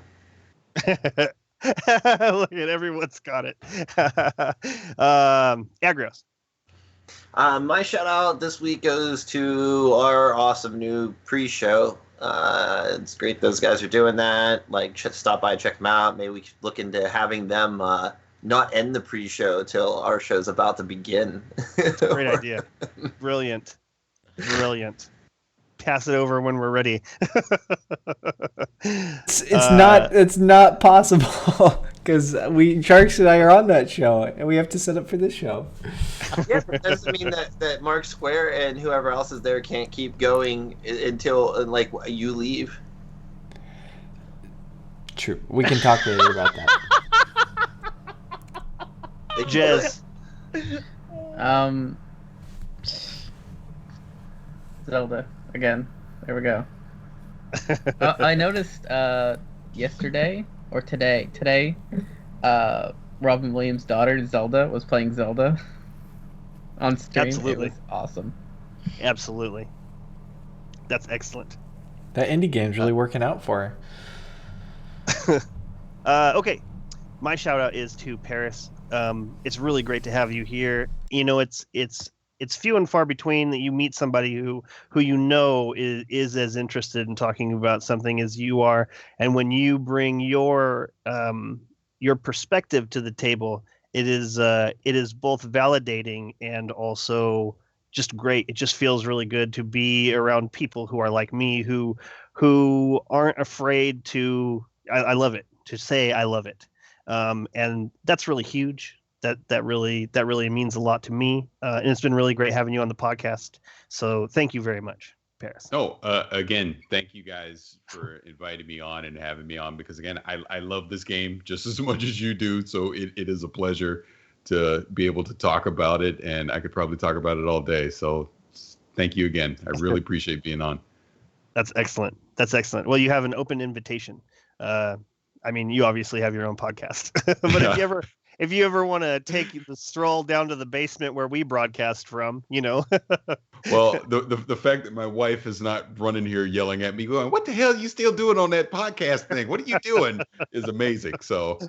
Look at everyone's got it. Agrios. My shout out this week goes to our awesome new pre-show. It's great those guys are doing that. Like, stop by, check them out. Maybe we could look into having them not end the pre-show till our show's about to begin. Great idea. Brilliant. Pass it over when we're ready. It's not possible because Sharks and I are on that show and we have to set up for this show. Yeah, but that doesn't mean that Mark Square and whoever else is there can't keep going until like you leave. True. We can talk later about that. Jez. Zelda again. There we go. I noticed yesterday or today, Robin Williams' daughter Zelda was playing Zelda on stream. Absolutely. It was awesome. Absolutely. That's excellent. That indie game's really working out for her. Okay. My shout out is to Parris. It's really great to have you here. You know, it's few and far between that you meet somebody who you know is as interested in talking about something as you are, and when you bring your perspective to the table, it is both validating and also just great. It just feels really good to be around people who are like me, who aren't afraid to. I love it, to say I love it, and that's really huge. That really means a lot to me, and it's been really great having you on the podcast. So thank you very much, Parris. Oh, again, thank you guys for inviting me on and having me on, because again, I love this game just as much as you do. So it is a pleasure to be able to talk about it, and I could probably talk about it all day. So thank you again. I really appreciate being on. That's excellent. Well, you have an open invitation. I mean, you obviously have your own podcast, but if you ever want to take the stroll down to the basement where we broadcast from, you know. Well, the fact that my wife is not running here yelling at me going, "What the hell are you still doing on that podcast thing? What are you doing?" is amazing. So.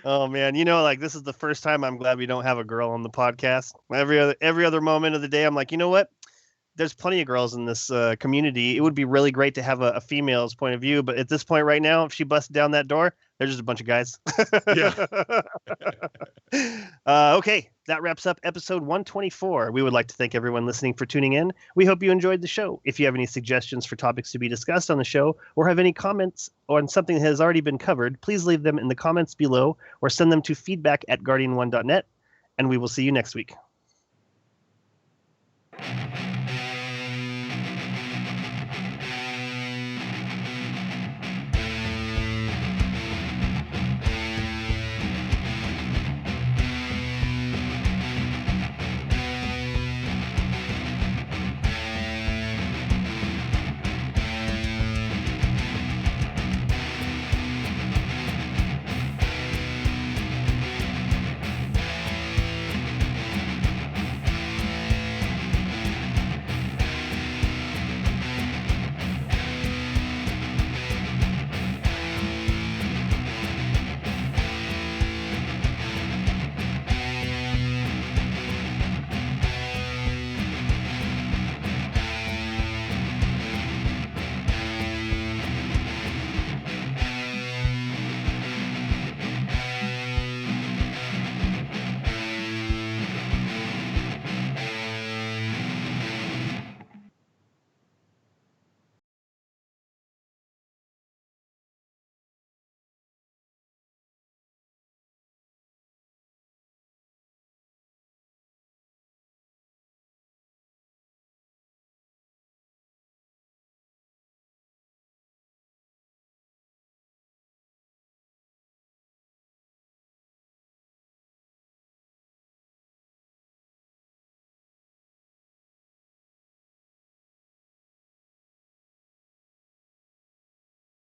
Oh man, you know, like this is the first time I'm glad we don't have a girl on the podcast. Every other moment of the day, I'm like, you know what? there's plenty of girls in this community. It would be really great to have a female's point of view, but at this point right now, if she busts down that door, they're just a bunch of guys. Yeah. Okay, that wraps up episode 124. We would like to thank everyone listening for tuning in. We hope you enjoyed the show. If you have any suggestions for topics to be discussed on the show, or have any comments on something that has already been covered, please leave them in the comments below or send them to feedback@guardian1.net, and we will see you next week.